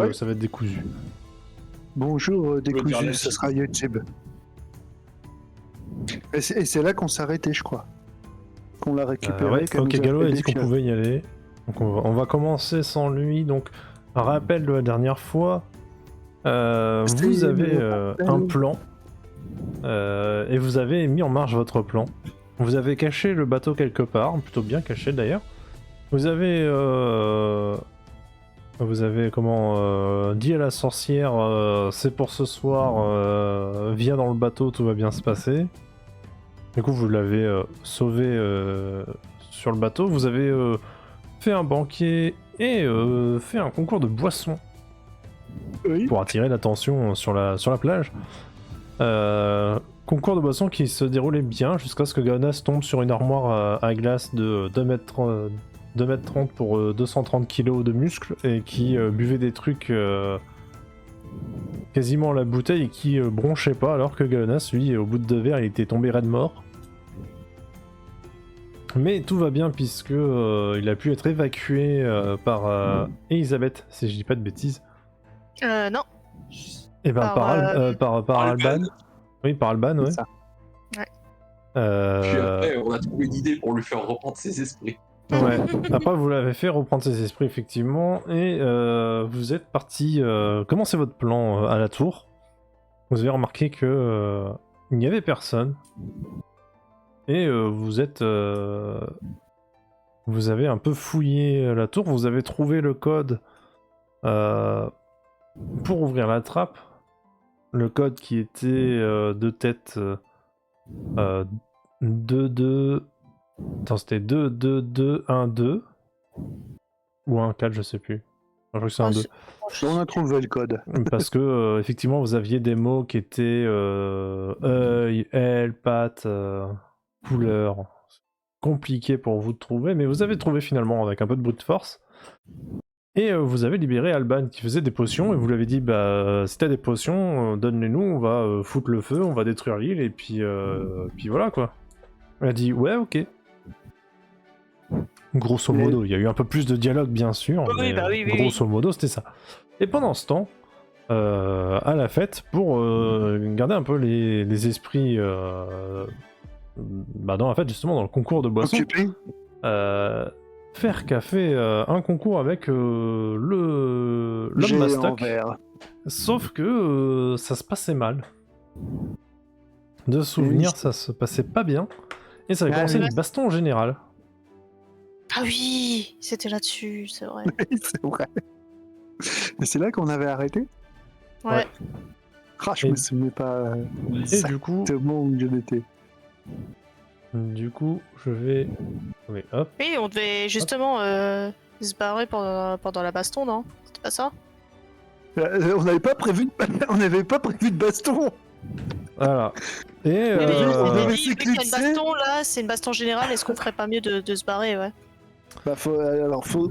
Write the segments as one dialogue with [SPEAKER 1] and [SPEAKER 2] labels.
[SPEAKER 1] Ouais.
[SPEAKER 2] ça va être décousu.
[SPEAKER 1] Bonjour,
[SPEAKER 3] dire
[SPEAKER 1] décousu,
[SPEAKER 3] la
[SPEAKER 1] ça
[SPEAKER 3] suite.
[SPEAKER 1] sera YouTube. Et c'est là qu'on s'arrêtait, je crois. Qu'on l'a récupéré.
[SPEAKER 2] Ouais,
[SPEAKER 1] qu'elle
[SPEAKER 2] ok,
[SPEAKER 1] nous a
[SPEAKER 2] Gallo
[SPEAKER 1] fait
[SPEAKER 2] a
[SPEAKER 1] des
[SPEAKER 2] dit qu'on
[SPEAKER 1] fioles.
[SPEAKER 2] pouvait y aller. Donc on va commencer sans lui. Donc, un rappel de la dernière fois. Vous avez un plan. Et vous avez mis en marche votre plan. Vous avez caché le bateau quelque part, plutôt bien caché d'ailleurs. Vous avez dit à la sorcière c'est pour ce soir, viens dans le bateau, tout va bien se passer. Du coup vous l'avez sauvé sur le bateau. Vous avez fait un banquet et fait un concours de boissons
[SPEAKER 1] Oui.
[SPEAKER 2] pour attirer l'attention sur la plage. Concours de boissons qui se déroulait bien jusqu'à ce que Gaonas tombe sur une armoire à glace de 2m30 pour 230 kg de muscles et qui buvait des trucs quasiment à la bouteille et qui bronchait pas, alors que Gaonas, lui, au bout de 2 verres, il était tombé raide mort. Mais tout va bien puisque il a pu être évacué par Elisabeth, si je dis pas de bêtises.
[SPEAKER 4] Non.
[SPEAKER 2] Et ben par Alban. Oui, par Alban, ouais.
[SPEAKER 1] Ça.
[SPEAKER 4] Ouais.
[SPEAKER 3] Puis après, on a trouvé une idée pour lui faire reprendre ses esprits.
[SPEAKER 2] Ouais. Après, vous l'avez fait reprendre ses esprits, effectivement, et vous êtes parti commencer votre plan à la tour. Vous avez remarqué que il n'y avait personne. Et vous avez un peu fouillé la tour. Vous avez trouvé le code pour ouvrir la trappe. Le code qui était de tête 2-2. Attends, c'était 2-2-2-1-2 ou 1-4, je sais plus. Je crois que c'est un 2.
[SPEAKER 1] On a trouvé le code.
[SPEAKER 2] Parce que effectivement, vous aviez des mots qui étaient œil, aile, patte, couleur. Compliqué pour vous de trouver, mais vous avez trouvé finalement avec un peu de brute force. Et vous avez libéré Alban qui faisait des potions et vous lui avez dit bah si t'as des potions, donne-les-nous, on va foutre le feu, on va détruire l'île et puis voilà quoi. Elle a dit ouais ok. Grosso modo, il y a eu un peu plus de dialogue bien sûr,
[SPEAKER 4] Oui,
[SPEAKER 2] mais
[SPEAKER 4] oui.
[SPEAKER 2] grosso modo c'était ça. Et pendant ce temps, à la fête, pour garder un peu les esprits dans la fête justement dans le concours de boissons,
[SPEAKER 1] Occupé.
[SPEAKER 2] Ferk a fait un concours avec l'homme
[SPEAKER 1] J'ai en
[SPEAKER 2] Mastoc,
[SPEAKER 1] vert.
[SPEAKER 2] sauf que ça se passait mal. De souvenir,
[SPEAKER 1] Oui.
[SPEAKER 2] ça se passait pas bien, et ça avait
[SPEAKER 1] Ah
[SPEAKER 2] commencé
[SPEAKER 1] oui.
[SPEAKER 2] une baston en général.
[SPEAKER 4] Ah oui, c'était là-dessus, c'est vrai.
[SPEAKER 1] C'est vrai. Et c'est là qu'on avait arrêté.
[SPEAKER 4] Ouais.
[SPEAKER 1] Ah, je
[SPEAKER 2] Et-
[SPEAKER 1] me souvenais pas
[SPEAKER 2] Et du coup,
[SPEAKER 1] exactement où j'en étais.
[SPEAKER 2] je vais... Oui, hop.
[SPEAKER 4] Oui, on devait justement se barrer pendant la baston, non? C'était pas ça?
[SPEAKER 1] On n'avait pas prévu de baston.
[SPEAKER 2] Voilà. Et
[SPEAKER 4] Mais
[SPEAKER 1] on
[SPEAKER 4] on
[SPEAKER 1] devait
[SPEAKER 4] avait dit, vu qu'il y a une
[SPEAKER 1] s'éclipser.
[SPEAKER 4] baston là, c'est une baston générale, est-ce qu'on ferait pas mieux de se barrer, ouais?
[SPEAKER 1] Bah,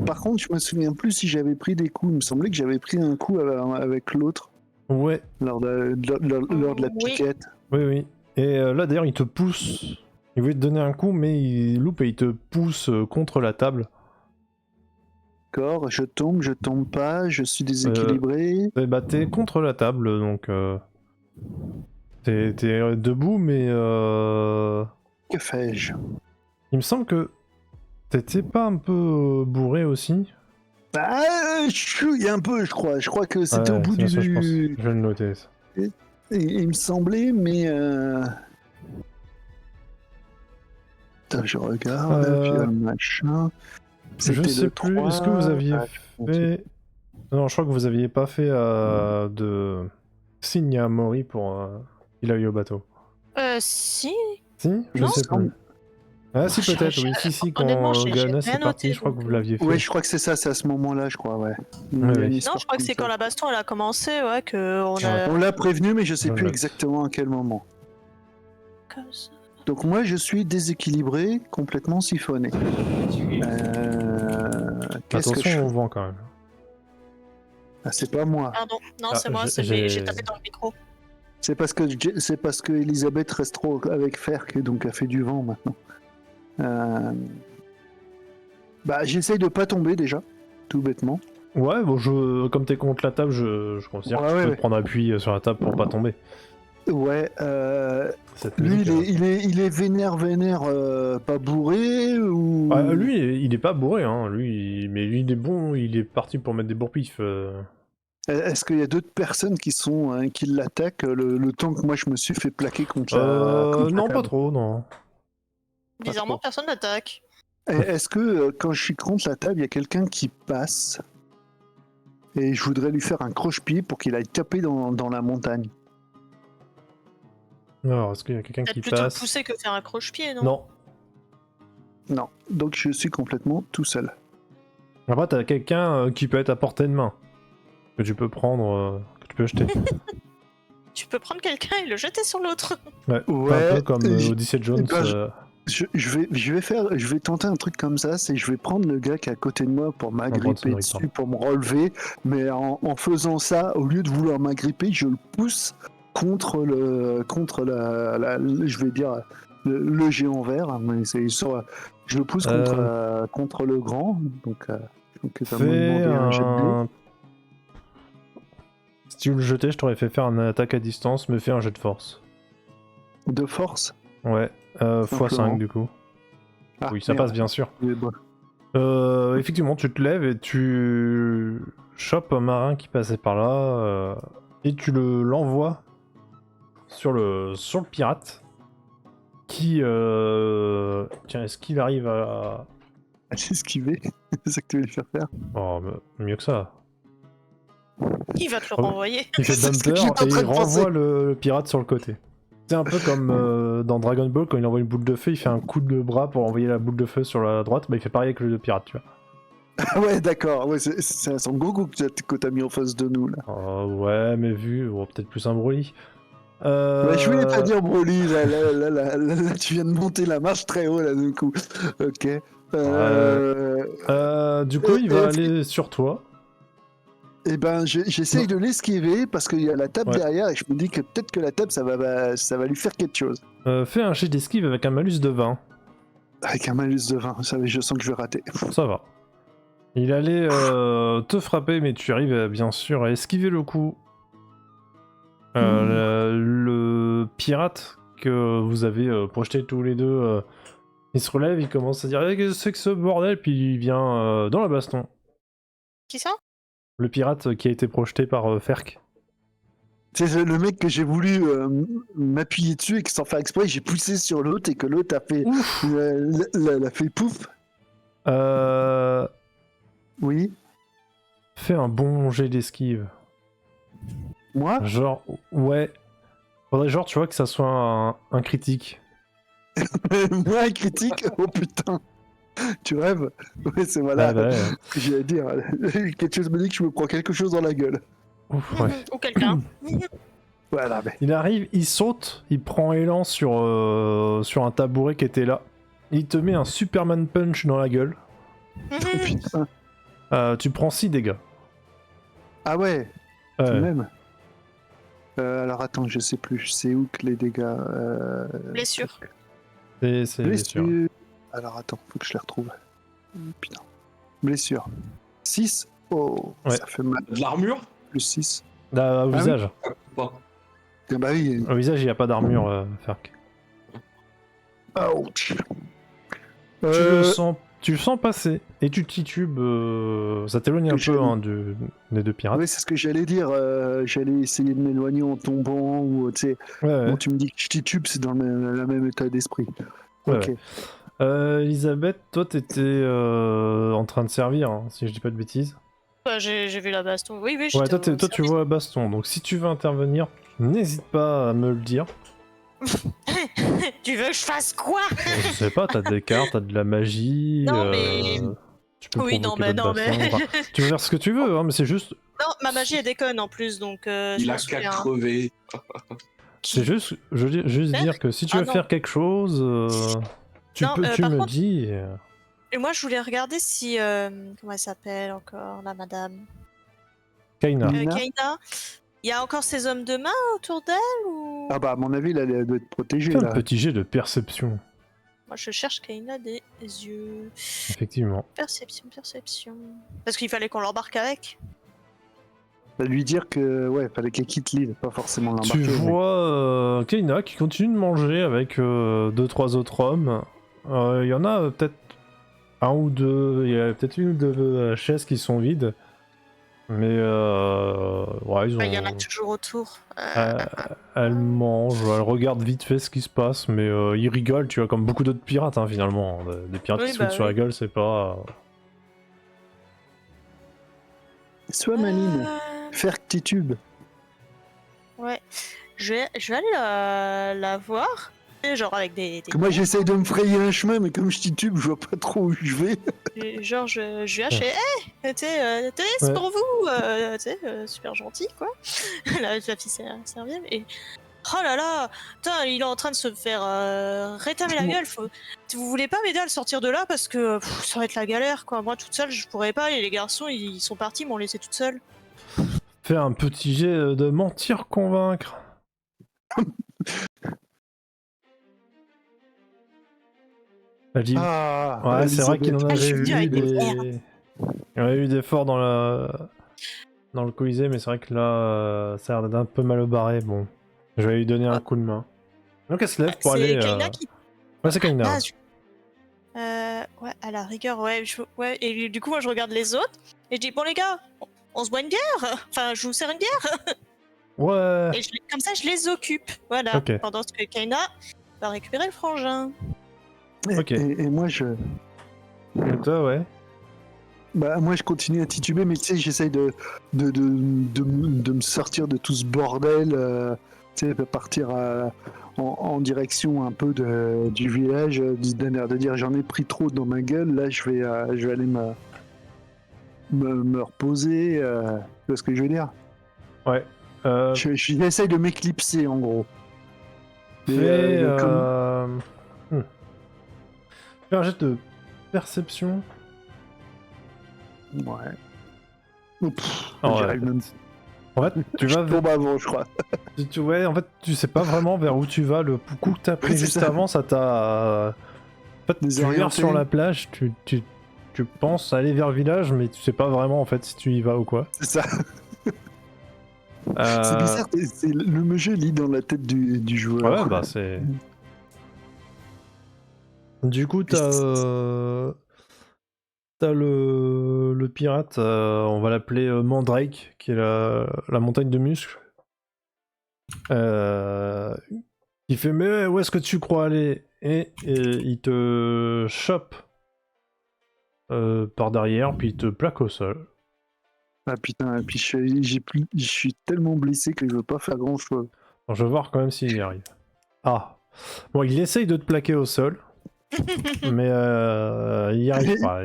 [SPEAKER 1] par contre, je me souviens plus si j'avais pris des coups. Il me semblait que j'avais pris un coup avec l'autre
[SPEAKER 2] ouais,
[SPEAKER 1] lors de la
[SPEAKER 4] Oui.
[SPEAKER 1] piquette.
[SPEAKER 2] oui. Et là d'ailleurs, il te pousse. Il voulait te donner un coup, mais il loupe et il te pousse contre la table.
[SPEAKER 1] D'accord, je tombe pas, je suis déséquilibré.
[SPEAKER 2] Et bah t'es contre la table, donc t'es debout, mais
[SPEAKER 1] Que fais-je?
[SPEAKER 2] il me semble que t'étais pas un peu bourré aussi.
[SPEAKER 1] Bah, il y a un peu, je crois. Je crois que c'était
[SPEAKER 2] Ouais,
[SPEAKER 1] au bout
[SPEAKER 2] c'est ça, je pense.
[SPEAKER 1] du.
[SPEAKER 2] Je vais le noter. Ça.
[SPEAKER 1] Il me semblait, mais. Attends, je regarde, puis machin.
[SPEAKER 2] Je
[SPEAKER 1] C'était
[SPEAKER 2] sais
[SPEAKER 1] le
[SPEAKER 2] plus.
[SPEAKER 1] 3.
[SPEAKER 2] Est-ce que vous aviez
[SPEAKER 1] Ah,
[SPEAKER 2] fait... Non, je crois que vous aviez pas fait de signe à Mori pour qu'il aille au bateau.
[SPEAKER 4] Si.
[SPEAKER 2] Si? Je
[SPEAKER 4] Non,
[SPEAKER 2] sais plus. Ah si,
[SPEAKER 4] j'ai-
[SPEAKER 2] peut-être, oui. Si,
[SPEAKER 4] honnêtement,
[SPEAKER 2] quand
[SPEAKER 4] j'ai
[SPEAKER 2] Ganas
[SPEAKER 4] rien
[SPEAKER 2] est parti,
[SPEAKER 4] noté,
[SPEAKER 2] je crois que
[SPEAKER 4] donc,
[SPEAKER 2] vous l'aviez fait.
[SPEAKER 1] Oui, je crois que c'est ça, c'est à ce moment-là, je crois, ouais. Il y a
[SPEAKER 2] Ouais,
[SPEAKER 1] une
[SPEAKER 2] ouais.
[SPEAKER 1] histoire
[SPEAKER 4] Non, je crois que
[SPEAKER 1] comme
[SPEAKER 4] c'est
[SPEAKER 1] ça.
[SPEAKER 4] quand la baston elle a commencé, ouais, que on
[SPEAKER 2] Ouais.
[SPEAKER 4] a.
[SPEAKER 1] On l'a prévenu, mais je sais
[SPEAKER 2] Je
[SPEAKER 1] plus
[SPEAKER 2] note.
[SPEAKER 1] exactement à quel moment.
[SPEAKER 4] Comme ça.
[SPEAKER 1] Donc moi, je suis déséquilibré, complètement siphonné. Qu'est-ce que je
[SPEAKER 2] Attention au
[SPEAKER 1] fais?
[SPEAKER 2] vent quand même.
[SPEAKER 1] Ah, c'est pas moi.
[SPEAKER 4] Pardon, non,
[SPEAKER 2] Ah,
[SPEAKER 4] c'est moi, j'ai tapé dans le micro.
[SPEAKER 1] C'est parce que Elisabeth reste trop avec Ferk, donc elle fait du vent maintenant. Bah, j'essaye de pas tomber déjà, tout bêtement.
[SPEAKER 2] Ouais, bon, comme t'es contre la table, je considère que tu peux te prendre appui sur la table pour pas tomber.
[SPEAKER 1] Ouais,
[SPEAKER 2] Cette
[SPEAKER 1] lui,
[SPEAKER 2] musique,
[SPEAKER 1] il est vénère, pas bourré ou...
[SPEAKER 2] lui, il est pas bourré, hein. Mais lui, il est bon, il est parti pour mettre des bourpifs.
[SPEAKER 1] Est-ce qu'il y a d'autres personnes qui l'attaquent le temps que moi je me suis fait plaquer contre la
[SPEAKER 2] Non, pas
[SPEAKER 1] table?
[SPEAKER 2] trop, non.
[SPEAKER 4] Bizarrement,
[SPEAKER 1] trop.
[SPEAKER 4] personne n'attaque.
[SPEAKER 1] Est-ce que quand je suis contre la table, il y a quelqu'un qui passe et je voudrais lui faire un croche-pied pour qu'il aille taper dans la montagne?
[SPEAKER 2] Alors, est-ce qu'il y a quelqu'un
[SPEAKER 4] Peut-être
[SPEAKER 2] qui
[SPEAKER 4] plutôt
[SPEAKER 2] passe?
[SPEAKER 4] le pousser que faire un croche-pied, non?
[SPEAKER 2] Non.
[SPEAKER 1] Non, donc je suis complètement tout seul.
[SPEAKER 2] Après, t'as quelqu'un qui peut être à portée de main. Que tu peux prendre, que tu peux jeter.
[SPEAKER 4] Tu peux prendre quelqu'un et le jeter sur l'autre.
[SPEAKER 2] Ouais,
[SPEAKER 1] Ouais,
[SPEAKER 2] un peu comme Odyssey Jones.
[SPEAKER 1] ben, je vais tenter un truc comme ça, c'est je vais prendre le gars qui est à côté de moi pour m'agripper dessus, pour me relever, mais en faisant ça, au lieu de vouloir m'agripper, je le pousse contre je vais dire le géant vert, mais je le pousse contre le grand, donc ça m'a demandé un jet de dés.
[SPEAKER 2] Si tu le jetais, je t'aurais fait faire une attaque à distance, mais fais un jet de force.
[SPEAKER 1] De force.
[SPEAKER 2] Ouais, x5 du coup.
[SPEAKER 1] Ah,
[SPEAKER 2] oui, ça
[SPEAKER 1] merde.
[SPEAKER 2] passe bien sûr.
[SPEAKER 1] Bon.
[SPEAKER 2] Effectivement, tu te lèves et tu chopes un marin qui passait par là et tu l'envoies sur le pirate qui... Tiens, est-ce qu'il arrive à...
[SPEAKER 1] J'ai esquivé, c'est ça que tu voulais faire faire.
[SPEAKER 2] Oh, mieux que ça.
[SPEAKER 4] Il va te le
[SPEAKER 2] Oh.
[SPEAKER 4] renvoyer.
[SPEAKER 2] Il fait
[SPEAKER 1] C'est ce que
[SPEAKER 2] bumper
[SPEAKER 1] j'étais en
[SPEAKER 2] et
[SPEAKER 1] train
[SPEAKER 2] il
[SPEAKER 1] de penser.
[SPEAKER 2] renvoie le pirate sur le côté. C'est un peu comme dans Dragon Ball, quand il envoie une boule de feu, il fait un coup de bras pour envoyer la boule de feu sur la droite, bah il fait pareil avec le pirate, tu vois.
[SPEAKER 1] Ouais, d'accord, ouais, c'est un Son Goku que t'as mis en face de nous là.
[SPEAKER 2] Ouais, mais vu, peut-être plus un Broly.
[SPEAKER 1] Ouais, je voulais pas dire Broly, là, tu viens de monter la marche très haut là d'un coup. Ok.
[SPEAKER 2] Du coup, il va
[SPEAKER 1] et-
[SPEAKER 2] aller sur toi.
[SPEAKER 1] Eh ben, j'essaye de l'esquiver parce qu'il y a la table
[SPEAKER 2] Ouais.
[SPEAKER 1] derrière et je me dis que peut-être que la table ça va lui faire quelque chose.
[SPEAKER 2] Fais un jet d'esquive avec un malus de 20.
[SPEAKER 1] Avec un malus de 20, je sens que je vais rater.
[SPEAKER 2] Ça va. Il allait te frapper, mais tu arrives bien sûr à esquiver le coup. Le pirate que vous avez projeté tous les deux, il se relève, il commence à dire qu'est-ce que c'est que ce bordel, puis il vient dans la baston.
[SPEAKER 4] Qui ça?
[SPEAKER 2] Le pirate qui a été projeté par Ferk.
[SPEAKER 1] C'est le mec que j'ai voulu m'appuyer dessus et que sans faire exprès, j'ai poussé sur l'autre et que l'autre a fait, l'a fait pouf. Oui.
[SPEAKER 2] Fais un bon jet d'esquive.
[SPEAKER 1] Moi?
[SPEAKER 2] Genre, ouais. Faudrait genre, tu vois, que ça soit un critique.
[SPEAKER 1] Moi, un critique? Oh putain! Tu rêves? Ouais, c'est voilà
[SPEAKER 2] Ah bah ouais.
[SPEAKER 1] ce que j'ai à dire. Quelque chose me dit que je me prends quelque chose dans la gueule.
[SPEAKER 2] Ouf, ouais.
[SPEAKER 4] Ou quelqu'un.
[SPEAKER 1] Voilà, mais.
[SPEAKER 2] Il arrive, il saute, il prend élan sur un tabouret qui était là. Il te met un Superman Punch dans la gueule.
[SPEAKER 1] Oh, putain.
[SPEAKER 2] Tu prends 6 dégâts.
[SPEAKER 1] Ah ouais,
[SPEAKER 2] Ouais.
[SPEAKER 1] tout de même. Alors attends, je sais plus. C'est où que les dégâts
[SPEAKER 4] Blessure.
[SPEAKER 2] C'est sûr.
[SPEAKER 1] Blessure. Alors attends, faut que je les retrouve. Putain. Blessure. 6. Oh,
[SPEAKER 2] Ouais.
[SPEAKER 1] ça fait mal.
[SPEAKER 3] De l'armure?
[SPEAKER 1] Plus 6.
[SPEAKER 2] Au
[SPEAKER 1] oui.
[SPEAKER 2] visage.
[SPEAKER 3] Pas.
[SPEAKER 1] Ah bah oui.
[SPEAKER 2] Au visage, il n'y a pas d'armure, Ferk.
[SPEAKER 1] Ouch.
[SPEAKER 2] Tu le sens passer et tu titubes. Ça t'éloigne un
[SPEAKER 1] Que
[SPEAKER 2] peu
[SPEAKER 1] j'aime.
[SPEAKER 2] des deux pirates.
[SPEAKER 1] Oui, c'est ce que j'allais dire. J'allais essayer de m'éloigner en tombant ou tu sais.
[SPEAKER 2] Ouais.
[SPEAKER 1] Bon, tu me dis que je titube, c'est dans le même état d'esprit.
[SPEAKER 2] Ouais,
[SPEAKER 1] Ok.
[SPEAKER 2] Elisabeth, toi t'étais en train de servir, hein, si je dis pas de bêtises.
[SPEAKER 4] Ouais, j'ai vu la baston. Oui, oui,
[SPEAKER 2] Ouais,
[SPEAKER 4] j'étais au
[SPEAKER 2] toi tu
[SPEAKER 4] service.
[SPEAKER 2] vois la baston, donc si tu veux intervenir, n'hésite pas à me le dire.
[SPEAKER 4] Tu veux que je fasse quoi?
[SPEAKER 2] Je sais pas, t'as des cartes, t'as de la magie.
[SPEAKER 4] Non, mais-
[SPEAKER 2] Tu peux
[SPEAKER 4] Oui, non,
[SPEAKER 2] provoquer
[SPEAKER 4] mais-
[SPEAKER 2] d'autres
[SPEAKER 4] non, mais-
[SPEAKER 2] bastons, enfin, tu peux faire ce que tu veux, hein, mais c'est juste.
[SPEAKER 4] Non, ma magie elle déconne en plus, donc je
[SPEAKER 3] Il
[SPEAKER 4] m'en
[SPEAKER 3] a qu'à
[SPEAKER 4] souviens.
[SPEAKER 3] crever.
[SPEAKER 2] C'est juste, je veux juste
[SPEAKER 4] Faire
[SPEAKER 2] dire que si tu
[SPEAKER 4] Ah
[SPEAKER 2] veux
[SPEAKER 4] non.
[SPEAKER 2] faire quelque chose, tu
[SPEAKER 4] Non,
[SPEAKER 2] peux, tu
[SPEAKER 4] par
[SPEAKER 2] me
[SPEAKER 4] contre-
[SPEAKER 2] dis.
[SPEAKER 4] Et moi je voulais regarder si... comment elle s'appelle encore, la madame?
[SPEAKER 2] Kaina.
[SPEAKER 1] Nina
[SPEAKER 4] Kaina. Il y a encore ces hommes de main autour d'elle ou...
[SPEAKER 1] Ah bah à mon avis, là, elle doit être protégée
[SPEAKER 2] Fais un
[SPEAKER 1] là.
[SPEAKER 2] petit jet de perception.
[SPEAKER 4] Moi, je cherche Kaina des yeux.
[SPEAKER 2] Effectivement.
[SPEAKER 4] Perception. Parce qu'il fallait qu'on l'embarque avec.
[SPEAKER 1] Va lui dire que, ouais, fallait qu'elle quitte l'île, pas forcément l'embarquer.
[SPEAKER 2] Tu vois Kaina qui continue de manger avec 2-3 autres hommes. Il y en a peut-être un ou deux, il y a peut-être une ou deux chaises qui sont vides. Mais ouais, ils ont...
[SPEAKER 4] Il y en a toujours autour.
[SPEAKER 2] Elle mange, elle regarde vite fait ce qui se passe, mais ils rigolent, tu vois, comme beaucoup d'autres pirates hein, finalement. Des pirates
[SPEAKER 4] Oui,
[SPEAKER 2] qui se foutent sur la gueule, c'est pas...
[SPEAKER 1] Sois maline, faire titube.
[SPEAKER 4] Ouais. Je vais aller la voir. Genre avec des...
[SPEAKER 1] Moi j'essaye de me frayer un chemin, mais comme je titube, je vois pas trop où je vais.
[SPEAKER 4] Genre je viens chez... Hey, tenez, c'est pour vous. Tu sais, super gentil, quoi. la fille servile et... Oh là là, putain, il est en train de se faire rétamer la gueule. Vous voulez pas m'aider à le sortir de là parce que ça va être la galère, quoi. Moi toute seule je pourrais pas et les garçons ils sont partis, ils m'ont laissé toute seule.
[SPEAKER 2] Fais un petit jet de mentir convaincre. Elle dit... ouais, c'est vrai qu'il en avait eu des... Il y en avait eu des forts dans le Colisée, mais c'est vrai que là, ça a l'air d'être un peu mal barré. Bon, je vais lui donner un coup de main. Donc elle se lève pour aller...
[SPEAKER 4] C'est Kaina qui...
[SPEAKER 2] Ouais, c'est Kaina.
[SPEAKER 4] Ouais, à la rigueur, ouais, ouais. Et du coup, moi, je regarde les autres et je dis, bon les gars, on se boit une bière. Enfin, je vous sers une bière.
[SPEAKER 2] Ouais.
[SPEAKER 4] Et comme ça, je les occupe. Voilà.
[SPEAKER 2] Okay.
[SPEAKER 4] Pendant que Kaina va récupérer le frangin.
[SPEAKER 2] Ok.
[SPEAKER 1] Et moi je...
[SPEAKER 2] Et toi, ouais.
[SPEAKER 1] Bah moi je continue à tituber, mais tu sais, j'essaye de me sortir de tout ce bordel, tu sais, de partir en direction un peu du village, de dire j'en ai pris trop dans ma gueule, là je vais aller me reposer, tu vois ce que je veux dire?
[SPEAKER 2] Ouais.
[SPEAKER 1] J'essaye de m'éclipser en gros.
[SPEAKER 2] Fais un jet de perception.
[SPEAKER 1] Ouais.
[SPEAKER 2] Oh,
[SPEAKER 1] J'y arrive même.
[SPEAKER 2] En fait, tu vas
[SPEAKER 1] tombe avant, je crois.
[SPEAKER 2] Ouais, en fait, tu sais pas vraiment vers où tu vas. Le coup que t'as pris
[SPEAKER 1] Oui,
[SPEAKER 2] juste
[SPEAKER 1] ça.
[SPEAKER 2] avant, ça t'a... En fait, tu regardes sur la plage, tu penses aller vers le village, mais tu sais pas vraiment en fait si tu y vas ou quoi.
[SPEAKER 1] C'est ça. C'est bizarre, le jeu lit dans la tête du joueur.
[SPEAKER 2] Ouais, bah c'est... Du coup, t'as le pirate, on va l'appeler Mandrake, qui est la montagne de muscles. Il fait, mais où est-ce que tu crois aller? Et il te chope par derrière, puis il te plaque au sol.
[SPEAKER 1] Ah putain, et puis je suis tellement blessé que je veux pas faire grand chose.
[SPEAKER 2] Alors, je vais voir quand même s'il y arrive. Ah. Bon, il essaye de te plaquer au sol, mais il y arrive pas.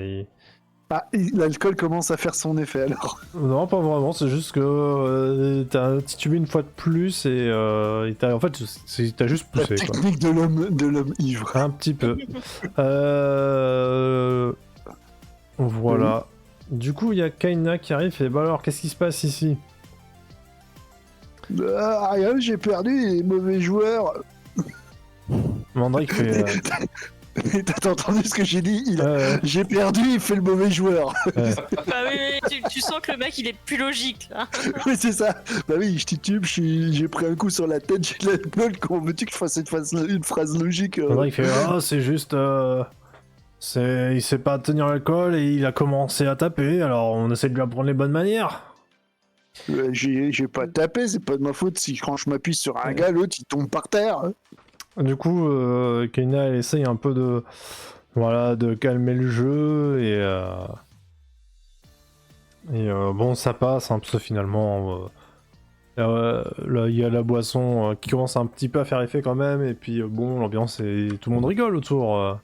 [SPEAKER 1] Ah, l'alcool commence à faire son effet alors.
[SPEAKER 2] Non, pas vraiment, c'est juste que t'as titubé une fois de plus et en fait, t'as juste poussé.
[SPEAKER 1] La technique de l'homme ivre.
[SPEAKER 2] Un petit peu. Voilà. Du coup, il y a Kaina qui arrive et bah alors, qu'est-ce qui se passe ici?
[SPEAKER 1] Rien, j'ai perdu, les mauvais joueurs.
[SPEAKER 2] Mandrake fait...
[SPEAKER 1] T'as entendu ce que j'ai dit? J'ai perdu, il fait le mauvais joueur.
[SPEAKER 4] Bah oui, tu sens que le mec il est plus logique là.
[SPEAKER 1] Oui, c'est ça. Bah oui, je titube, j'ai pris un coup sur la tête, j'ai de l'alcool. Comment veux-tu que je fasse une phrase logique?
[SPEAKER 2] Mandrake fait c'est juste... il sait pas tenir l'alcool et il a commencé à taper, alors on essaie de lui apprendre les bonnes manières.
[SPEAKER 1] J'ai pas tapé, c'est pas de ma faute si quand je m'appuie sur un gars, l'autre il tombe par terre.
[SPEAKER 2] Du coup, Kaina elle essaye un peu de calmer le jeu et bon ça passe hein, parce que finalement là il y a la boisson qui commence un petit peu à faire effet quand même et puis bon l'ambiance et tout le monde rigole autour.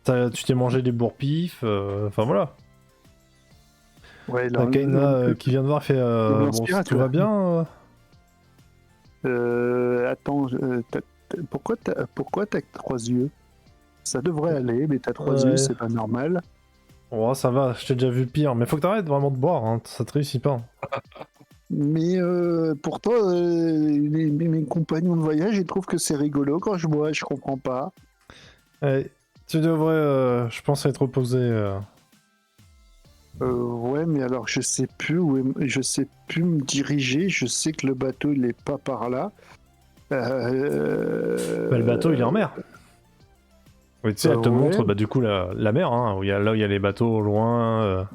[SPEAKER 2] Tu t'es mangé des bourre-pifs, enfin voilà.
[SPEAKER 1] Ouais,
[SPEAKER 2] t'as Kaina qui vient de voir fait bon si tout va bien.
[SPEAKER 1] Attends, pourquoi t'as 3 yeux? Ça devrait aller, mais t'as 3 yeux, c'est pas normal.
[SPEAKER 2] Oh, ça va, je t'ai déjà vu pire, mais faut que t'arrêtes vraiment de boire, hein, ça te réussit pas.
[SPEAKER 1] Mais pourtant, mes compagnons de voyage, ils trouvent que c'est rigolo quand je bois, je comprends pas.
[SPEAKER 2] Tu devrais, je pense, être reposé.
[SPEAKER 1] Ouais, mais alors je sais plus je sais plus me diriger. Je sais que le bateau il est pas par là.
[SPEAKER 2] Le bateau, il est en mer. Oui, tu sais, elle te montre du coup la mer, hein, là où il y a les bateaux au loin.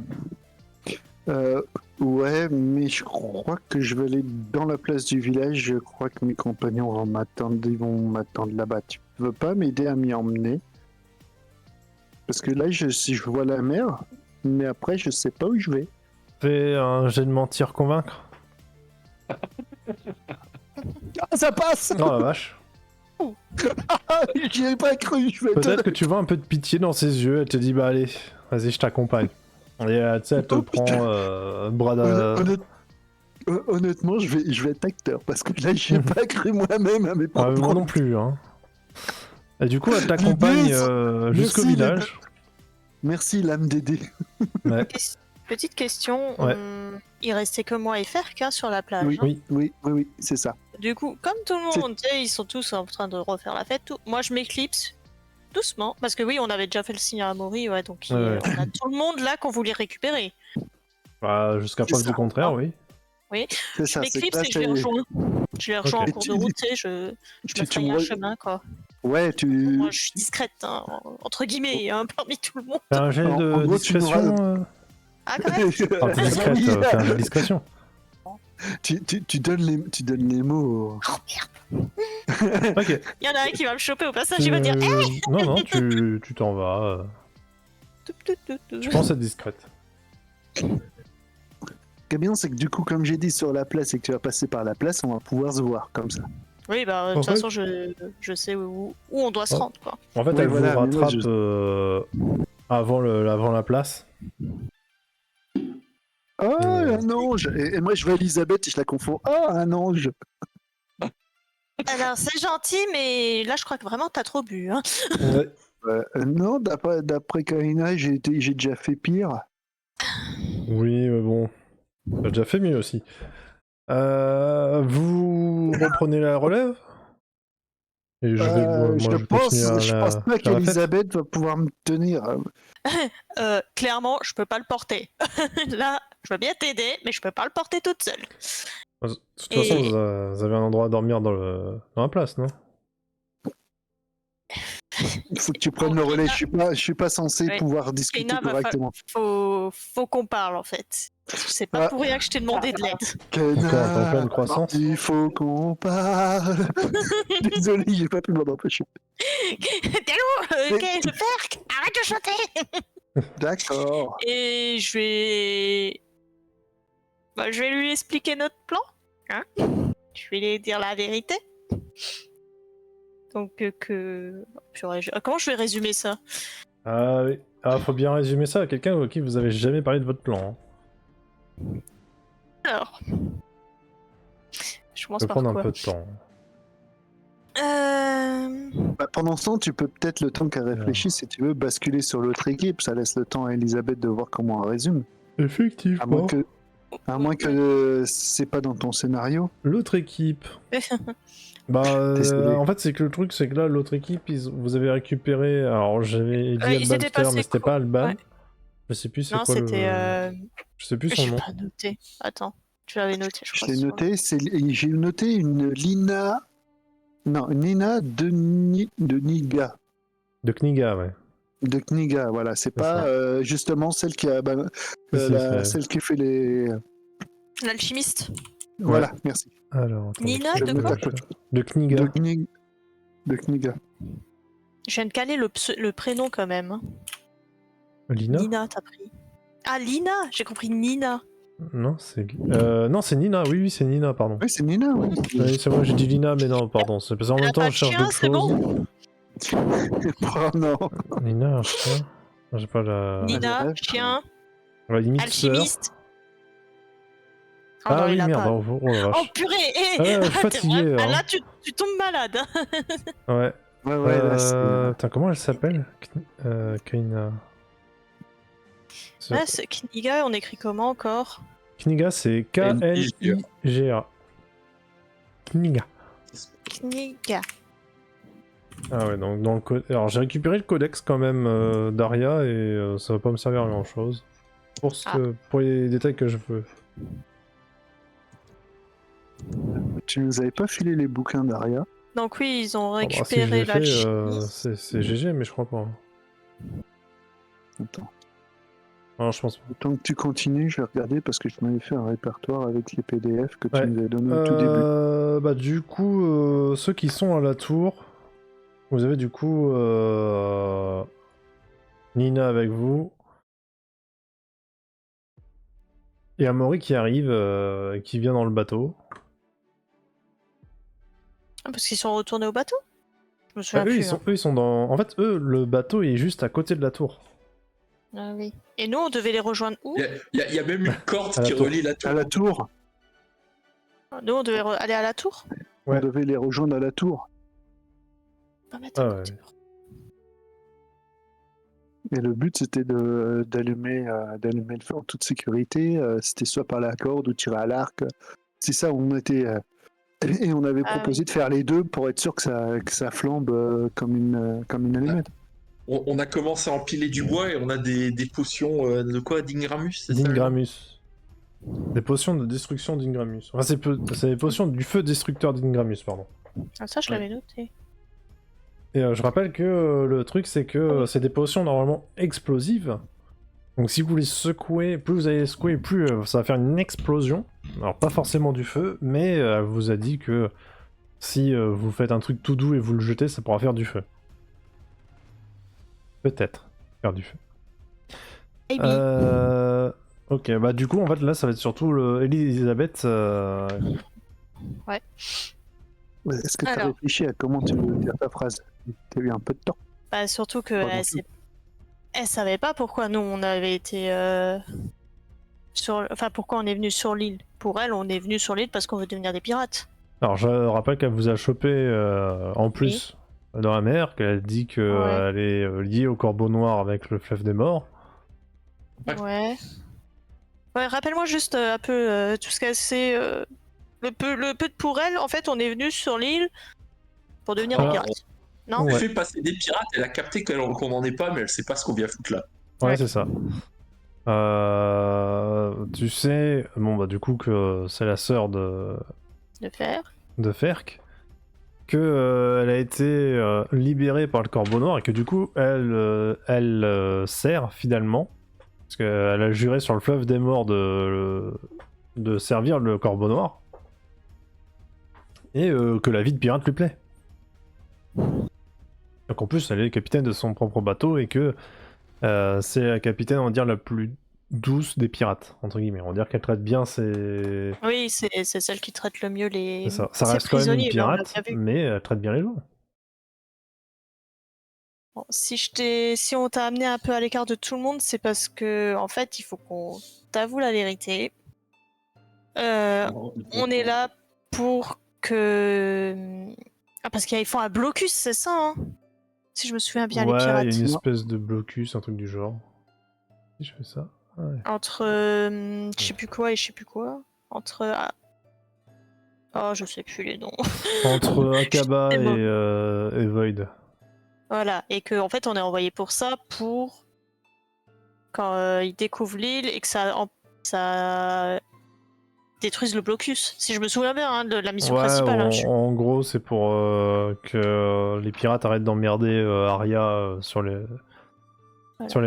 [SPEAKER 1] Ouais, mais je crois que je vais aller dans la place du village. Je crois que mes compagnons ils vont m'attendre là-bas. Tu veux pas m'aider à m'y emmener? Parce que là, si je vois la mer, mais après, je sais pas où je vais.
[SPEAKER 2] Fais un jet de mentir convaincre.
[SPEAKER 1] Ah, ça passe!
[SPEAKER 2] Oh la vache.
[SPEAKER 1] J'y ai pas cru, je vais
[SPEAKER 2] Peut-être que tu vois un peu de pitié dans ses yeux, elle te dit bah allez, vas-y, je t'accompagne. Et tu sais, elle te prend bras
[SPEAKER 1] Honnêtement, je vais être acteur parce que là, j'y ai pas cru moi-même à mes propres.
[SPEAKER 2] moi non plus, hein. Et du coup, elle t'accompagne jusqu'au
[SPEAKER 1] Merci,
[SPEAKER 2] village.
[SPEAKER 1] Merci, l'âme d'aider.
[SPEAKER 2] Ouais.
[SPEAKER 4] Petite question,
[SPEAKER 2] Ouais.
[SPEAKER 4] il restait que moi et Ferk sur la plage.
[SPEAKER 1] Oui,
[SPEAKER 4] hein.
[SPEAKER 1] oui, c'est ça.
[SPEAKER 4] Du coup, comme tout le monde, tu sais, ils sont tous en train de refaire la fête, moi je m'éclipse doucement, parce que oui, on avait déjà fait le signe à Amaury, ouais, donc
[SPEAKER 2] Ouais.
[SPEAKER 4] on a tout le monde là qu'on voulait récupérer.
[SPEAKER 2] Bah, jusqu'à
[SPEAKER 1] C'est
[SPEAKER 2] preuve
[SPEAKER 1] ça.
[SPEAKER 2] du contraire, oui.
[SPEAKER 1] C'est
[SPEAKER 4] Je
[SPEAKER 1] ça.
[SPEAKER 4] m'éclipse
[SPEAKER 1] que là,
[SPEAKER 4] et je les rejoins. Je les rejoins
[SPEAKER 2] Ok.
[SPEAKER 4] en cours de route, tu sais, je me fraye un chemin, quoi.
[SPEAKER 1] Ouais,
[SPEAKER 4] Moi, je suis discrète, hein, entre guillemets, hein, parmi tout le monde.
[SPEAKER 2] Fais un jet
[SPEAKER 1] En
[SPEAKER 2] de
[SPEAKER 1] gros, tu
[SPEAKER 2] discrétion.
[SPEAKER 4] Ah, quand même.
[SPEAKER 2] Enfin, t'es discrète, fais un jet de discrétion.
[SPEAKER 1] tu donnes les mots.
[SPEAKER 4] Oh merde,
[SPEAKER 2] Ok.
[SPEAKER 4] il y en a un qui va me choper au passage, il va dire
[SPEAKER 2] Non, tu t'en vas. Je pense être discrète.
[SPEAKER 1] Ce qui est bien, c'est que du coup, comme j'ai dit sur la place et que tu vas passer par la place, on va pouvoir se voir comme ça.
[SPEAKER 4] Oui, bah, de toute façon, je sais où on doit se rendre, quoi.
[SPEAKER 2] En fait,
[SPEAKER 1] Oui,
[SPEAKER 2] elle
[SPEAKER 1] voilà,
[SPEAKER 2] vous
[SPEAKER 1] mais moi,
[SPEAKER 2] rattrape avant la place.
[SPEAKER 1] Oh, un ange! Et moi, je vois Elisabeth et je la confonds. Oh, un ange!
[SPEAKER 4] Alors, c'est gentil, mais là, je crois que vraiment, t'as trop bu, hein.
[SPEAKER 2] Ouais.
[SPEAKER 1] Non, d'après Karina, j'ai déjà fait pire.
[SPEAKER 2] Oui, mais bon. T'as déjà fait mieux aussi. Vous reprenez la relève? Et je vais, moi, je vais continuer
[SPEAKER 1] Je pense pas
[SPEAKER 2] faire la fête.
[SPEAKER 1] qu'Elisabeth va pouvoir me tenir.
[SPEAKER 4] Clairement, je peux pas le porter. Là, je veux bien t'aider, mais je peux pas le porter toute seule.
[SPEAKER 2] De toute façon, vous avez un endroit à dormir dans la place, non?
[SPEAKER 1] Il faut que tu prennes le relais. Je suis pas censé
[SPEAKER 4] Ouais.
[SPEAKER 1] pouvoir discuter
[SPEAKER 4] Lina,
[SPEAKER 1] correctement.
[SPEAKER 4] faut qu'on parle, en fait. C'est pas pour rien que je t'ai demandé de l'aide.
[SPEAKER 2] Encore en pleine croissance.
[SPEAKER 1] Il faut qu'on parle. Désolé, j'ai pas pu m'en empêcher.
[SPEAKER 4] Gallo, ok, je perds. Arrête de chanter.
[SPEAKER 1] D'accord.
[SPEAKER 4] Et je vais lui expliquer notre plan. Hein, je vais lui dire la vérité. Donc comment je vais résumer ça?
[SPEAKER 2] Ah oui. Ah, faut bien résumer ça à quelqu'un à qui vous avez jamais parlé de votre plan. Hein.
[SPEAKER 4] Alors, je commence
[SPEAKER 2] Ça peut
[SPEAKER 4] par
[SPEAKER 2] prendre
[SPEAKER 4] quoi?
[SPEAKER 2] un peu de temps.
[SPEAKER 1] Pendant ce temps, tu peux peut-être, le temps qu'elle réfléchisse, si tu veux, basculer sur l'autre équipe. Ça laisse le temps à Elisabeth de voir comment elle résume.
[SPEAKER 2] Effectivement.
[SPEAKER 1] À moins que c'est pas dans ton scénario.
[SPEAKER 2] L'autre équipe. Bah, en fait, c'est que le truc, c'est que là, l'autre équipe, vous avez récupéré. Alors, j'avais dit Albanster, mais c'était pas Alban.
[SPEAKER 4] Ouais.
[SPEAKER 2] Je sais plus c'est
[SPEAKER 4] Non,
[SPEAKER 2] quoi
[SPEAKER 4] c'était.
[SPEAKER 2] Je sais plus son nom.
[SPEAKER 4] J'ai pas noté. Attends, tu l'avais noté, je crois.
[SPEAKER 1] Je l'ai noté. J'ai noté une Lina. Non, Nina de Niga.
[SPEAKER 2] De Kniga, ouais.
[SPEAKER 1] De Kniga, voilà. C'est pas justement celle qui a. Celle qui fait les.
[SPEAKER 4] L'alchimiste.
[SPEAKER 1] Voilà, merci.
[SPEAKER 2] Alors, attendez,
[SPEAKER 4] Nina,
[SPEAKER 2] je
[SPEAKER 4] de
[SPEAKER 2] me
[SPEAKER 4] quoi
[SPEAKER 2] tape. De Kniga.
[SPEAKER 1] De Kniga.
[SPEAKER 4] Je viens de caler le prénom quand même. Hein.
[SPEAKER 2] Lina?
[SPEAKER 4] Nina, t'as pris. Ah, Lina. J'ai compris Nina.
[SPEAKER 2] Non, c'est Nina. Oui, c'est Nina, pardon.
[SPEAKER 1] Oui, c'est Nina, oui.
[SPEAKER 2] Oui, c'est moi, j'ai dit Lina, mais non, pardon. C'est parce qu'en même temps, je cherche d'autres choses.
[SPEAKER 4] Bon
[SPEAKER 1] Oh non.
[SPEAKER 2] Nina, un chien. J'ai pas la.
[SPEAKER 4] Nina, chien,
[SPEAKER 2] À la limite, sœur.
[SPEAKER 4] alchimiste.
[SPEAKER 2] Ah
[SPEAKER 4] non,
[SPEAKER 2] oui,
[SPEAKER 4] il a
[SPEAKER 2] merde,
[SPEAKER 4] pas.
[SPEAKER 2] oh la vache.
[SPEAKER 4] Oh purée,
[SPEAKER 2] Je suis fatigué.
[SPEAKER 4] Ah,
[SPEAKER 2] Hein.
[SPEAKER 4] là, tu tombes malade.
[SPEAKER 2] Ouais.
[SPEAKER 1] Ouais, là, c'est.
[SPEAKER 2] Putain, comment elle s'appelle Kniga.
[SPEAKER 4] Ouais, c'est Kniga, on écrit comment encore?
[SPEAKER 2] Kniga, c'est K-N-I-G-A. Kniga.
[SPEAKER 4] Kniga.
[SPEAKER 2] Ah ouais, donc dans le alors j'ai récupéré le codex quand même d'Aria et ça va pas me servir à grand chose. Pour les détails que je veux.
[SPEAKER 1] Tu nous avais pas filé les bouquins d'Aria?
[SPEAKER 4] Donc oui, ils ont
[SPEAKER 2] Si je
[SPEAKER 4] récupéré
[SPEAKER 2] l'ai fait,
[SPEAKER 4] l'alchimie.
[SPEAKER 2] c'est GG, mais je crois pas.
[SPEAKER 1] Attends.
[SPEAKER 2] Alors je pense pas.
[SPEAKER 1] Tant que tu continues, je vais regarder parce que je m'avais fait un répertoire avec les PDF que tu
[SPEAKER 2] Ouais.
[SPEAKER 1] nous avais donné au tout début.
[SPEAKER 2] Bah du coup, ceux qui sont à la tour, vous avez du coup Nina avec vous. Et Amaury qui arrive, qui vient dans le bateau.
[SPEAKER 4] Ah, parce qu'ils sont retournés au bateau? Je me souviens
[SPEAKER 2] Eux,
[SPEAKER 4] plus.
[SPEAKER 2] ils sont dans. En fait, eux, le bateau est juste à côté de la tour.
[SPEAKER 4] Ah oui. Et nous, on devait les rejoindre où?
[SPEAKER 3] Il y a même une corde
[SPEAKER 2] À la
[SPEAKER 3] qui
[SPEAKER 2] tour.
[SPEAKER 3] relie la tour.
[SPEAKER 1] À la tour.
[SPEAKER 4] Nous, on devait aller à la tour?
[SPEAKER 2] Ouais.
[SPEAKER 1] On devait les rejoindre à la tour.
[SPEAKER 4] Ah, mais attends,
[SPEAKER 2] Ah ouais.
[SPEAKER 1] Et le but, c'était d'allumer le feu en toute sécurité. C'était soit par la corde ou tirer à l'arc. C'est ça où on était. Et on avait proposé de faire les deux pour être sûr que ça flambe comme une allumette.
[SPEAKER 3] On a commencé à empiler du bois et on a des potions de quoi? D'Ingramus, c'est ça?
[SPEAKER 2] D'Ingramus. Des potions de destruction d'Ingramus. Enfin, c'est des potions du feu destructeur d'Ingramus, pardon.
[SPEAKER 4] Ah, ça, je l'avais noté.
[SPEAKER 2] Et je rappelle que le truc, c'est que c'est des potions normalement explosives. Donc si vous les secouez, plus vous allez les secouer, plus ça va faire une explosion. Alors pas forcément du feu, mais elle vous a dit que si vous faites un truc tout doux et vous le jetez, ça pourra faire du feu. Peut-être faire du feu. Ok, bah du coup en fait là ça va être surtout Elisabeth.
[SPEAKER 4] Ouais.
[SPEAKER 1] Est-ce que tu as réfléchi à comment tu veux dire ta phrase? Tu as eu un peu de temps.
[SPEAKER 4] Bah surtout que elle savait pas pourquoi nous on avait été enfin pourquoi on est venu sur l'île. Pour elle, on est venu sur l'île parce qu'on veut devenir des pirates.
[SPEAKER 2] Alors je rappelle qu'elle vous a chopé en plus dans la mer, qu'elle a dit qu'elle est liée au corbeau noir avec le fleuve des morts.
[SPEAKER 4] Ouais. Ouais, rappelle-moi juste un peu tout ce qu'elle sait. Le peu de pour elle, en fait, on est venu sur l'île pour devenir des pirates. Non,
[SPEAKER 3] Elle fait passer des pirates, elle a capté qu'on n'en est pas, mais elle sait pas ce qu'on vient foutre là.
[SPEAKER 2] Ouais, c'est ça. Tu sais, bon bah du coup que c'est la sœur de Ferk, que elle a été libérée par le Corbeau Noir et que du coup elle sert finalement, parce qu'elle a juré sur le fleuve des morts de servir le Corbeau Noir et que la vie de pirate lui plaît. Donc en plus elle est capitaine de son propre bateau et que c'est la capitaine, on va dire, la plus douce des pirates, entre guillemets. On va dire qu'elle traite bien ses...
[SPEAKER 4] Oui, c'est celle qui traite le mieux les
[SPEAKER 2] ça reste quand même une pirate, mais elle traite bien les gens.
[SPEAKER 4] Bon, si on t'a amené un peu à l'écart de tout le monde, c'est parce que, en fait, il faut qu'on t'avoue la vérité. On est là pour que... Ah, parce qu'ils font un blocus, c'est ça, hein? Si je me souviens bien, les pirates.
[SPEAKER 2] Ouais, il y a une espèce de blocus, un truc du genre. Si je fais ça... Ouais.
[SPEAKER 4] Entre je sais plus quoi et je sais plus quoi. Entre... Oh, je sais plus les noms.
[SPEAKER 2] Entre Akaba et Void.
[SPEAKER 4] Voilà, et que en fait on est envoyé pour ça, pour quand ils découvrent l'île et que ça détruise le blocus. Si je me souviens bien de la mission principale.
[SPEAKER 2] En gros, c'est pour que les pirates arrêtent d'emmerder Arya sur les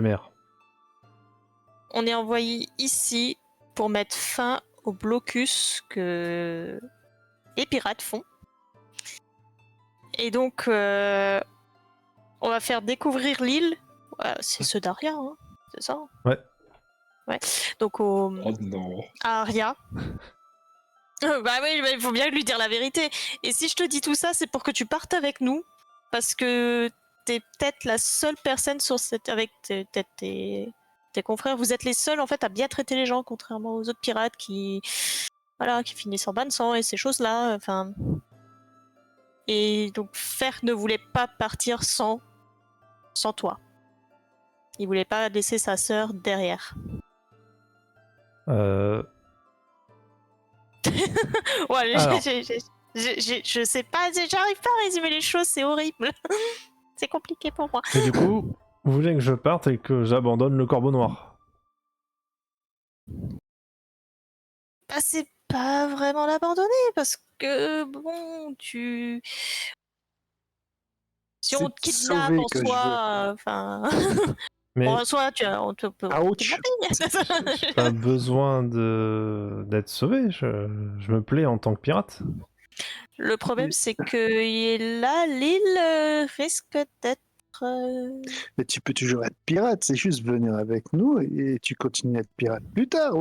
[SPEAKER 2] mers.
[SPEAKER 4] On est envoyé ici pour mettre fin au blocus que les pirates font. Et donc, on va faire découvrir l'île. C'est ceux d'Aria, hein, c'est ça?
[SPEAKER 2] Ouais.
[SPEAKER 4] Donc,
[SPEAKER 3] Oh non.
[SPEAKER 4] à Aria. Bah oui, il faut bien lui dire la vérité. Et si je te dis tout ça, c'est pour que tu partes avec nous. Parce que t'es peut-être la seule personne sur avec tes confrères. Vous êtes les seuls, en fait, à bien traiter les gens, contrairement aux autres pirates qui finissent en bain de sang et ces choses-là. Enfin... Et donc, Ferk ne voulait pas partir sans toi. Il voulait pas laisser sa sœur derrière. Ouais, Je sais pas, j'arrive pas à résumer les choses, c'est horrible. C'est compliqué pour moi.
[SPEAKER 2] Et du coup, vous voulez que je parte et que j'abandonne le corbeau noir?
[SPEAKER 4] Bah, c'est pas vraiment l'abandonner parce que bon, si on te
[SPEAKER 1] C'est
[SPEAKER 4] kidnappe
[SPEAKER 1] sauver
[SPEAKER 4] en
[SPEAKER 1] que je veux.
[SPEAKER 4] soi, enfin,
[SPEAKER 2] Mais
[SPEAKER 4] en soi, on te peut
[SPEAKER 1] Ouch.
[SPEAKER 2] j'ai pas besoin d'être sauvé, je me plais en tant que pirate.
[SPEAKER 4] Le problème, c'est que là, l'île risque d'être.
[SPEAKER 1] Mais tu peux toujours être pirate, c'est juste venir avec nous et tu continues à être pirate plus tard.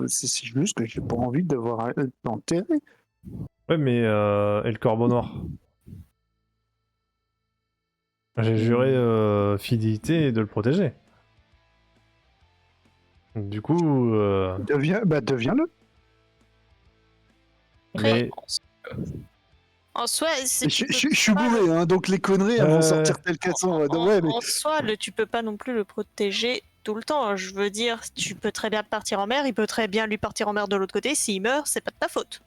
[SPEAKER 1] C'est juste que j'ai pas envie d'avoir enterré.
[SPEAKER 2] Ouais, mais et le corbeau noir? J'ai juré fidélité de le protéger. Du coup,
[SPEAKER 1] Deviens-le.
[SPEAKER 2] mais
[SPEAKER 4] En soi,
[SPEAKER 1] Je suis bourré, hein, donc les conneries elles vont sortir telles qu'elles sont.
[SPEAKER 4] En soi, tu peux pas non plus le protéger tout le temps. Je veux dire, tu peux très bien partir en mer, il peut très bien lui partir en mer de l'autre côté. S'il meurt, c'est pas de ta faute.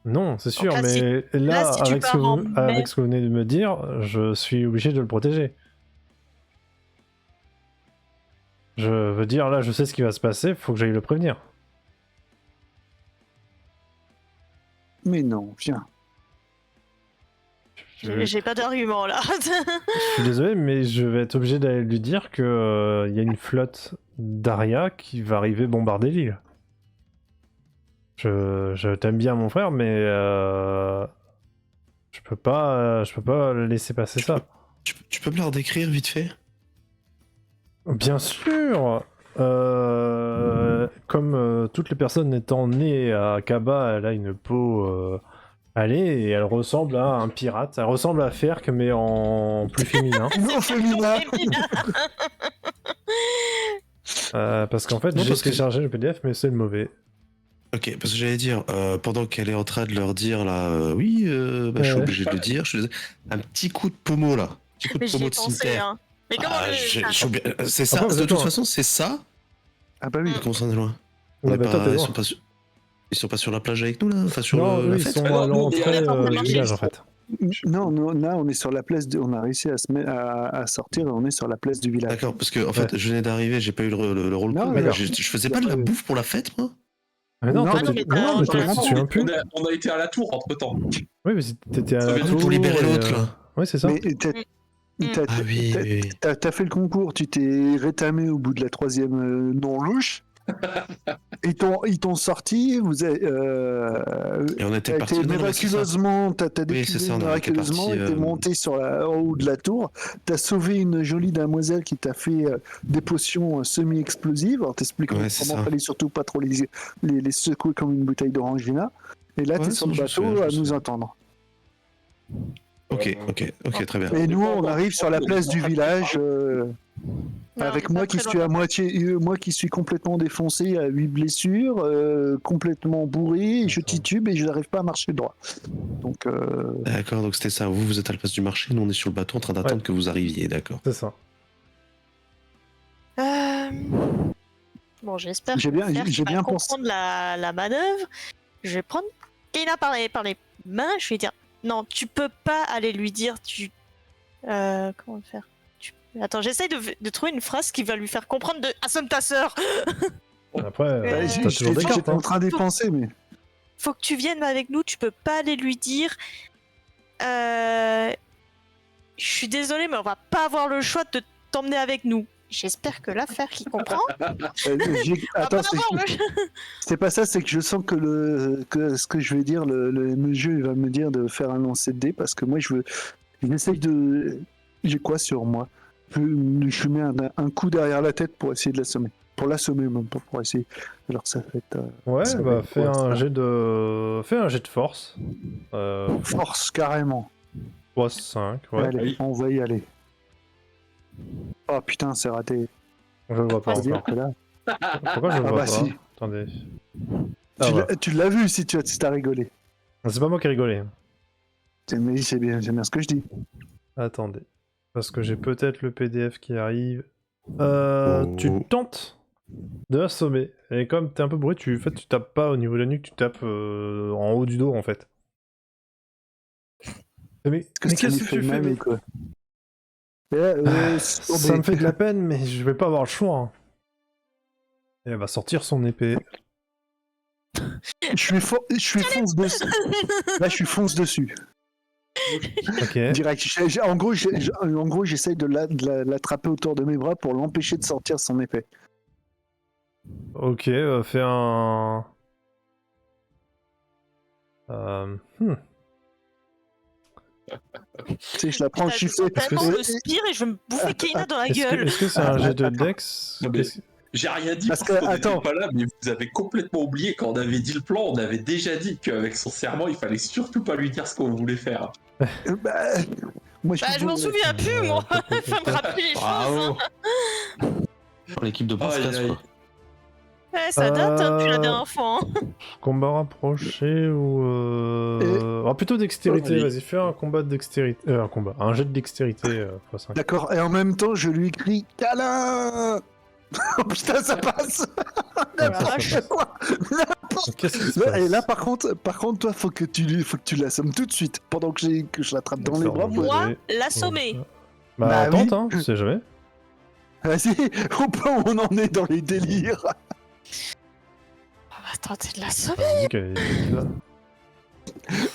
[SPEAKER 2] non, c'est sûr,
[SPEAKER 4] là,
[SPEAKER 2] mais là,
[SPEAKER 4] si tu
[SPEAKER 2] avec,
[SPEAKER 4] pars en mer-
[SPEAKER 2] avec ce que vous venez de me dire, je suis obligé de le protéger. Je veux dire, là, je sais ce qui va se passer, faut que j'aille le prévenir.
[SPEAKER 1] Mais non, viens.
[SPEAKER 4] J'ai pas d'argument là.
[SPEAKER 2] Je suis désolé, mais je vais être obligé d'aller lui dire que y a une flotte d'Aria qui va arriver bombarder l'île. Je t'aime bien, mon frère, mais je peux pas laisser passer ça.
[SPEAKER 5] Tu peux me la redécrire vite fait?
[SPEAKER 2] Bien sûr. Comme toutes les personnes étant nées à Kaba, elle a une peau allée et elle ressemble à un pirate. Elle ressemble à Ferk, mais en plus féminin.
[SPEAKER 1] Non, féminin.
[SPEAKER 2] Parce qu'en fait,
[SPEAKER 5] Non,
[SPEAKER 2] j'ai
[SPEAKER 5] parce que-
[SPEAKER 2] téléchargé le PDF, mais c'est le mauvais.
[SPEAKER 5] Ok, parce que j'allais dire, pendant qu'elle est en train de leur dire là, oui, je suis
[SPEAKER 2] Ouais.
[SPEAKER 5] obligé de le dire, un petit coup de pommeau là. Petit coup de
[SPEAKER 4] Mais j'y
[SPEAKER 5] pommeau
[SPEAKER 4] ai
[SPEAKER 5] de
[SPEAKER 4] pensé,
[SPEAKER 5] cimetière.
[SPEAKER 4] hein. Mais comment
[SPEAKER 5] Ah,
[SPEAKER 4] je-
[SPEAKER 5] c'est ça,
[SPEAKER 2] Après, vous
[SPEAKER 5] de
[SPEAKER 2] êtes
[SPEAKER 5] toute
[SPEAKER 2] loin.
[SPEAKER 5] façon, c'est ça.
[SPEAKER 1] Ah bah oui.
[SPEAKER 5] Comment ça, on est loin? On
[SPEAKER 2] Ouais,
[SPEAKER 5] est
[SPEAKER 2] bah,
[SPEAKER 5] pas-
[SPEAKER 2] toi, t'es
[SPEAKER 5] ils
[SPEAKER 2] loin.
[SPEAKER 5] sont pas sur... Ils sont pas sur la plage avec nous là? Enfin, sur
[SPEAKER 2] Non,
[SPEAKER 5] la
[SPEAKER 2] eux, ils
[SPEAKER 5] fête?
[SPEAKER 2] sont
[SPEAKER 3] Ah non,
[SPEAKER 2] à
[SPEAKER 3] nous, on est
[SPEAKER 2] l'entrée
[SPEAKER 3] à la
[SPEAKER 2] du
[SPEAKER 3] fin,
[SPEAKER 2] village,
[SPEAKER 3] ils
[SPEAKER 2] en fait.
[SPEAKER 1] Non, là on est sur la place, on a réussi à sortir et on est sur la place du village.
[SPEAKER 5] D'accord, parce que en fait, je venais d'arriver, j'ai pas eu le rôle
[SPEAKER 1] Non,
[SPEAKER 5] call,
[SPEAKER 1] d'accord.
[SPEAKER 5] je faisais pas de la bouffe pour la fête, moi?
[SPEAKER 2] Mais non,
[SPEAKER 1] Non,
[SPEAKER 2] toi,
[SPEAKER 1] mais
[SPEAKER 2] tu
[SPEAKER 1] t'es-
[SPEAKER 2] non, mais toi, tu te souviens plus.
[SPEAKER 3] On a été à la tour entre temps.
[SPEAKER 2] Oui, mais t'étais à
[SPEAKER 3] Ça
[SPEAKER 2] la
[SPEAKER 3] veut dire
[SPEAKER 2] tour.
[SPEAKER 5] pour libérer
[SPEAKER 2] et,
[SPEAKER 5] l'autre, là.
[SPEAKER 2] Oui, c'est ça.
[SPEAKER 1] Mais
[SPEAKER 5] Ah oui, oui.
[SPEAKER 1] t'as fait le concours, tu t'es rétamé au bout de la troisième non-louche. Ils t'ont sorti, vous avez,
[SPEAKER 5] Et on était
[SPEAKER 1] t'as
[SPEAKER 5] parti.
[SPEAKER 1] été
[SPEAKER 5] Non, non, mais c'est ça.
[SPEAKER 1] miraculeusement, t'as
[SPEAKER 5] Oui,
[SPEAKER 1] décuvé
[SPEAKER 5] c'est ça, on était
[SPEAKER 1] miraculeusement
[SPEAKER 5] parti,
[SPEAKER 1] et t'es monté en haut de la tour. T'as sauvé une jolie demoiselle qui t'a fait des potions semi-explosives en t'expliquant
[SPEAKER 5] Ouais, c'est
[SPEAKER 1] comment
[SPEAKER 5] ça.
[SPEAKER 1] fallait surtout pas trop les secouer comme une bouteille d'orangina. Et là,
[SPEAKER 5] Ouais,
[SPEAKER 1] t'es sur le
[SPEAKER 5] je me
[SPEAKER 1] bateau
[SPEAKER 5] souviens, je me
[SPEAKER 1] à nous
[SPEAKER 5] souviens.
[SPEAKER 1] entendre.
[SPEAKER 5] Ok, très bien.
[SPEAKER 1] Et nous, on arrive sur la place du village.
[SPEAKER 4] Non,
[SPEAKER 1] Avec
[SPEAKER 4] on est
[SPEAKER 1] moi
[SPEAKER 4] pas
[SPEAKER 1] qui
[SPEAKER 4] très
[SPEAKER 1] suis
[SPEAKER 4] loin.
[SPEAKER 1] à moitié, moi qui suis complètement défoncé, à 8 blessures, complètement bourré, et je titube et je n'arrive pas à marcher droit. Donc,
[SPEAKER 5] D'accord, donc c'était ça. Vous êtes à la place du marché, nous on est sur le bateau en train d'attendre
[SPEAKER 2] Ouais.
[SPEAKER 5] que vous arriviez, d'accord.
[SPEAKER 2] C'est ça.
[SPEAKER 4] Bon, j'espère
[SPEAKER 1] J'ai
[SPEAKER 4] que
[SPEAKER 1] bien-
[SPEAKER 4] Fer
[SPEAKER 1] j'ai
[SPEAKER 4] va
[SPEAKER 1] bien
[SPEAKER 4] comprendre la manœuvre. Je vais prendre Kaina par les mains. Je vais dire non, tu peux pas aller lui dire. Comment le faire Attends, j'essaye de trouver une phrase qui va lui faire comprendre de assomme ta sœur.
[SPEAKER 2] Après,
[SPEAKER 4] Ouais,
[SPEAKER 2] t'as toujours des cartes.
[SPEAKER 1] j'étais en train d'y penser, mais
[SPEAKER 4] Faut que tu viennes avec nous. Tu peux pas aller lui dire. Je suis désolée, mais on va pas avoir le choix de t'emmener avec nous. J'espère que l'affaire qui comprend.
[SPEAKER 1] attends, c'est pas ça, c'est que je sens que ce que je vais dire, le jeu il va me dire de faire un lancer de dés parce que moi j'essaye de. J'ai quoi sur moi? Je mets un coup derrière la tête pour essayer de l'assommer. Pour l'assommer, même pas pour essayer. Alors ça va être.
[SPEAKER 2] Ouais,
[SPEAKER 1] ça va
[SPEAKER 2] bah
[SPEAKER 1] être
[SPEAKER 2] fais
[SPEAKER 1] quoi,
[SPEAKER 2] un
[SPEAKER 1] ça
[SPEAKER 2] jet de. Fais un jet de force.
[SPEAKER 1] Force, carrément.
[SPEAKER 2] 3-5, ouais.
[SPEAKER 1] Allez,
[SPEAKER 3] Oui.
[SPEAKER 1] on va y aller. Oh putain, c'est raté.
[SPEAKER 2] Je le vois pas
[SPEAKER 1] C'est-à-dire
[SPEAKER 2] encore.
[SPEAKER 1] que là.
[SPEAKER 2] Pourquoi je le
[SPEAKER 1] Ah
[SPEAKER 2] vois
[SPEAKER 1] bah
[SPEAKER 2] pas
[SPEAKER 1] si.
[SPEAKER 2] Attendez. Ah, voilà.
[SPEAKER 1] Tu l'as vu si tu as rigolé.
[SPEAKER 2] C'est pas moi qui ai rigolé.
[SPEAKER 1] Mais c'est bien ce que je dis.
[SPEAKER 2] Attendez. Parce que j'ai peut-être le PDF qui arrive.
[SPEAKER 5] Oh.
[SPEAKER 2] Tu tentes de l'assommer. Et comme t'es un peu bourré, tu tapes pas au niveau de la nuque, tu tapes en haut du dos en fait. Mais qu'est-ce
[SPEAKER 1] lui
[SPEAKER 2] que
[SPEAKER 1] fait
[SPEAKER 2] tu fais
[SPEAKER 1] mal,
[SPEAKER 2] mec
[SPEAKER 1] quoi. Et là,
[SPEAKER 2] Ça me fait de la peine, mais je vais pas avoir le choix. Hein. Et elle va sortir son épée.
[SPEAKER 1] je suis fonce dessus. Là, je suis fonce dessus.
[SPEAKER 2] Ok.
[SPEAKER 1] Direct. En gros, j'essaye de l'attraper autour de mes bras pour l'empêcher de sortir son épée.
[SPEAKER 2] Ok, fais un... hmm.
[SPEAKER 1] Tu sais, je la prends,
[SPEAKER 4] Putain,
[SPEAKER 1] je
[SPEAKER 4] je sens
[SPEAKER 1] fais.
[SPEAKER 4] tellement le spire et je vais me bouffer Keina dans la
[SPEAKER 2] Est-ce
[SPEAKER 4] gueule.
[SPEAKER 2] que c'est un jet de Dex?
[SPEAKER 3] Non, mais j'ai rien dit parce qu'on n'était pas là, mais vous avez complètement oublié quand on avait dit le plan, on avait déjà dit qu'avec son serment, il fallait surtout pas lui dire ce qu'on voulait faire.
[SPEAKER 1] Moi,
[SPEAKER 4] Je m'en souviens plus, moi. Faut me rappeler les choses. Hein.
[SPEAKER 5] Pour l'équipe de podcast, quoi.
[SPEAKER 4] Ouais, ça date hein, depuis la dernière fois. Hein.
[SPEAKER 2] Combat rapproché ou... Ah, plutôt dextérité,
[SPEAKER 3] Oui.
[SPEAKER 2] vas-y, fais un combat de dextérité... un jet de dextérité x5.
[SPEAKER 1] D'accord, et en même temps, je lui crie câlin. Oh putain, ça passe.
[SPEAKER 2] Ouais, ça passe. Qu'est-ce qui se passe?
[SPEAKER 1] Et là, par contre, toi, faut que tu l'assommes tout de suite, pendant que je l'attrape dans les bras.
[SPEAKER 4] Moi, l'assommer.
[SPEAKER 2] Bah,
[SPEAKER 1] oui.
[SPEAKER 2] tente, hein, tu sais jamais.
[SPEAKER 1] Vas-y, au point où on en est dans les délires.
[SPEAKER 4] On va tenter de l'assommer.
[SPEAKER 2] Vas-y, qu'elle est là.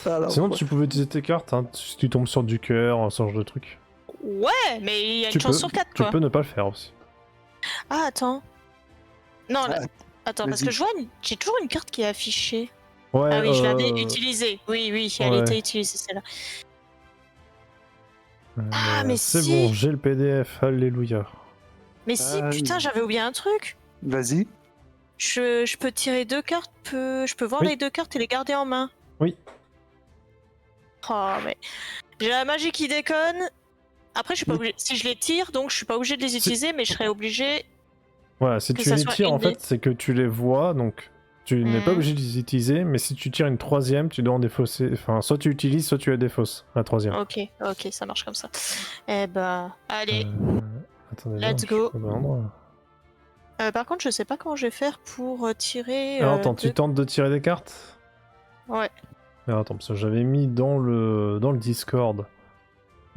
[SPEAKER 1] Alors,
[SPEAKER 2] Sinon, tu pouvais utiliser tes cartes, hein, si tu tombes sur du cœur, ce genre de truc.
[SPEAKER 4] Ouais, mais il y a
[SPEAKER 2] Tu
[SPEAKER 4] une chance
[SPEAKER 2] peux-
[SPEAKER 4] sur 4,
[SPEAKER 2] Tu
[SPEAKER 4] quoi.
[SPEAKER 2] peux ne pas le faire aussi.
[SPEAKER 4] Ah, attends. Non, là... Attends, parce
[SPEAKER 1] vas-y.
[SPEAKER 4] que je vois, j'ai toujours une carte qui est affichée.
[SPEAKER 2] Ouais,
[SPEAKER 4] Ah oui, je l'avais utilisée. Oui, elle
[SPEAKER 2] ouais.
[SPEAKER 4] était utilisée, celle-là. Ah, mais
[SPEAKER 2] c'est
[SPEAKER 4] si.
[SPEAKER 2] bon, j'ai le PDF, alléluia.
[SPEAKER 4] Mais si,
[SPEAKER 1] Ah,
[SPEAKER 4] putain,
[SPEAKER 1] oui.
[SPEAKER 4] j'avais oublié un truc.
[SPEAKER 1] Vas-y.
[SPEAKER 4] Je peux tirer 2 cartes, je peux voir
[SPEAKER 2] Oui.
[SPEAKER 4] les 2 cartes et les garder en main.
[SPEAKER 2] Oui.
[SPEAKER 4] Oh, mais... J'ai la magie qui déconne. Après, je suis pas obligé... Si je les tire, donc je suis pas obligé de les utiliser, mais je serais obligé...
[SPEAKER 2] Voilà, si
[SPEAKER 4] Que
[SPEAKER 2] tu
[SPEAKER 4] ça
[SPEAKER 2] les
[SPEAKER 4] soit
[SPEAKER 2] tires, en
[SPEAKER 4] une des-
[SPEAKER 2] fait, c'est que tu les vois, donc tu n'es pas
[SPEAKER 4] Mhm.
[SPEAKER 2] obligé de les utiliser, mais si tu tires une troisième, tu dois en défausser. Enfin, soit tu utilises, soit tu la défausses, la troisième.
[SPEAKER 4] Ok, ça marche comme ça. Eh bah, allez.
[SPEAKER 2] Attendez,
[SPEAKER 4] Let's
[SPEAKER 2] je
[SPEAKER 4] go.
[SPEAKER 2] suis pas au bon endroit.
[SPEAKER 4] Par contre, je sais pas comment je vais faire pour tirer...
[SPEAKER 2] Alors attends, tu
[SPEAKER 4] deux-
[SPEAKER 2] tentes de tirer des cartes?
[SPEAKER 4] Ouais.
[SPEAKER 2] Alors attends, parce que j'avais mis dans le Discord.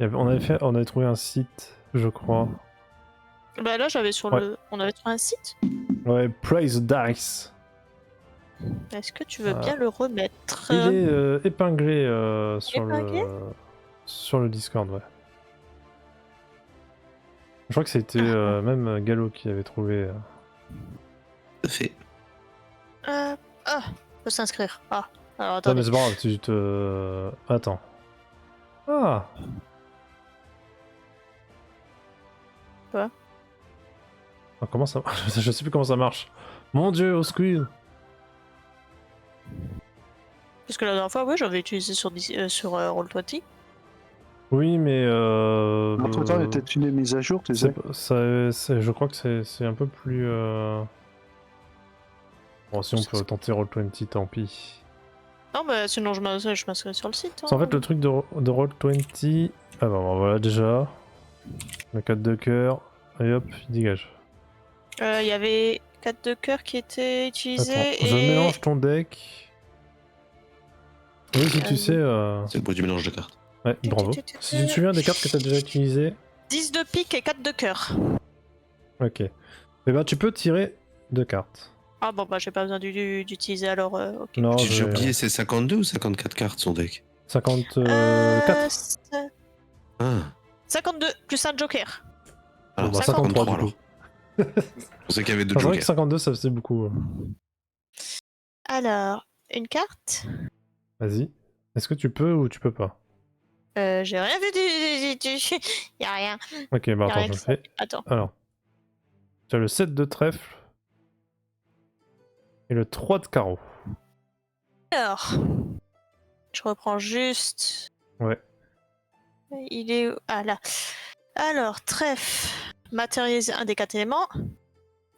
[SPEAKER 2] On avait trouvé un site, je crois.
[SPEAKER 4] Bah là, j'avais sur
[SPEAKER 2] Ouais.
[SPEAKER 4] le... On avait trouvé un site.
[SPEAKER 2] Ouais, Praise Dice.
[SPEAKER 4] Est-ce que tu veux
[SPEAKER 2] Ah.
[SPEAKER 4] bien le remettre
[SPEAKER 2] Il est épinglé
[SPEAKER 4] Épinglé
[SPEAKER 2] sur le Discord, ouais. Je crois que c'était même Gallo qui avait trouvé.
[SPEAKER 5] Tout à fait.
[SPEAKER 4] Faut s'inscrire. Ah, alors
[SPEAKER 2] Non,
[SPEAKER 4] attendez.
[SPEAKER 2] mais c'est pas grave, tu te. Attends. Ah!
[SPEAKER 4] Quoi?
[SPEAKER 2] Ah, comment ça marche? Je sais plus comment ça marche. Mon dieu, au squid!
[SPEAKER 4] Parce que la dernière fois, ouais, j'avais utilisé sur Roll20.
[SPEAKER 2] Oui, mais.
[SPEAKER 1] Entre temps, il y a peut-être une mise à jour, tu sais.
[SPEAKER 2] Je crois que c'est un peu plus. Bon, si on peut tenter Roll20, tant pis.
[SPEAKER 4] Non, mais sinon, je m'inscris sur le site.
[SPEAKER 2] En fait, le truc de Roll20. Ah bah voilà, déjà. Le 4 de cœur. Et hop, il dégage.
[SPEAKER 4] Il y avait 4 de cœur qui étaient utilisés.
[SPEAKER 2] Attends,
[SPEAKER 4] et...
[SPEAKER 2] je mélange ton deck. Oui, si tu sais.
[SPEAKER 5] C'est le bruit du mélange de cartes.
[SPEAKER 2] Ouais, bravo. Si tu te souviens des cartes que tu as déjà utilisées.
[SPEAKER 4] 10 de pique et 4 de cœur.
[SPEAKER 2] Ok. Eh ben, tu peux tirer 2 cartes.
[SPEAKER 4] Ah bon, bah j'ai pas besoin d'utiliser alors. Ok.
[SPEAKER 2] Non,
[SPEAKER 5] J'ai oublié, c'est 52 ou 54 cartes son deck?
[SPEAKER 2] 54.
[SPEAKER 5] Ah,
[SPEAKER 4] 52 plus un joker.
[SPEAKER 5] alors
[SPEAKER 2] bah,
[SPEAKER 5] 53
[SPEAKER 2] du coup.
[SPEAKER 5] alors. Je pensais qu'il y avait deux
[SPEAKER 2] C'est vrai que
[SPEAKER 5] jokers.
[SPEAKER 2] 52, ça faisait beaucoup.
[SPEAKER 4] Alors, une carte.
[SPEAKER 2] Vas-y. Est-ce que tu peux ou tu peux pas?
[SPEAKER 4] J'ai rien vu y a rien.
[SPEAKER 2] Ok, bah
[SPEAKER 4] Y a
[SPEAKER 2] attends,
[SPEAKER 4] rien
[SPEAKER 2] je
[SPEAKER 4] que
[SPEAKER 2] le
[SPEAKER 4] ça.
[SPEAKER 2] fais.
[SPEAKER 4] Attends.
[SPEAKER 2] Alors. Tu as le 7 de trèfle. Et le 3 de carreau.
[SPEAKER 4] Alors, je reprends juste.
[SPEAKER 2] Ouais.
[SPEAKER 4] Il est où? Ah là. Alors, trèfle, matérialiser un des 4 éléments.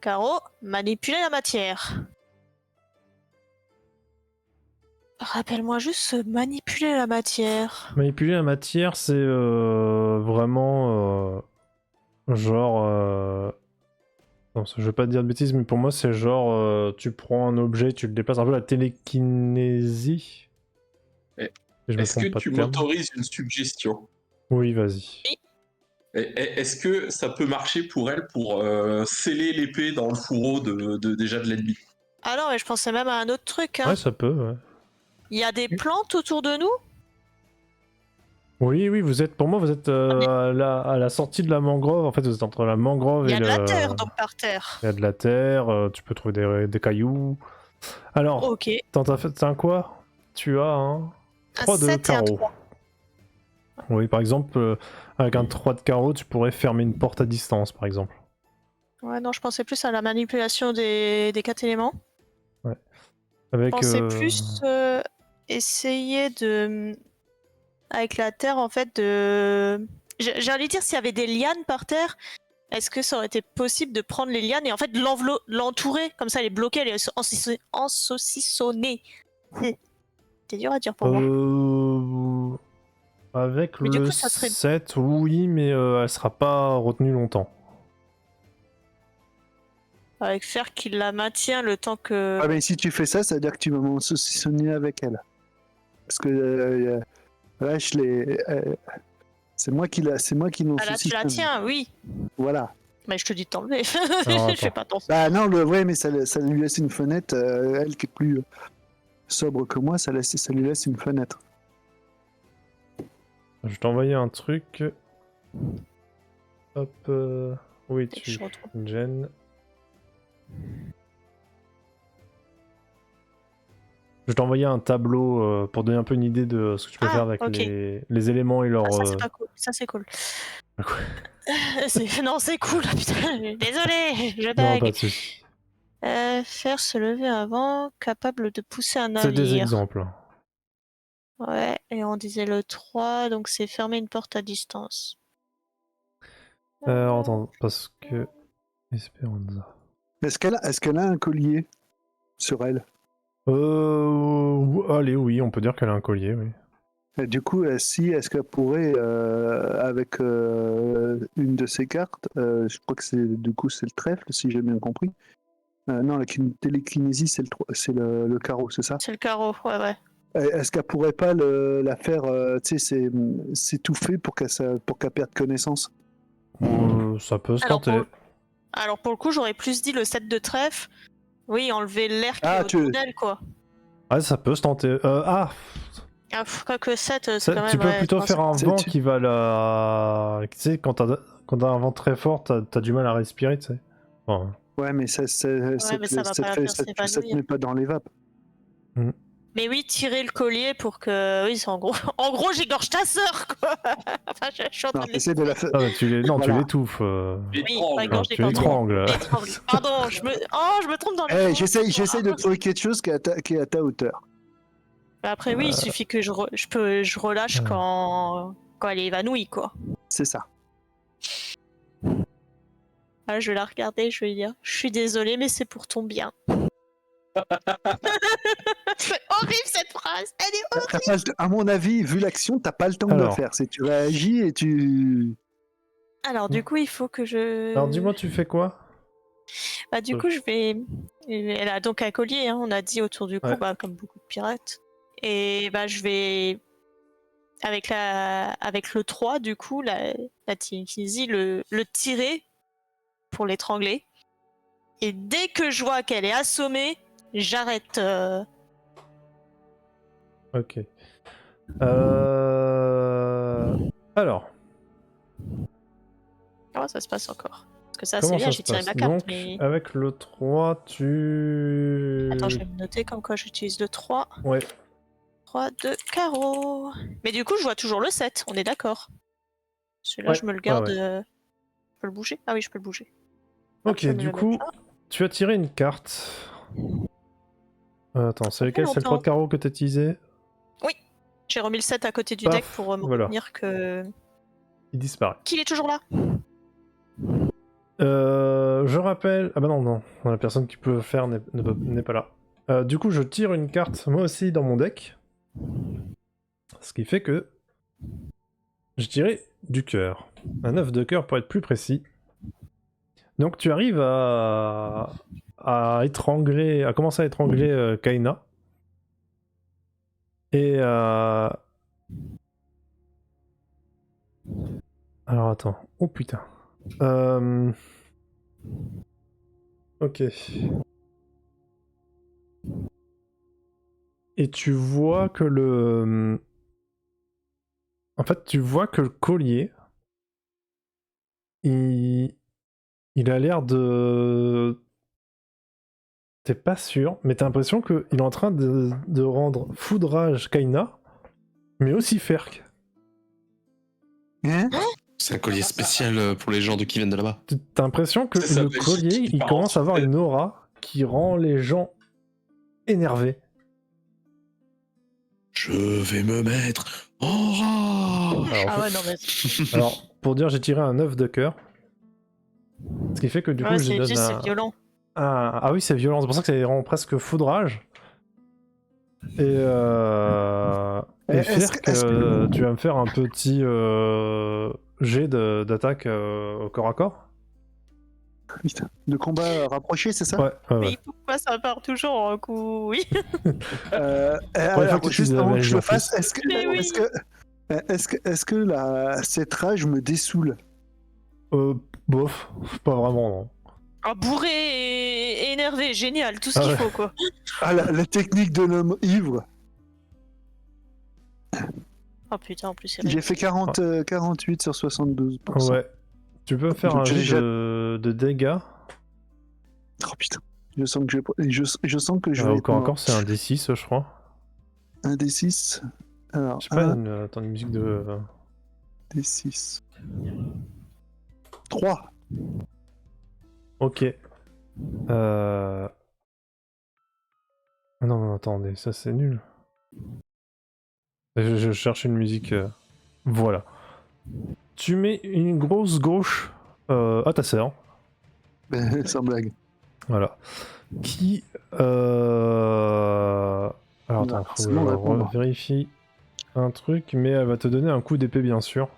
[SPEAKER 4] Carreau, manipuler la matière. Rappelle-moi juste manipuler la matière.
[SPEAKER 2] Manipuler la matière, c'est vraiment genre. Non, je vais pas te dire de bêtises, mais pour moi, c'est genre tu prends un objet, tu le déplaces un peu la télékinésie.
[SPEAKER 3] Ouais.
[SPEAKER 2] Si je me
[SPEAKER 3] Est-ce
[SPEAKER 2] trompe
[SPEAKER 3] que
[SPEAKER 2] pas de
[SPEAKER 3] tu
[SPEAKER 2] terme.
[SPEAKER 3] m'autorises une suggestion?
[SPEAKER 2] Oui, vas-y.
[SPEAKER 3] Est-ce que ça peut marcher pour elle pour sceller l'épée dans le fourreau déjà de l'ennemi?
[SPEAKER 4] Ah non, mais je pensais même à un autre truc. Hein.
[SPEAKER 2] Ouais, ça peut, ouais.
[SPEAKER 4] Il y a des plantes autour de nous?
[SPEAKER 2] Oui, vous êtes, pour moi, vous êtes à la sortie de la mangrove. En fait, vous êtes entre la mangrove
[SPEAKER 4] Il y
[SPEAKER 2] et
[SPEAKER 4] a de la terre donc par terre.
[SPEAKER 2] Il y a de la terre, tu peux trouver des cailloux. Alors,
[SPEAKER 4] Ok.
[SPEAKER 2] t'as un quoi? Tu as un 3 de
[SPEAKER 4] 7 et un
[SPEAKER 2] carreau.
[SPEAKER 4] 3.
[SPEAKER 2] Oui, par exemple, avec un 3 de carreau, tu pourrais fermer une porte à distance, par exemple.
[SPEAKER 4] Ouais, non, je pensais plus à la manipulation des 4 éléments.
[SPEAKER 2] Ouais.
[SPEAKER 4] Je
[SPEAKER 2] Avec,
[SPEAKER 4] pensais plus essayer de... Avec la terre, en fait, de... J'ai envie de dire, s'il y avait des lianes par terre, est-ce que ça aurait été possible de prendre les lianes et en fait l'entourer? Comme ça, les bloquer, les ensaucissonner. C'est dur à dire pour moi.
[SPEAKER 2] Avec
[SPEAKER 4] Mais du
[SPEAKER 2] le
[SPEAKER 4] coup, ça serait...
[SPEAKER 2] 7, oui, mais elle sera pas retenue longtemps.
[SPEAKER 4] Avec faire qu'il la maintient le temps que...
[SPEAKER 1] Ah, mais si tu fais ça, ça veut dire que tu vas m'ensaucissonner avec elle. Parce que là, je l'ai. C'est moi qui
[SPEAKER 4] Ah là, tu
[SPEAKER 1] l'ensaucissonne.
[SPEAKER 4] la tiens, oui.
[SPEAKER 1] Voilà.
[SPEAKER 4] Mais je te dis de t'enlever.
[SPEAKER 2] Alors,
[SPEAKER 4] Je fais pas attention.
[SPEAKER 1] Bah non, ouais, mais ça lui laisse une fenêtre. Elle qui est plus sobre que moi, ça lui laisse une fenêtre.
[SPEAKER 2] Je t'ai envoyé un truc. Hop. Où
[SPEAKER 4] Dès que
[SPEAKER 2] es-tu,
[SPEAKER 4] je retrouve.
[SPEAKER 2] Jen? Je t'ai envoyé un tableau pour donner un peu une idée de ce que tu peux faire avec
[SPEAKER 4] ok.
[SPEAKER 2] les éléments et leur.
[SPEAKER 4] Ah, ça, c'est pas cool. Ça, c'est cool.
[SPEAKER 2] Ah, quoi?
[SPEAKER 4] Non, c'est cool, putain. Désolé, je
[SPEAKER 2] Non,
[SPEAKER 4] bug.
[SPEAKER 2] pas de soucis.
[SPEAKER 4] Faire se lever avant, capable de pousser un
[SPEAKER 2] C'est des
[SPEAKER 4] navire.
[SPEAKER 2] exemples.
[SPEAKER 4] Ouais, et on disait le 3, donc c'est fermer une porte à distance.
[SPEAKER 2] Attends, parce que. Esperanza.
[SPEAKER 1] Est-ce qu'elle a un collier sur elle?
[SPEAKER 2] Allez, oui, on peut dire qu'elle a un collier, oui.
[SPEAKER 1] Et du coup, est-ce qu'elle pourrait, avec une de ses cartes, je crois que c'est le trèfle, si j'ai bien compris. Non, la télékinésie, c'est le carreau, c'est ça?
[SPEAKER 4] C'est le carreau, ouais.
[SPEAKER 1] Est-ce qu'elle pourrait pas la faire, s'étouffer pour qu'elle perde connaissance?
[SPEAKER 2] Ça peut se tenter.
[SPEAKER 4] Alors pour le coup, j'aurais plus dit le 7 de trèfle. Oui, enlever l'air qui est autour d'elle, quoi.
[SPEAKER 2] Ah, ça peut se tenter.
[SPEAKER 4] Quoi que 7, c'est quand même...
[SPEAKER 2] Tu peux plutôt faire un vent qui va la... Tu sais, quand t'as un vent très fort, t'as du mal à respirer, tu sais. Enfin...
[SPEAKER 1] Ouais, mais ça te met pas dans les vapes.
[SPEAKER 4] Mais oui, tirer le collier pour que... Oui, c'est en gros... En gros, j'égorge ta sœur, quoi. Enfin, je suis en train de la...
[SPEAKER 2] tu l'étouffes.
[SPEAKER 4] Oui,
[SPEAKER 2] tu l'étrangles.
[SPEAKER 4] Pardon, je me trompe dans le...
[SPEAKER 1] J'essaie de trouver quelque chose qui est à ta hauteur.
[SPEAKER 4] Après, oui, il suffit que je relâche quand elle est évanouie, quoi.
[SPEAKER 1] C'est ça.
[SPEAKER 4] Ah, je vais la regarder, je vais lui dire, je suis désolée, mais c'est pour ton bien. C'est horrible cette phrase, elle est horrible.
[SPEAKER 1] À mon avis, vu l'action, t'as pas le temps de le faire. C'est tu réagis et tu...
[SPEAKER 4] Alors du coup, il faut que je...
[SPEAKER 2] Alors dis-moi, tu fais quoi?
[SPEAKER 4] Bah du coup, je vais... Elle a donc un collier, hein, on a dit autour du cou, comme beaucoup de pirates. Et bah je vais... Avec le 3, du coup, la télékinésie, le tirer pour l'étrangler. Et dès que je vois qu'elle est assommée, j'arrête.
[SPEAKER 2] Ok. Alors.
[SPEAKER 4] Comment ça se passe encore? Parce que ça, c'est bien, j'ai tiré ma carte.
[SPEAKER 2] Donc,
[SPEAKER 4] mais...
[SPEAKER 2] avec le 3, tu...
[SPEAKER 4] Attends, je vais me noter comme quoi j'utilise le 3.
[SPEAKER 2] Ouais.
[SPEAKER 4] 3 de carreau. Mais du coup, je vois toujours le 7, on est d'accord. Celui-là, je me le garde. Je peux le bouger? Ah oui, je peux le bouger.
[SPEAKER 2] Ok, du coup, tu as tiré une carte. Attends, c'est lequel? C'est le 3 de carreau que tu as utilisé?
[SPEAKER 4] Oui, j'ai remis le 7 à côté du deck pour me dire que...
[SPEAKER 2] Il disparaît.
[SPEAKER 4] Qu'il est toujours là.
[SPEAKER 2] Je rappelle... Ah bah non, la personne qui peut le faire n'est pas là. Du coup, je tire une carte, moi aussi, dans mon deck. Ce qui fait que... J'ai tiré du cœur. Un 9 de cœur pour être plus précis. Donc tu arrives à commencer à étrangler Kaina. Et Alors attends. Oh putain. Ok. Et tu vois que le... En fait, tu vois que le collier... Il a l'air de... T'es pas sûr, mais t'as l'impression qu'il est en train de rendre foudrage Kaina, mais aussi Ferk.
[SPEAKER 1] Hein?
[SPEAKER 5] C'est un collier spécial pour les gens qui viennent de là-bas.
[SPEAKER 2] T'as l'impression que
[SPEAKER 3] C'est ça,
[SPEAKER 2] le collier, il commence à avoir une aura qui rend les gens énervés.
[SPEAKER 5] Je vais me mettre en rage.
[SPEAKER 2] Alors,
[SPEAKER 4] Ah ouais, non, mais.
[SPEAKER 2] alors, pour dire, j'ai tiré un 9 de cœur. Ce qui fait que du coup,
[SPEAKER 4] Ouais,
[SPEAKER 2] je donne
[SPEAKER 4] c'est violent.
[SPEAKER 2] Ah oui, c'est violent, c'est pour ça que ça rend presque foudrage. Et Ferk, tu vas me faire un petit jet d'attaque au corps à corps.
[SPEAKER 1] Putain, de combat rapproché, c'est ça?
[SPEAKER 2] Ouais.
[SPEAKER 4] Mais pourquoi ça part toujours en coup? Oui.
[SPEAKER 1] Alors,
[SPEAKER 2] faut que
[SPEAKER 1] juste
[SPEAKER 2] tu
[SPEAKER 1] avant que
[SPEAKER 2] dises
[SPEAKER 1] je le
[SPEAKER 2] en
[SPEAKER 1] fasse,
[SPEAKER 2] plus.
[SPEAKER 4] Mais oui.
[SPEAKER 1] est-ce que cette rage me dessoule?
[SPEAKER 2] Bof, pas vraiment, non.
[SPEAKER 4] Ah, bourré et énervé, génial, tout ce qu'il
[SPEAKER 2] ouais.
[SPEAKER 4] faut, quoi.
[SPEAKER 1] Ah, la technique de l'homme ivre.
[SPEAKER 4] Oh putain, en plus, c'est
[SPEAKER 1] J'ai fait 48 sur 72%.
[SPEAKER 2] Ouais. Tu peux me faire
[SPEAKER 1] Donc,
[SPEAKER 2] un
[SPEAKER 1] j'ai
[SPEAKER 2] jet de dégâts.
[SPEAKER 1] Oh putain, je sens que je sens que je vais
[SPEAKER 2] Au
[SPEAKER 1] être
[SPEAKER 2] corps à
[SPEAKER 1] mort.
[SPEAKER 2] corps, c'est un D6, je crois.
[SPEAKER 1] Un D6. Alors,
[SPEAKER 2] Je sais pas,
[SPEAKER 1] un
[SPEAKER 2] attends, une musique de...
[SPEAKER 1] D6. 3.
[SPEAKER 2] Ok. Ah non, mais attendez, ça c'est nul. Je cherche une musique... Voilà. Tu mets une grosse gauche à ta sœur.
[SPEAKER 1] Sans blague.
[SPEAKER 2] Voilà. Qui... Alors attends, faut
[SPEAKER 1] C'est
[SPEAKER 2] que
[SPEAKER 1] bon de
[SPEAKER 2] je
[SPEAKER 1] répondre.
[SPEAKER 2] vérifie un truc, mais elle va te donner un coup d'épée, bien sûr.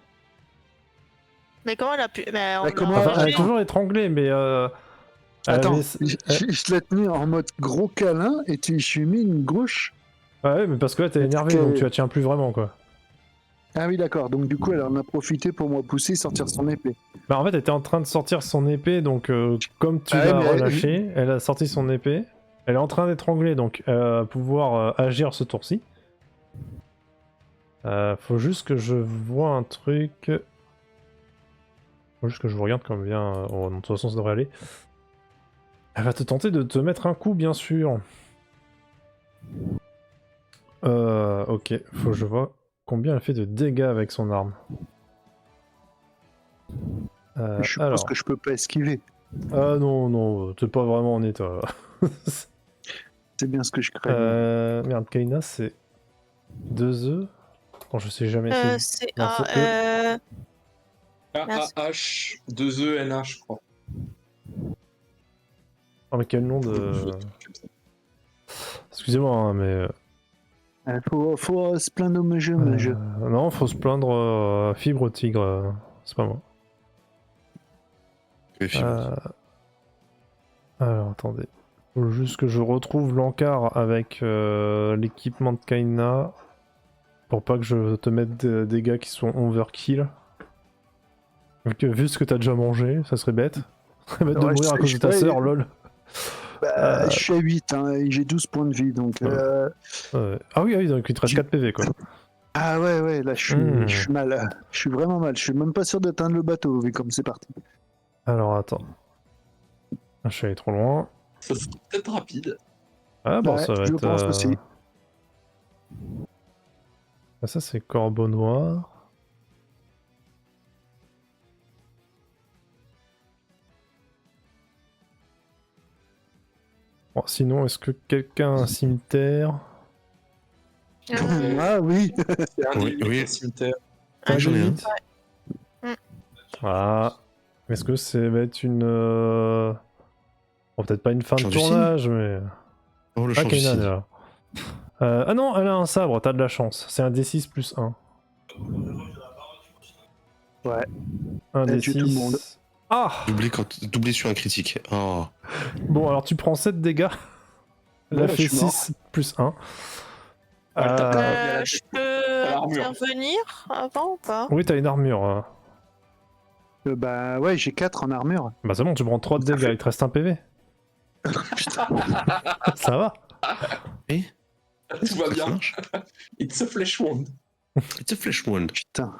[SPEAKER 4] Mais comment elle a pu. Mais on
[SPEAKER 1] Bah,
[SPEAKER 4] l'a
[SPEAKER 1] comment-
[SPEAKER 2] Enfin, elle
[SPEAKER 4] empêché.
[SPEAKER 2] est toujours étranglée, mais... elle
[SPEAKER 1] Attends,
[SPEAKER 2] avait-
[SPEAKER 1] je l'ai tenu en mode gros câlin et je lui ai mis une gauche.
[SPEAKER 2] Ah ouais, mais parce que là, t'es énervé,
[SPEAKER 1] Ok.
[SPEAKER 2] donc tu la tiens plus vraiment, quoi.
[SPEAKER 1] Ah oui, d'accord. Donc, du coup, elle en a profité pour me pousser sortir son épée.
[SPEAKER 2] Bah en fait, elle était en train de sortir son épée, donc comme tu
[SPEAKER 1] Ah ouais,
[SPEAKER 2] l'as
[SPEAKER 1] mais
[SPEAKER 2] relâché, elle a sorti son épée. Elle est en train d'étrangler, donc elle va pouvoir agir ce tour-ci. Faut juste que je vois un truc. Faut juste que je vous regarde comme bien. Oh, non, de toute façon, ça devrait aller. Elle va te tenter de te mettre un coup, bien sûr. Ok, faut que je vois combien elle fait de dégâts avec son arme.
[SPEAKER 1] Je suppose
[SPEAKER 2] alors.
[SPEAKER 1] que je peux pas esquiver.
[SPEAKER 2] Ah non, non, t'es pas vraiment en état.
[SPEAKER 1] C'est bien ce que je crains.
[SPEAKER 2] Merde, Kaina, c'est 2 œufs. Bon, je sais jamais.
[SPEAKER 4] C'est.
[SPEAKER 2] Non,
[SPEAKER 4] Ah,
[SPEAKER 2] c'est
[SPEAKER 4] Merci.
[SPEAKER 3] AAH, 2ENH, je crois.
[SPEAKER 2] Oh, mais quel nom de. Excusez-moi, hein, mais.
[SPEAKER 1] Faut se plaindre au jeu.
[SPEAKER 2] Non, faut se plaindre Fibre Tigre, c'est pas moi. Alors, attendez. Faut juste que je retrouve l'encart avec l'équipement de Kaina. Pour pas que je te mette des dégâts qui sont overkill. Donc, vu ce que t'as déjà mangé, ça serait bête. Ça serait bête de
[SPEAKER 1] Ouais,
[SPEAKER 2] mourir à cause de ta sœur, lol.
[SPEAKER 1] Bah, je suis à 8 hein, et j'ai 12 points de vie donc.
[SPEAKER 2] Ah oui, donc il te reste 4 PV quoi.
[SPEAKER 1] Ah ouais, là je suis mal. Je suis vraiment mal. Je suis même pas sûr d'atteindre le bateau vu comme c'est parti.
[SPEAKER 2] Alors attends. Je suis allé trop loin.
[SPEAKER 3] Ça serait peut-être rapide.
[SPEAKER 2] Ah bon,
[SPEAKER 1] Ouais,
[SPEAKER 2] ça va
[SPEAKER 1] je
[SPEAKER 2] être.
[SPEAKER 1] pense aussi.
[SPEAKER 2] Ah, ça c'est Corbeau Noir. Bon, sinon, est-ce que quelqu'un a un cimetière?
[SPEAKER 1] Ah oui.
[SPEAKER 3] C'est un
[SPEAKER 5] Oui,
[SPEAKER 3] des
[SPEAKER 5] oui.
[SPEAKER 3] au cimetière.
[SPEAKER 5] Ouais, j'en ai un.
[SPEAKER 2] Ah. Est-ce que ça va être une. Bon, peut-être pas une fin de
[SPEAKER 5] Chant du
[SPEAKER 2] tournage, mais.
[SPEAKER 5] Oh, le
[SPEAKER 2] Ah,
[SPEAKER 5] chant du
[SPEAKER 2] Kaina,
[SPEAKER 5] cygne.
[SPEAKER 2] déjà. Ah non, elle a un sabre, t'as de la chance. C'est un D6 plus 1.
[SPEAKER 1] Ouais.
[SPEAKER 2] Un
[SPEAKER 1] Elle tue tout le monde.
[SPEAKER 2] D6. Ah!
[SPEAKER 5] Doublé sur un critique. Oh.
[SPEAKER 2] Bon, alors tu prends 7 dégâts. Elle a
[SPEAKER 1] Ouais,
[SPEAKER 2] fait
[SPEAKER 1] je suis mort.
[SPEAKER 2] 6 plus 1.
[SPEAKER 3] Ah,
[SPEAKER 4] Je peux
[SPEAKER 3] l'armure.
[SPEAKER 4] intervenir avant ou pas?
[SPEAKER 2] Oui, t'as une armure.
[SPEAKER 1] Bah ouais, j'ai 4 en armure.
[SPEAKER 2] Bah c'est bon, tu prends 3 de dégâts, il te reste un PV. Ça va.
[SPEAKER 5] Et
[SPEAKER 3] Tout va bien. It's a flesh wound.
[SPEAKER 5] It's a flesh wound.
[SPEAKER 1] Putain.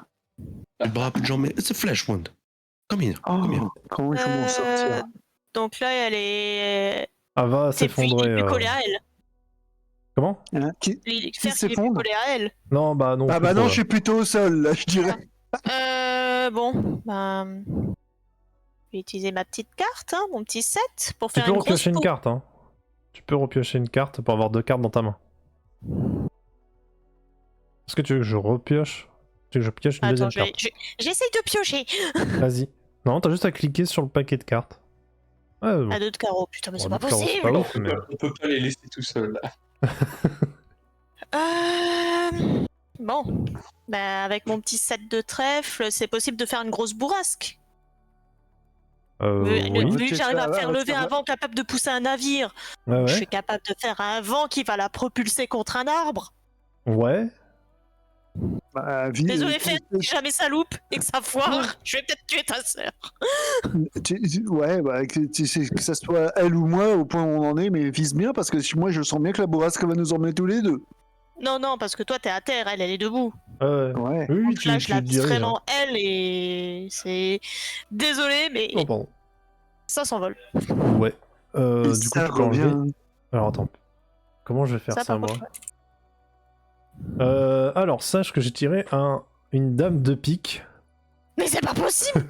[SPEAKER 5] Le bras, plus de jambes, mais it's a flesh wound. Come here. Come here.
[SPEAKER 1] Comment je vais m'en sortir?
[SPEAKER 4] Donc là, elle est.
[SPEAKER 2] Ah va
[SPEAKER 4] C'est plus
[SPEAKER 2] s'effondrer.
[SPEAKER 4] collé à elle.
[SPEAKER 2] Comment?
[SPEAKER 1] Hein, qui s'effondre?
[SPEAKER 4] collé à elle.
[SPEAKER 2] Non, bah non.
[SPEAKER 1] Ah bah non, je suis plutôt au sol, là, je dirais.
[SPEAKER 4] Bon, bah. Je vais utiliser ma petite carte, hein, mon petit set, pour
[SPEAKER 2] Tu
[SPEAKER 4] faire
[SPEAKER 2] peux
[SPEAKER 4] une grosse
[SPEAKER 2] repiocher une
[SPEAKER 4] peau.
[SPEAKER 2] carte, hein. Tu peux repiocher une carte pour avoir 2 cartes dans ta main. Est-ce que tu veux que je repioche? Tu veux que je pioche une
[SPEAKER 4] Attends,
[SPEAKER 2] deuxième carte?
[SPEAKER 4] j'essaye de piocher.
[SPEAKER 2] Vas-y. Non, t'as juste à cliquer sur le paquet de cartes. Ouais, bon.
[SPEAKER 4] À 2 de carreau, putain, mais c'est
[SPEAKER 2] Bon,
[SPEAKER 4] pas
[SPEAKER 2] deux carreaux, c'est
[SPEAKER 4] possible.
[SPEAKER 2] pas ouf, mais...
[SPEAKER 3] On peut pas les laisser tout seuls.
[SPEAKER 4] Bon, bah avec mon petit set de trèfle, c'est possible de faire une grosse bourrasque. Vu
[SPEAKER 2] Oui.
[SPEAKER 4] que j'arrive à faire lever
[SPEAKER 1] ça
[SPEAKER 4] un
[SPEAKER 1] va.
[SPEAKER 4] vent capable de pousser un navire,
[SPEAKER 2] Ouais,
[SPEAKER 4] je
[SPEAKER 2] ouais.
[SPEAKER 4] suis capable de faire un vent qui va la propulser contre un arbre.
[SPEAKER 2] Ouais.
[SPEAKER 1] Bah,
[SPEAKER 4] Désolé, Fer, si jamais ça loupe et que ça foire, je vais peut-être tuer ta sœur.
[SPEAKER 1] Ouais, bah, que ça soit elle ou moi, au point où on en est, mais vise bien, parce que moi, je sens bien que la bourrasque va nous emmener tous les deux.
[SPEAKER 4] Non, non, parce que toi t'es à terre, elle est debout.
[SPEAKER 1] Ouais.
[SPEAKER 2] Oui,
[SPEAKER 4] Donc là, je la vise
[SPEAKER 2] diriges, hein.
[SPEAKER 4] vraiment elle et c'est. Désolé, mais
[SPEAKER 2] Oh, pardon.
[SPEAKER 4] ça s'envole.
[SPEAKER 2] Ouais.
[SPEAKER 1] Et
[SPEAKER 2] Du coup,
[SPEAKER 1] ça
[SPEAKER 2] tu peux enlever...
[SPEAKER 1] revient.
[SPEAKER 2] Alors, attends. Comment je vais faire ça,
[SPEAKER 4] par
[SPEAKER 2] moi?
[SPEAKER 4] contre, ouais.
[SPEAKER 2] Alors, sache que j'ai tiré une dame de pique.
[SPEAKER 4] Mais c'est pas possible!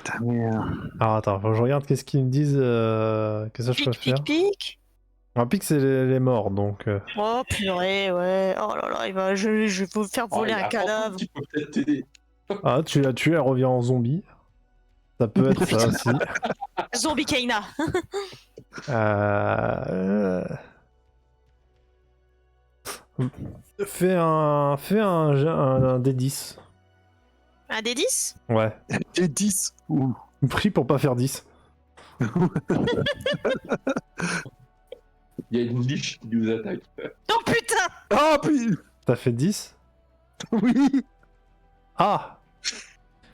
[SPEAKER 1] Putain, merde.
[SPEAKER 2] Alors, attends, faut que je regarde qu'est-ce qu'ils me disent que ça je peux
[SPEAKER 4] Pique,
[SPEAKER 2] faire.
[SPEAKER 4] pique, pique.
[SPEAKER 2] Un pique, c'est les morts, donc...
[SPEAKER 4] Oh purée, ouais. Oh là là, je vais vous faire voler un cadavre.
[SPEAKER 3] Qui peut peut-être t'aider.
[SPEAKER 2] Ah, tu l'as tuée, elle revient en zombie. Ça peut être ça aussi.
[SPEAKER 4] Zombie Kaina.
[SPEAKER 2] Fais un D10.
[SPEAKER 4] Un des 10?
[SPEAKER 2] Ouais.
[SPEAKER 1] J'ai 10. Ouh.
[SPEAKER 2] Prie pour pas faire 10.
[SPEAKER 3] Il y a une liche qui nous attaque.
[SPEAKER 4] Oh putain!
[SPEAKER 1] Ah, puis.
[SPEAKER 2] T'as fait 10?
[SPEAKER 1] Oui.
[SPEAKER 2] Ah!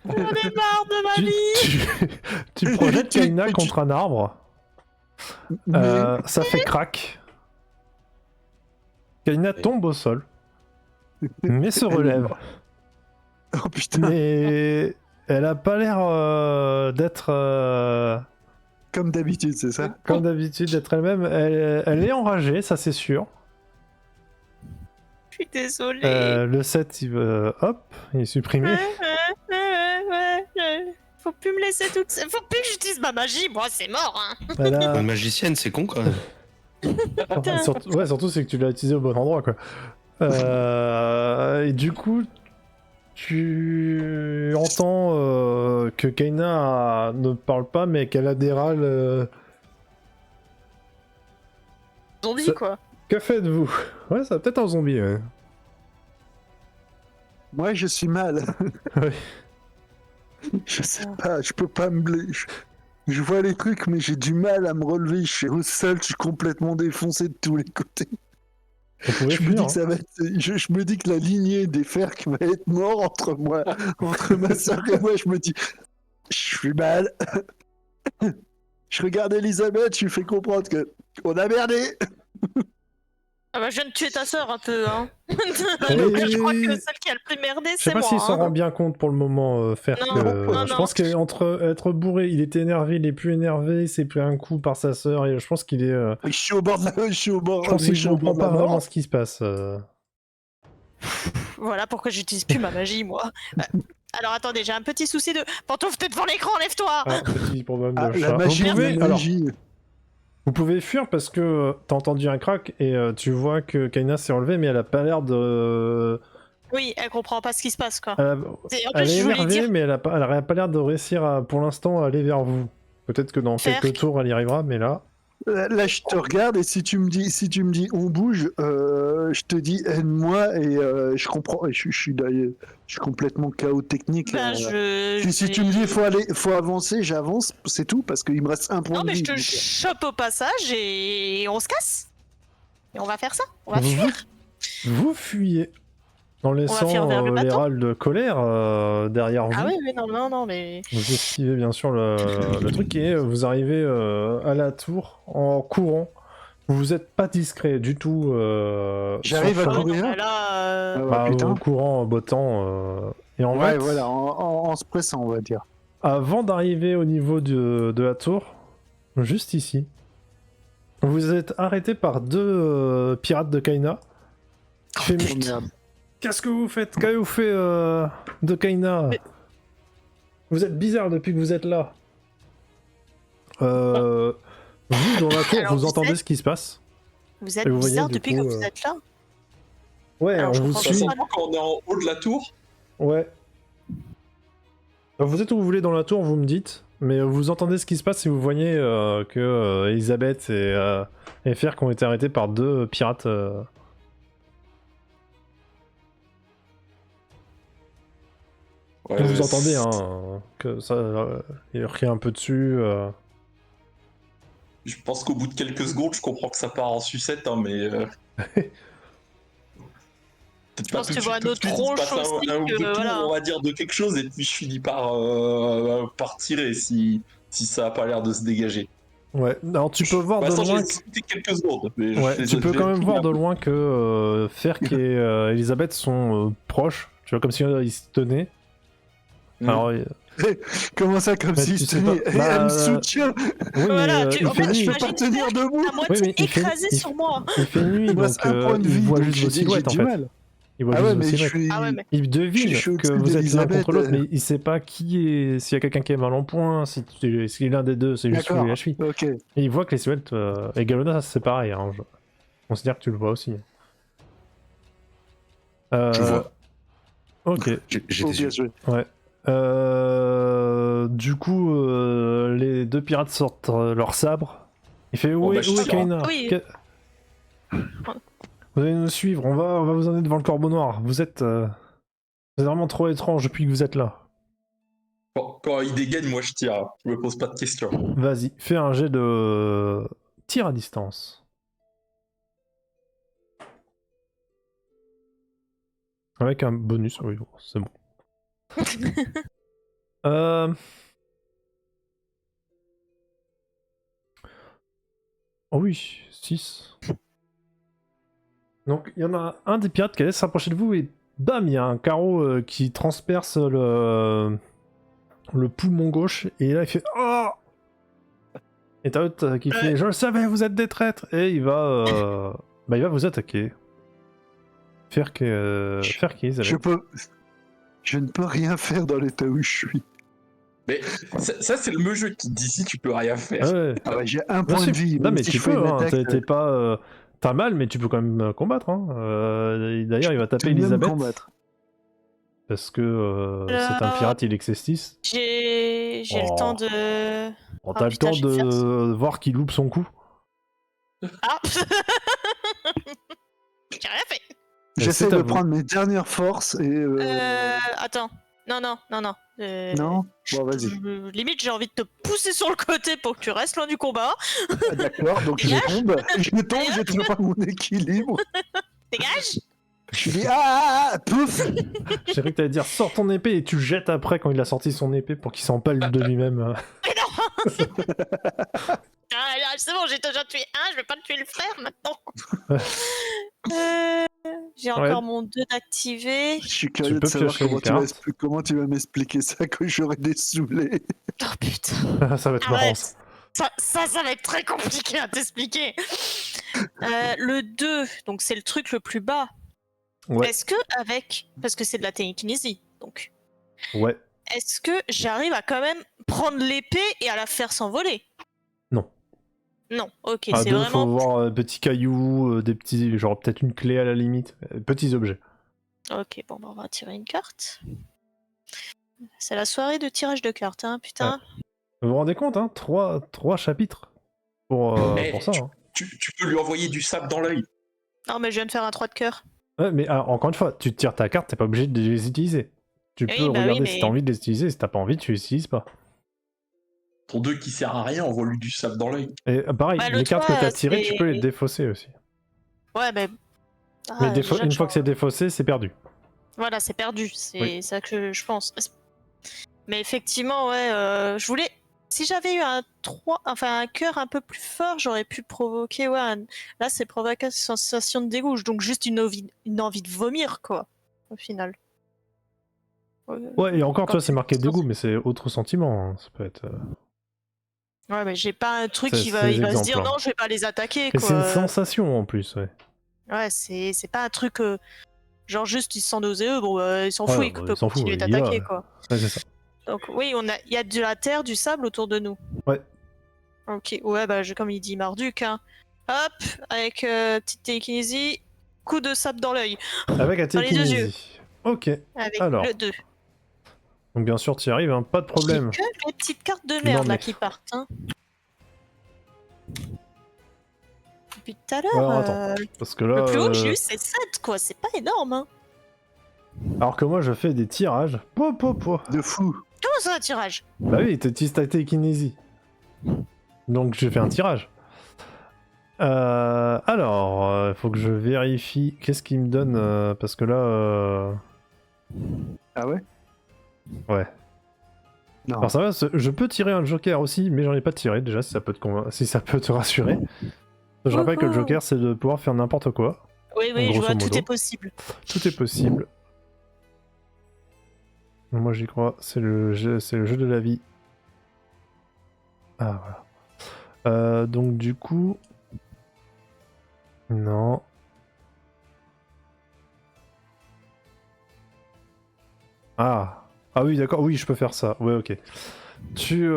[SPEAKER 4] J'en ai marre de ma vie!
[SPEAKER 2] Tu projettes Kaina contre un arbre.
[SPEAKER 1] Mais...
[SPEAKER 2] Ça fait crack. Kaina tombe au sol, mais se relève.
[SPEAKER 1] Oh putain.
[SPEAKER 2] Mais elle a pas l'air d'être
[SPEAKER 1] Comme d'habitude, c'est ça?
[SPEAKER 2] comme d'habitude, d'être elle-même. Elle est enragée, ça c'est sûr.
[SPEAKER 4] Je suis désolée.
[SPEAKER 2] Le 7, hop, il est supprimé.
[SPEAKER 4] Faut plus me laisser toute seule. Faut plus que j'utilise ma magie, moi c'est mort, hein.
[SPEAKER 2] Elle a-
[SPEAKER 5] Une magicienne, c'est con quand même.
[SPEAKER 2] surtout c'est que tu l'as utilisé au bon endroit, quoi. Et du coup, tu entends que Kaina ne parle pas, mais qu'elle a des râles.
[SPEAKER 4] Zombie,
[SPEAKER 2] Ça-
[SPEAKER 4] quoi.
[SPEAKER 2] Que faites-vous? Ouais, ça va peut-être un zombie. Ouais.
[SPEAKER 1] Moi, je suis mal.
[SPEAKER 2] Oui.
[SPEAKER 1] Je sais pas, je peux pas me blesser. Je vois les trucs, mais j'ai du mal à me relever. Je suis au sol, je suis complètement défoncé de tous les côtés.
[SPEAKER 2] Vous pouvez
[SPEAKER 1] Je me
[SPEAKER 2] fuir.
[SPEAKER 1] dis que ça va être... je me dis que la lignée des fers qui va être mort entre moi, entre ma soeur et moi, je me dis, je suis mal. Je regarde Elisabeth, je lui fais comprendre que on a merdé.
[SPEAKER 4] Ah bah je viens de tuer ta sœur un peu, hein.
[SPEAKER 2] Oui,
[SPEAKER 4] Donc
[SPEAKER 2] oui,
[SPEAKER 4] je crois
[SPEAKER 2] oui.
[SPEAKER 4] que celle qui a le plus merdé,
[SPEAKER 2] Je sais
[SPEAKER 4] c'est
[SPEAKER 2] pas
[SPEAKER 4] moi.
[SPEAKER 2] s'il s'en
[SPEAKER 4] hein.
[SPEAKER 2] rend bien compte pour le moment, faire
[SPEAKER 4] Non,
[SPEAKER 2] que...
[SPEAKER 4] non,
[SPEAKER 2] je
[SPEAKER 4] non.
[SPEAKER 2] pense qu'entre être bourré, il était énervé, il est plus énervé, il s'est pris un coup par sa sœur, et je pense qu'il est...
[SPEAKER 1] Je suis au bord de la... Je suis au bord...
[SPEAKER 2] Je pense
[SPEAKER 1] je
[SPEAKER 2] qu'il
[SPEAKER 1] suis au
[SPEAKER 2] comprend
[SPEAKER 1] bord de la
[SPEAKER 2] pas
[SPEAKER 1] mort.
[SPEAKER 2] vraiment ce qui se passe.
[SPEAKER 4] Voilà pourquoi j'utilise plus ma magie, moi. Alors attendez, j'ai un petit souci de... Pantouf, t'es devant l'écran, lève-toi.
[SPEAKER 2] Ah, petit problème de
[SPEAKER 1] Ah,
[SPEAKER 2] chat.
[SPEAKER 1] la magie,
[SPEAKER 2] Alors,
[SPEAKER 1] magie.
[SPEAKER 2] vous pouvez fuir parce que t'as entendu un crack et tu vois que Kaina s'est relevée, mais elle a pas l'air de...
[SPEAKER 4] Oui, elle comprend pas ce qui se passe, quoi.
[SPEAKER 2] Elle,
[SPEAKER 4] En
[SPEAKER 2] elle
[SPEAKER 4] plus,
[SPEAKER 2] est
[SPEAKER 4] je voulais
[SPEAKER 2] énervée,
[SPEAKER 4] dire...
[SPEAKER 2] mais elle a pas l'air de réussir à, pour l'instant à aller vers vous. Peut-être que dans
[SPEAKER 4] Faire-
[SPEAKER 2] quelques tours elle y arrivera, mais là...
[SPEAKER 1] Là, je te regarde et si tu me dis on bouge, je te dis aide-moi et je comprends. Je suis complètement chaos technique.
[SPEAKER 4] Ben,
[SPEAKER 1] Si tu me dis faut avancer, j'avance, c'est tout parce qu'il me reste un point
[SPEAKER 4] Non
[SPEAKER 1] de
[SPEAKER 4] mais
[SPEAKER 1] vie.
[SPEAKER 4] je te
[SPEAKER 1] donc,
[SPEAKER 4] chope au passage et on se casse. Et on va faire ça, on va
[SPEAKER 2] Vous-
[SPEAKER 4] fuir.
[SPEAKER 2] Vous fuyez. En
[SPEAKER 4] faire
[SPEAKER 2] laissant
[SPEAKER 4] vers le bateau.
[SPEAKER 2] l'hérald de colère derrière vous.
[SPEAKER 4] Ah oui, non, mais.
[SPEAKER 2] Vous esquivez bien sûr le truc et vous arrivez à la tour en courant. Vous êtes pas discret du tout.
[SPEAKER 1] J'arrive à
[SPEAKER 2] sur le chemin.
[SPEAKER 1] courir.
[SPEAKER 4] Bah là,
[SPEAKER 1] Ah ouais, putain.
[SPEAKER 2] Au courant, au beau temps. Et en
[SPEAKER 1] Ouais,
[SPEAKER 2] fait,
[SPEAKER 1] voilà, en se pressant, on va dire.
[SPEAKER 2] avant d'arriver au niveau de la tour, juste ici, vous êtes arrêté par deux pirates de Kaina.
[SPEAKER 1] Oh merde.
[SPEAKER 2] Qu'est-ce que vous faites? Qu'avez-vous fait de Kaina? Vous êtes bizarre depuis que vous êtes là. Vous, dans la tour,
[SPEAKER 4] Alors,
[SPEAKER 2] vous
[SPEAKER 4] vous
[SPEAKER 2] entendez
[SPEAKER 4] êtes-
[SPEAKER 2] ce qui se passe.
[SPEAKER 4] vous êtes
[SPEAKER 2] Et vous voyez,
[SPEAKER 4] bizarre
[SPEAKER 2] du
[SPEAKER 4] depuis
[SPEAKER 2] coup,
[SPEAKER 4] que vous êtes là.
[SPEAKER 2] Ouais,
[SPEAKER 4] Alors,
[SPEAKER 2] on
[SPEAKER 4] je
[SPEAKER 2] vous
[SPEAKER 4] comprends
[SPEAKER 3] Ça
[SPEAKER 2] suit.
[SPEAKER 3] sent pas quand on est en haut de la tour.
[SPEAKER 2] Ouais. Alors, vous êtes où vous voulez dans la tour, vous me dites. Mais vous entendez ce qui se passe et vous voyez que Elisabeth et Ferk ont été arrêtés par deux pirates.
[SPEAKER 3] Ouais,
[SPEAKER 2] Vous entendez que ça il rit un peu dessus.
[SPEAKER 3] Je pense qu'au bout de quelques secondes, je comprends que ça part en sucette, hein, mais.
[SPEAKER 4] Je pense que tu vois notre tronche aussi,
[SPEAKER 3] un ou deux
[SPEAKER 4] que,
[SPEAKER 3] tours,
[SPEAKER 4] voilà.
[SPEAKER 3] on va dire, de quelque chose, et puis je finis par tirer si ça a pas l'air de se dégager.
[SPEAKER 2] Ouais. Alors tu peux voir
[SPEAKER 3] Bah,
[SPEAKER 2] de
[SPEAKER 3] ça,
[SPEAKER 2] loin.
[SPEAKER 3] j'ai hésité quelques secondes. Mais
[SPEAKER 2] Ouais, tu peux quand même voir de loin que Ferk et Elisabeth sont proches. Tu vois, comme si ils se tenaient.
[SPEAKER 3] Mm.
[SPEAKER 2] Alors,
[SPEAKER 1] Comment ça, comme
[SPEAKER 2] Mais
[SPEAKER 1] si
[SPEAKER 2] tu
[SPEAKER 1] je
[SPEAKER 2] sais
[SPEAKER 1] tenais.
[SPEAKER 2] pas,
[SPEAKER 1] Elle me soutient.
[SPEAKER 2] oui,
[SPEAKER 4] Voilà,
[SPEAKER 2] mais
[SPEAKER 4] tu-
[SPEAKER 2] il
[SPEAKER 4] en
[SPEAKER 2] fait
[SPEAKER 4] fait,
[SPEAKER 2] nuit.
[SPEAKER 1] Je peux pas tenir debout.
[SPEAKER 4] À moitié
[SPEAKER 2] mais il fait-
[SPEAKER 4] écrasé
[SPEAKER 2] il-
[SPEAKER 4] sur moi.
[SPEAKER 2] Il fait nuit,
[SPEAKER 1] Il me
[SPEAKER 2] donc
[SPEAKER 1] reste un point de
[SPEAKER 2] il
[SPEAKER 1] vie,
[SPEAKER 2] voit
[SPEAKER 1] donc
[SPEAKER 2] juste vos
[SPEAKER 1] j'ai
[SPEAKER 2] silhouettes en
[SPEAKER 1] du
[SPEAKER 2] fait.
[SPEAKER 1] mal.
[SPEAKER 2] Il voit
[SPEAKER 1] Ah
[SPEAKER 2] juste
[SPEAKER 1] ouais,
[SPEAKER 2] vos
[SPEAKER 1] mais je
[SPEAKER 2] silhouettes.
[SPEAKER 1] suis.
[SPEAKER 4] Ah ouais, mais.
[SPEAKER 2] Il devine
[SPEAKER 1] je suis
[SPEAKER 2] que
[SPEAKER 1] au-dessus
[SPEAKER 2] vous êtes l'un
[SPEAKER 1] d'Elisabeth,
[SPEAKER 2] contre l'autre, mais il sait pas qui est. S'il y a quelqu'un qui est mal en point, si l'un des deux, c'est juste
[SPEAKER 1] D'accord.
[SPEAKER 2] la cheville.
[SPEAKER 1] Ok.
[SPEAKER 2] Et il voit que les silhouettes. Et Galona, c'est pareil. Hein, je considère que tu le vois aussi.
[SPEAKER 5] Je vois.
[SPEAKER 2] Ok.
[SPEAKER 5] J'ai
[SPEAKER 1] Oh,
[SPEAKER 5] des
[SPEAKER 1] bien
[SPEAKER 5] yeux.
[SPEAKER 1] joué.
[SPEAKER 2] Ouais. Du coup, les deux pirates sortent leurs sabres. Il fait
[SPEAKER 3] Bon,
[SPEAKER 2] où
[SPEAKER 3] bah,
[SPEAKER 2] est
[SPEAKER 3] je tire.
[SPEAKER 2] Kaina
[SPEAKER 4] Oui.
[SPEAKER 2] Vous allez nous suivre, on va vous emmener devant le corbeau noir. Vous êtes vraiment trop étrange depuis que vous êtes là.
[SPEAKER 3] Quand il dégaine, moi je tire. Je me pose pas de questions.
[SPEAKER 2] Vas-y, fais un jet de tir à distance. Avec un bonus, oui, bon, c'est bon. Oh oui, 6. Donc il y en a un des pirates qui allait s'approcher de vous et bam, il y a un carreau qui transperce le poumon gauche et là il fait oh. Et t'as l'autre qui fait je le savais, vous êtes des traîtres et il va vous attaquer. Faire que
[SPEAKER 1] Je ne peux rien faire dans l'état où je suis.
[SPEAKER 3] Mais ça, c'est le même jeu qui dit si tu peux rien faire.
[SPEAKER 2] Ouais.
[SPEAKER 1] Ah ouais, j'ai un
[SPEAKER 2] Bien
[SPEAKER 1] point
[SPEAKER 2] sûr.
[SPEAKER 1] de vie.
[SPEAKER 2] Non
[SPEAKER 1] même
[SPEAKER 2] mais
[SPEAKER 1] si
[SPEAKER 2] tu
[SPEAKER 1] je fais
[SPEAKER 2] peux,
[SPEAKER 1] une
[SPEAKER 2] hein,
[SPEAKER 1] attaque,
[SPEAKER 2] t'es pas t'as mal mais tu peux quand même combattre. Hein. D'ailleurs il va taper
[SPEAKER 1] tout de même
[SPEAKER 2] Elisabeth
[SPEAKER 1] combattre.
[SPEAKER 2] parce que c'est un pirate, il existe.
[SPEAKER 4] J'ai
[SPEAKER 2] Oh.
[SPEAKER 4] le temps de.
[SPEAKER 2] Bon, t'as le
[SPEAKER 4] putain,
[SPEAKER 2] temps
[SPEAKER 4] je vais faire
[SPEAKER 2] de voir qu'il loupe son coup.
[SPEAKER 4] Ah J'ai rien fait.
[SPEAKER 1] J'essaie
[SPEAKER 2] c'est à
[SPEAKER 1] de
[SPEAKER 2] vous.
[SPEAKER 1] prendre mes dernières forces et.
[SPEAKER 4] Attends. Non.
[SPEAKER 1] Non. Bon, vas-y.
[SPEAKER 4] Limite, j'ai envie de te pousser sur le côté pour que tu restes loin du combat.
[SPEAKER 1] Ah, d'accord. Donc je
[SPEAKER 4] Dégage.
[SPEAKER 1] tombe. Je trouve pas mon équilibre.
[SPEAKER 4] Dégage.
[SPEAKER 1] Je dis ah pouf.
[SPEAKER 2] J'ai cru que t'allais dire sors ton épée et tu le jettes après quand il a sorti son épée pour qu'il s'empale de lui-même.
[SPEAKER 4] Ah, là, c'est bon, j'ai déjà tué un, je vais pas tuer le frère maintenant. J'ai encore mon 2 d'activé.
[SPEAKER 1] Je suis curieux de
[SPEAKER 2] peux
[SPEAKER 1] savoir
[SPEAKER 2] piocher une carte.
[SPEAKER 1] comment tu vas m'expliquer ça quand j'aurai des saoulés.
[SPEAKER 4] Oh putain.
[SPEAKER 2] Ça va être marrant.
[SPEAKER 4] Arrête. Ça va être très compliqué à t'expliquer. Le 2, donc c'est le truc le plus bas.
[SPEAKER 2] Ouais.
[SPEAKER 4] Est-ce que parce que c'est de la télékinésie, donc.
[SPEAKER 2] Ouais.
[SPEAKER 4] Est-ce que j'arrive à quand même prendre l'épée et à la faire s'envoler?
[SPEAKER 2] Non.
[SPEAKER 4] Non, ok,
[SPEAKER 2] À
[SPEAKER 4] c'est
[SPEAKER 2] deux,
[SPEAKER 4] vraiment.
[SPEAKER 2] faut voir petits cailloux, des petits, genre peut-être une clé à la limite, petits objets.
[SPEAKER 4] Ok, bon, bah, on va tirer une carte. C'est la soirée de tirage de cartes, hein, putain.
[SPEAKER 2] Vous vous rendez compte, hein, 3 chapitres pour ça. Hein.
[SPEAKER 3] Tu peux lui envoyer du sable dans l'œil.
[SPEAKER 4] Non, mais je viens de faire un 3 de cœur.
[SPEAKER 2] Ouais, mais encore une fois, tu tires ta carte, t'es pas obligé de les utiliser. Tu
[SPEAKER 4] Oui,
[SPEAKER 2] peux
[SPEAKER 4] bah
[SPEAKER 2] regarder
[SPEAKER 4] oui,
[SPEAKER 2] si
[SPEAKER 4] mais-
[SPEAKER 2] t'as envie de les utiliser, si t'as pas envie, tu les utilises pas.
[SPEAKER 3] Ton 2 qui sert à rien, envoie-lui du sable dans l'œil.
[SPEAKER 2] Et pareil,
[SPEAKER 4] Bah, le
[SPEAKER 2] les cartes que
[SPEAKER 4] toit,
[SPEAKER 2] t'as tirées, tu peux les
[SPEAKER 4] c'est-
[SPEAKER 2] défausser aussi.
[SPEAKER 4] Ouais, mais.
[SPEAKER 2] Mais
[SPEAKER 4] déjà
[SPEAKER 2] une
[SPEAKER 4] que
[SPEAKER 2] fois que c'est défaussé, c'est perdu.
[SPEAKER 4] Voilà, c'est perdu. C'est
[SPEAKER 2] Oui.
[SPEAKER 4] ça que je pense. Mais effectivement, ouais, je voulais. Si j'avais eu un cœur un peu plus fort, j'aurais pu provoquer. Là, c'est provoquer une sensation de dégoût, donc juste une envie de vomir, quoi, au final.
[SPEAKER 2] Ouais, et encore,
[SPEAKER 4] Quand
[SPEAKER 2] toi, c'est
[SPEAKER 4] tu-
[SPEAKER 2] marqué dégoût, mais c'est autre sentiment. Hein. Ça peut être.
[SPEAKER 4] Ouais, mais j'ai pas un truc
[SPEAKER 2] C'est
[SPEAKER 4] il va se
[SPEAKER 2] exemples,
[SPEAKER 4] dire
[SPEAKER 2] hein.
[SPEAKER 4] non, je vais pas les attaquer,
[SPEAKER 2] Et c'est une
[SPEAKER 4] quoi.
[SPEAKER 2] sensation en plus, ouais.
[SPEAKER 4] Ouais, c'est pas un truc genre juste ils se sentent nauséeux, bon, ils s'en
[SPEAKER 2] Ouais,
[SPEAKER 4] foutent, ils
[SPEAKER 2] bah,
[SPEAKER 4] peuvent
[SPEAKER 2] il s'en fout,
[SPEAKER 4] continuer
[SPEAKER 2] il y va.
[SPEAKER 4] d'attaquer, quoi.
[SPEAKER 2] Ouais, c'est ça.
[SPEAKER 4] Donc oui, il y a de la terre, du sable autour de nous.
[SPEAKER 2] Ouais.
[SPEAKER 4] Ok, ouais, bah comme il dit Marduk, hein. Hop, avec petite télékinésie, coup de sable dans l'œil.
[SPEAKER 2] Avec la
[SPEAKER 4] Dans les 2 yeux.
[SPEAKER 2] télékinésie. Ok.
[SPEAKER 4] Avec
[SPEAKER 2] Alors.
[SPEAKER 4] le 2.
[SPEAKER 2] Donc bien sûr, tu y arrives, hein, pas de problème.
[SPEAKER 4] J'ai que les petites cartes de
[SPEAKER 2] Non,
[SPEAKER 4] merde là
[SPEAKER 2] mais-
[SPEAKER 4] qui partent, hein. Depuis tout à
[SPEAKER 2] Ouais,
[SPEAKER 4] l'heure,
[SPEAKER 2] alors, attends. Parce que là.
[SPEAKER 4] le plus haut que j'ai eu c'est 7, quoi, c'est pas énorme, hein.
[SPEAKER 2] Alors que moi, je fais des tirages.
[SPEAKER 1] De fou.
[SPEAKER 4] Comment ça, un tirage?
[SPEAKER 2] Bah oui, tu utilises ta télékinésie. Donc j'ai fait un tirage. Alors, faut que je vérifie. Qu'est-ce qu'il me donne parce que là.
[SPEAKER 1] Ah ouais?
[SPEAKER 2] Ouais.
[SPEAKER 1] Non.
[SPEAKER 2] Alors ça va, je peux tirer un joker aussi, mais j'en ai pas tiré déjà, si ça peut te rassurer. Je rappelle que le joker, c'est de pouvoir faire n'importe quoi.
[SPEAKER 4] Oui, je
[SPEAKER 2] grosso
[SPEAKER 4] vois,
[SPEAKER 2] modo.
[SPEAKER 4] tout est possible.
[SPEAKER 2] Tout est possible. Moi j'y crois, c'est le jeu de la vie. Ah voilà. Donc du coup... Non. Ah oui d'accord, oui je peux faire ça. Ouais ok. Tu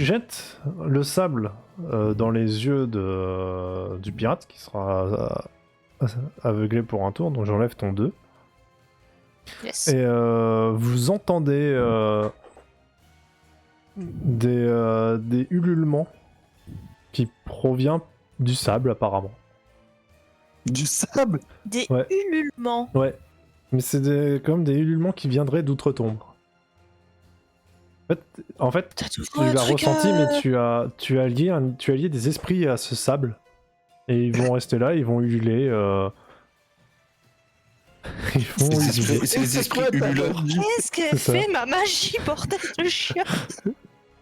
[SPEAKER 2] jettes le sable dans les yeux du pirate qui sera aveuglé pour un tour, donc j'enlève ton 2.
[SPEAKER 4] Yes.
[SPEAKER 2] Et vous entendez des ululements qui proviennent du sable apparemment.
[SPEAKER 1] Du sable?
[SPEAKER 4] Des
[SPEAKER 2] Ouais.
[SPEAKER 4] ululements.
[SPEAKER 2] Ouais, mais c'est comme des ululements qui viendraient d'outre-tombe. En fait,
[SPEAKER 4] T'as
[SPEAKER 2] tu
[SPEAKER 4] toujours un
[SPEAKER 2] l'as
[SPEAKER 4] truc,
[SPEAKER 2] ressenti, mais tu as lié des esprits à ce sable. Et ils vont rester là, ils vont ululer. Ils vont ululer.
[SPEAKER 5] C'est les esprits ululeurs.
[SPEAKER 4] Qu'est-ce qu'elle
[SPEAKER 2] C'est ça.
[SPEAKER 4] fait, ma magie, bordel de chien?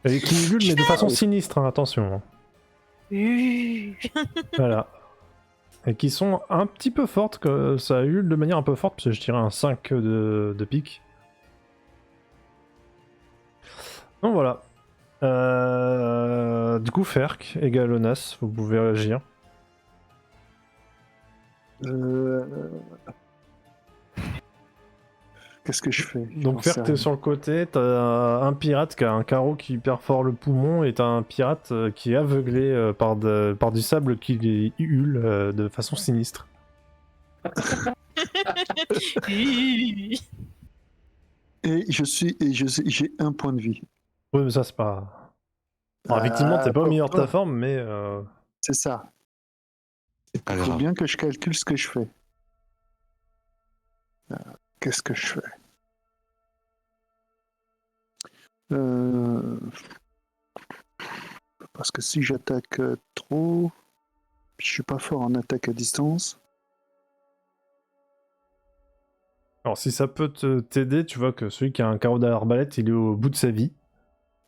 [SPEAKER 2] Et qui ululent, mais de façon sinistre, hein, attention. Voilà. Et qui sont un petit peu fortes, que ça ulule de manière un peu forte, parce que je tirais un 5 de pique. Donc voilà. Du coup, Ferk et Galonas, vous pouvez réagir.
[SPEAKER 1] Qu'est-ce que je fais?
[SPEAKER 2] Donc Ferk, t'es sur le côté, t'as un pirate qui a un carreau qui perfore le poumon, et t'as un pirate qui est aveuglé par du sable qui les hule de façon sinistre.
[SPEAKER 1] Et j'ai un point de vie.
[SPEAKER 2] Oui, mais ça, c'est pas... Alors, effectivement, t'es pas au meilleur de ta forme, mais...
[SPEAKER 1] C'est ça. Il
[SPEAKER 5] Alors.
[SPEAKER 1] faut bien que je calcule ce que je fais. Qu'est-ce que je fais? Parce que si j'attaque trop, je suis pas fort en attaque à distance.
[SPEAKER 2] Alors, si ça peut t'aider, tu vois que celui qui a un carreau d'arbalète, il est au bout de sa vie.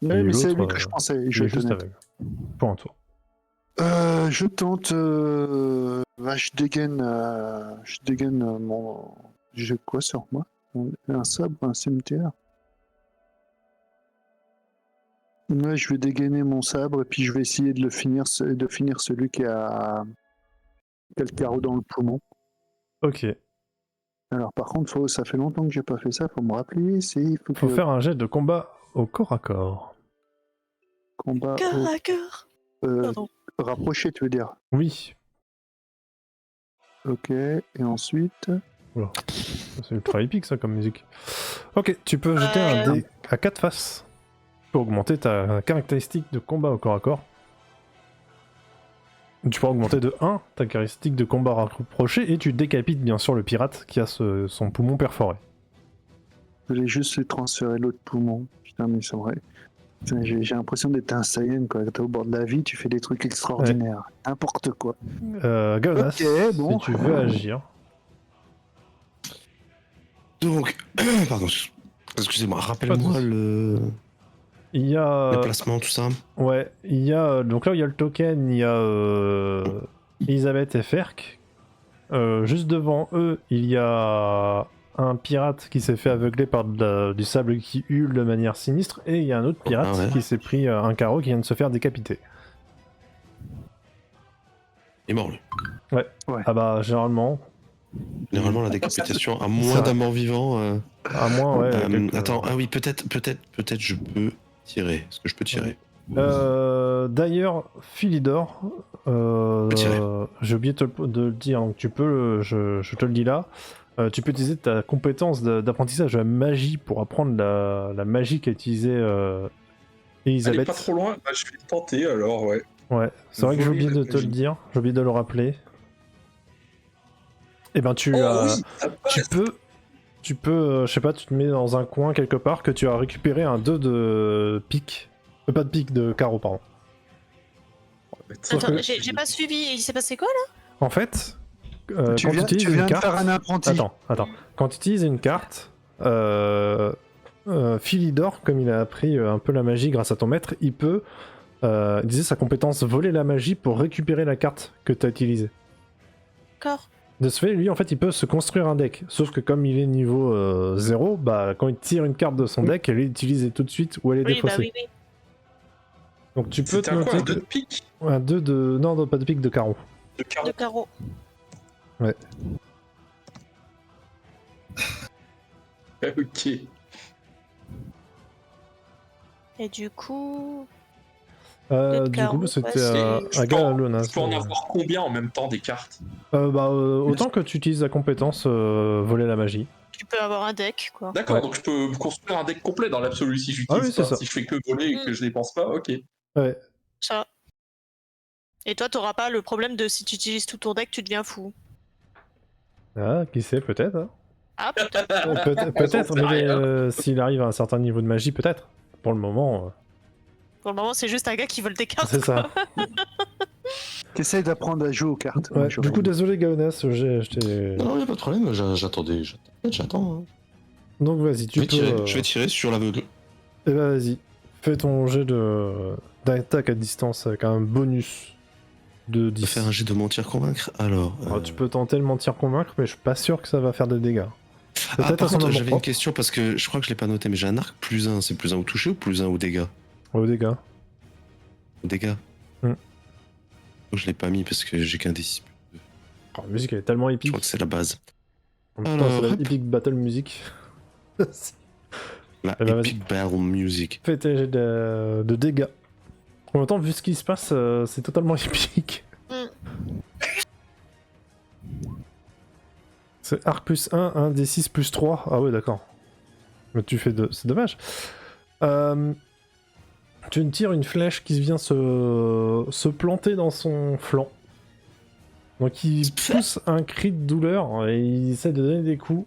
[SPEAKER 1] Oui,
[SPEAKER 2] Et
[SPEAKER 1] mais c'est
[SPEAKER 2] l'autre,
[SPEAKER 1] lui que je pensais.
[SPEAKER 2] Il
[SPEAKER 1] Je
[SPEAKER 2] est juste
[SPEAKER 1] tenais.
[SPEAKER 2] aveugle. Pour un tour.
[SPEAKER 1] Je tente. Je dégaine mon. J'ai quoi sur moi? Un sabre, un cimetière. Ouais, je vais dégainer mon sabre et puis je vais essayer de finir celui qui a le carreau dans le poumon.
[SPEAKER 2] Ok.
[SPEAKER 1] Alors par contre, ça fait longtemps que j'ai pas fait ça, faut me rappeler.
[SPEAKER 2] Faut faire un jet de combat au corps à corps.
[SPEAKER 1] Combat
[SPEAKER 4] Cœur à cœur. Pardon.
[SPEAKER 1] rapproché, tu veux dire?
[SPEAKER 2] Oui.
[SPEAKER 1] Ok, et ensuite.
[SPEAKER 2] Oula. C'est ultra épique ça comme musique. Ok, tu peux jeter un dé à 4 faces pour augmenter ta caractéristique de combat au corps à corps. Tu peux augmenter de 1 ta caractéristique de combat rapproché et tu décapites bien sûr le pirate qui a son poumon perforé.
[SPEAKER 1] Je voulais juste lui transférer l'autre poumon. Putain, mais c'est vrai. J'ai l'impression d'être un Saiyan, quoi. T'es au bord de la vie, tu fais des trucs extraordinaires. N'importe quoi.
[SPEAKER 2] Galonas,
[SPEAKER 1] Ok, bon.
[SPEAKER 2] si tu veux agir.
[SPEAKER 5] Donc, pardon, excusez-moi, rappelle-moi le
[SPEAKER 2] Il y a...
[SPEAKER 5] déplacement, tout ça.
[SPEAKER 2] Ouais, il y a... Donc là, il y a le token, il y a Elisabeth et Ferk. Juste devant eux, il y a un pirate qui s'est fait aveugler par du sable qui hule de manière sinistre, et il y a un autre pirate qui s'est pris un carreau qui vient de se faire décapiter.
[SPEAKER 5] Il est mort, lui.
[SPEAKER 2] Ouais. Ah bah, généralement...
[SPEAKER 5] Généralement, la décapitation, à moins d'un mort-vivant...
[SPEAKER 2] À moins, ouais.
[SPEAKER 5] Attends, ah oui, peut-être je peux tirer. Est-ce que je peux tirer?
[SPEAKER 2] D'ailleurs, Philidor, j'ai oublié de le dire, donc tu peux, je te le dis là, tu peux utiliser ta compétence d'apprentissage de la magie pour apprendre la magie qu'a utilisée Elisabeth.
[SPEAKER 3] Elle est pas trop loin, bah, je vais le tenter alors, ouais.
[SPEAKER 2] Ouais, c'est vrai que j'ai oublié de te le dire, j'ai oublié de le rappeler. Et ben tu peux, je sais pas, tu te mets dans un coin quelque part que tu as récupéré un 2 de pique. Pas de pique, de carreau, pardon.
[SPEAKER 4] Attends, j'ai pas suivi, il s'est passé quoi là?
[SPEAKER 2] En fait,
[SPEAKER 1] tu viens de faire un apprenti.
[SPEAKER 2] Attends. Quand tu utilises une carte, Philidor, comme il a appris un peu la magie grâce à ton maître, il peut utiliser sa compétence voler la magie pour récupérer la carte que tu as utilisée.
[SPEAKER 4] D'accord.
[SPEAKER 2] De ce fait, lui, en fait, il peut se construire un deck. Sauf que comme il est niveau 0, bah, quand il tire une carte de son deck, elle est utilisée tout de suite ou elle est défaussée.
[SPEAKER 4] Bah oui.
[SPEAKER 2] Donc tu peux te
[SPEAKER 3] noter...
[SPEAKER 2] noter...
[SPEAKER 3] un 2 de pique?
[SPEAKER 2] Un 2 de... Non, pas de pique, de carreau.
[SPEAKER 4] De carreau.
[SPEAKER 2] Ouais.
[SPEAKER 3] Ok.
[SPEAKER 4] Et du coup...
[SPEAKER 2] Du coup, c'était à Galalonas.
[SPEAKER 3] Tu peux en avoir combien en même temps des cartes?
[SPEAKER 2] Autant que tu utilises la compétence voler la magie.
[SPEAKER 4] Tu peux avoir un deck, quoi.
[SPEAKER 3] D'accord,
[SPEAKER 2] Ouais.
[SPEAKER 3] donc je peux construire un deck complet dans l'absolu si j'utilise pas. Si je fais que voler et que je dépense pas, ok.
[SPEAKER 2] Ouais.
[SPEAKER 4] Ça. Et toi, t'auras pas le problème de si tu utilises tout ton deck, tu deviens fou.
[SPEAKER 2] Ah, qui sait, peut-être. Hein.
[SPEAKER 4] Ah, peut-être.
[SPEAKER 2] Peut-être, mais s'il arrive à un certain niveau de magie, peut-être. Pour le moment...
[SPEAKER 4] Pour le moment, c'est juste un gars qui vole des cartes.
[SPEAKER 2] C'est ça.
[SPEAKER 1] T'essayes d'apprendre à jouer aux cartes.
[SPEAKER 2] Ouais, du coup, désolé Gaonas, je t'ai...
[SPEAKER 5] Non, y'a pas de problème, j'attends. Hein.
[SPEAKER 2] Donc vas-y,
[SPEAKER 5] Je vais tirer sur l'aveugle.
[SPEAKER 2] Eh ben vas-y, fais ton jet d'attaque à distance avec un bonus de 10.
[SPEAKER 5] Faire un jet de mentir convaincre, alors...
[SPEAKER 2] Tu peux tenter le mentir convaincre, mais je suis pas sûr que ça va faire des dégâts.
[SPEAKER 5] Ah, par contre, j'avais une question parce que je crois que je l'ai pas noté, mais j'ai un arc +1, c'est +1 au toucher ou +1 au dégâts?
[SPEAKER 2] Au dégâts.
[SPEAKER 5] Au dégâts. Je l'ai pas mis parce que j'ai qu'un D6.
[SPEAKER 2] La musique elle est tellement épique.
[SPEAKER 5] Je crois que c'est la base.
[SPEAKER 2] En même temps, c'est la Epic Battle Music.
[SPEAKER 5] La Epic Battle Music.
[SPEAKER 2] Fais tes jets de dégâts. En même temps, vu ce qui se passe, c'est totalement épique. C'est arc +1, 1 D6 +3. Ah ouais, d'accord. Mais tu fais 2. C'est dommage. Tu tires une flèche qui vient se planter dans son flanc. Donc il pousse un cri de douleur et il essaie de donner des coups.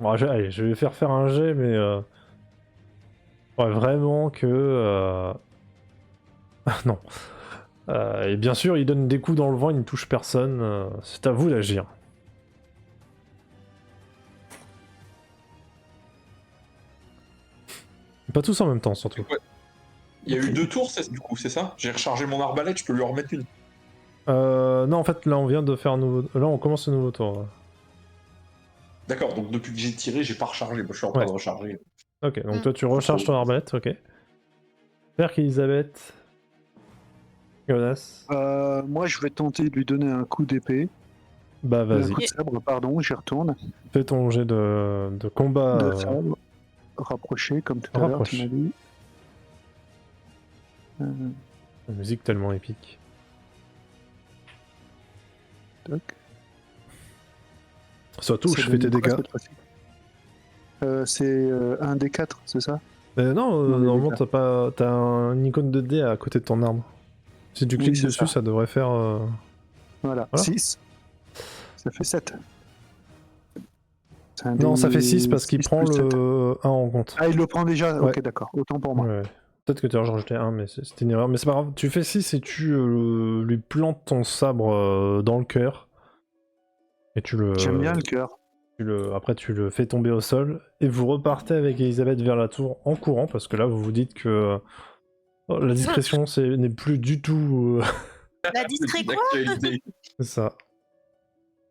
[SPEAKER 2] Bon, allez, je vais faire un jet, mais... Ouais, vraiment que... non. Et bien sûr, il donne des coups dans le vent, il ne touche personne. C'est à vous d'agir. Pas tous en même temps, surtout.
[SPEAKER 3] Ouais. Il y a eu 2 tours, du coup, c'est ça? J'ai rechargé mon arbalète, je peux lui en remettre une.
[SPEAKER 2] Non, en fait, là, on vient de faire un nouveau... Là, on commence un nouveau tour. Ouais.
[SPEAKER 3] D'accord, donc depuis que j'ai tiré, j'ai pas rechargé. Moi, je suis en train de recharger.
[SPEAKER 2] Ok, donc toi, tu recharges ton arbalète, ok. J'espère qu'Elisabeth... Jonas.
[SPEAKER 1] Moi, je vais tenter de lui donner un coup d'épée.
[SPEAKER 2] Bah, vas-y.
[SPEAKER 1] Un coup de sabre, pardon, j'y retourne.
[SPEAKER 2] Fais ton jet de combat.
[SPEAKER 1] De sabre. Rapproché, comme tout à l'heure, tu m'as dit.
[SPEAKER 2] La musique tellement épique.
[SPEAKER 1] Toc.
[SPEAKER 2] Ça touche, fais tes dégâts.
[SPEAKER 1] C'est un des 4, c'est ça?
[SPEAKER 2] Non, normalement t'as un icône de dé à côté de ton arme. Si tu cliques dessus, ça devrait faire...
[SPEAKER 1] Voilà, 6. Ça fait 7.
[SPEAKER 2] Non, ça fait 6 parce qu'il prend le 1 en compte.
[SPEAKER 1] Ah, il le prend déjà? Ok, d'accord. Autant pour moi.
[SPEAKER 2] Ouais. Peut-être que tu as rajouté 1, mais c'était une erreur. Mais c'est pas grave, tu fais 6 et tu lui plantes ton sabre dans le cœur. Et tu le...
[SPEAKER 1] J'aime bien le cœur.
[SPEAKER 2] Après, tu le fais tomber au sol et vous repartez avec Elisabeth vers la tour en courant parce que là, vous vous dites que la discrétion n'est plus du tout.
[SPEAKER 4] La discret quoi?
[SPEAKER 2] C'est ça.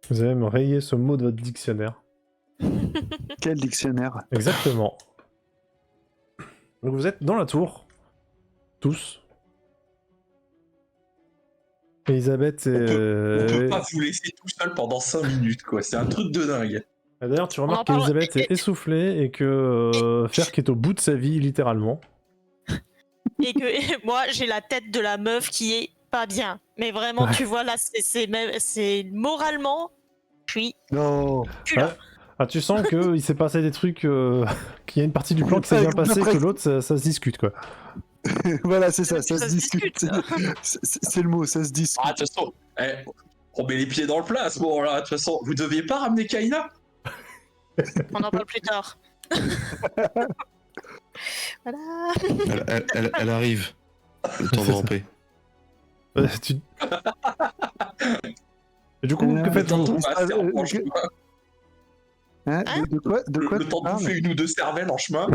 [SPEAKER 2] Vous allez me rayer ce mot de votre dictionnaire.
[SPEAKER 1] Quel dictionnaire?
[SPEAKER 2] Exactement. Donc vous êtes dans la tour, tous. Elisabeth et...
[SPEAKER 3] On peut pas vous laisser tout seul pendant 5 minutes, quoi. C'est un truc de dingue.
[SPEAKER 2] D'ailleurs, tu remarques qu'Elisabeth est essoufflée et que Ferk est au bout de sa vie, littéralement.
[SPEAKER 4] Et que moi, j'ai la tête de la meuf qui est pas bien. Mais vraiment, tu vois, là, c'est moralement, je suis...
[SPEAKER 1] Non.
[SPEAKER 2] Ah, tu sens qu'il s'est passé des trucs, qu'il y a une partie du plan qui s'est bien passée, que l'autre, ça se discute, quoi.
[SPEAKER 1] Voilà, c'est ça se discute. C'est le mot, ça se discute.
[SPEAKER 3] Ah, de toute façon, on met les pieds dans le plat à ce moment-là. De toute façon, vous deviez pas ramener Kaina?
[SPEAKER 4] On en parle plus tard. Voilà.
[SPEAKER 5] Elle arrive. Le temps de ramper.
[SPEAKER 2] Et du coup, que faites-vous?
[SPEAKER 1] De quoi
[SPEAKER 3] le temps de bouffer 1 ou 2 cervelles en chemin.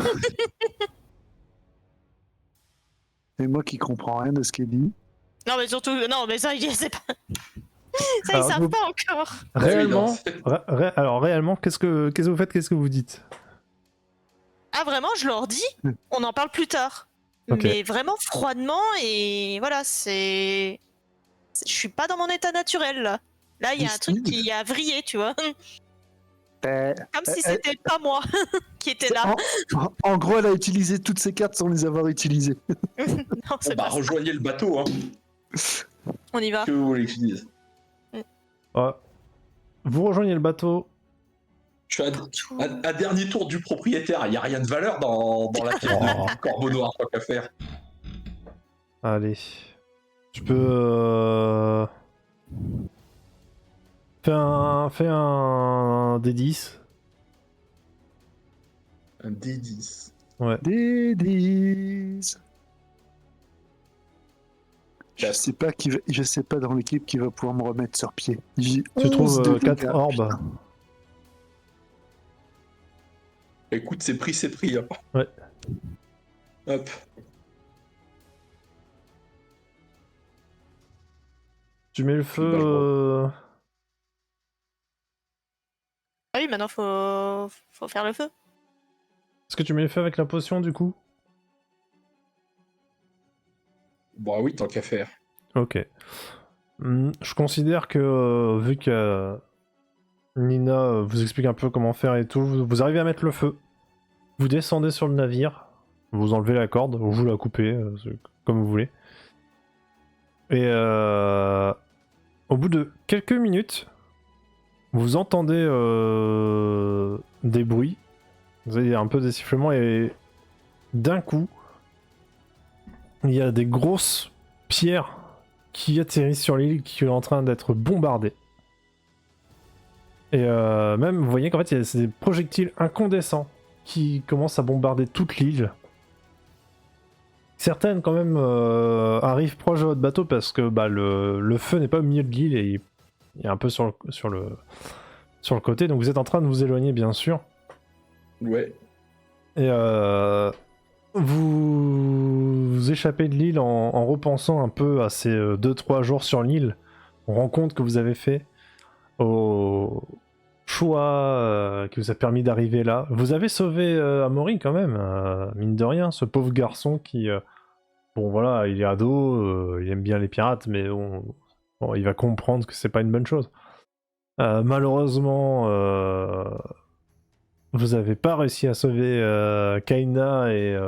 [SPEAKER 1] Et moi qui comprends rien de ce qu'il dit.
[SPEAKER 4] Non, mais surtout, non, mais ça, c'est pas... Ça, ils savent pas encore.
[SPEAKER 2] Réellement, alors réellement, qu'est-ce que vous faites, qu'est-ce que vous dites?
[SPEAKER 4] Ah, vraiment, je leur dis, on en parle plus tard.
[SPEAKER 2] Okay.
[SPEAKER 4] Mais vraiment froidement, et voilà, je suis pas dans mon état naturel, là. Là, il y a un truc qui a vrillé, tu vois. Comme si c'était pas moi qui était là.
[SPEAKER 1] En gros, elle a utilisé toutes ses cartes sans les avoir utilisées.
[SPEAKER 4] Non, c'est pas
[SPEAKER 3] rejoignez le bateau, hein.
[SPEAKER 4] On y va.
[SPEAKER 3] Que vous voulez que je dise?
[SPEAKER 2] Vous rejoignez le bateau.
[SPEAKER 3] Je suis à dernier tour du propriétaire. Il n'y a rien de valeur dans la carte du corbeau noir, quoi qu'à faire.
[SPEAKER 2] Allez. Tu peux... Fais un D10.
[SPEAKER 3] Un D10.
[SPEAKER 2] Ouais.
[SPEAKER 1] D10. Je sais pas dans l'équipe qui va pouvoir me remettre sur pied.
[SPEAKER 2] Tu trouves 4 orbes.
[SPEAKER 3] Écoute, c'est pris, c'est pris. Hein.
[SPEAKER 2] Ouais.
[SPEAKER 3] Hop.
[SPEAKER 2] Tu mets le feu...
[SPEAKER 4] Ah oui, maintenant faut faire le feu.
[SPEAKER 2] Est-ce que tu mets le feu avec la potion du coup?
[SPEAKER 3] Bah oui, tant qu'à faire.
[SPEAKER 2] Ok. Je considère que vu que Nina vous explique un peu comment faire et tout, vous arrivez à mettre le feu. Vous descendez sur le navire, vous enlevez la corde, ou vous la coupez, comme vous voulez. Et au bout de quelques minutes, vous entendez des bruits, vous avez un peu des sifflements et d'un coup, il y a des grosses pierres qui atterrissent sur l'île qui est en train d'être bombardée. Et même, vous voyez qu'en fait, c'est des projectiles incandescents qui commencent à bombarder toute l'île. Certaines, quand même, arrivent proche de votre bateau parce que le feu n'est pas au milieu de l'île et il est un peu sur le côté. Donc vous êtes en train de vous éloigner, bien sûr.
[SPEAKER 3] Ouais.
[SPEAKER 2] Et vous échappez de l'île en repensant un peu à ces 2-3 jours sur l'île. On rend compte que vous avez fait au choix qui vous a permis d'arriver là. Vous avez sauvé Amaury quand même, mine de rien, ce pauvre garçon qui... bon voilà, il est ado, il aime bien les pirates, mais bon, il va comprendre que c'est pas une bonne chose. Malheureusement... vous avez pas réussi à sauver Kaina et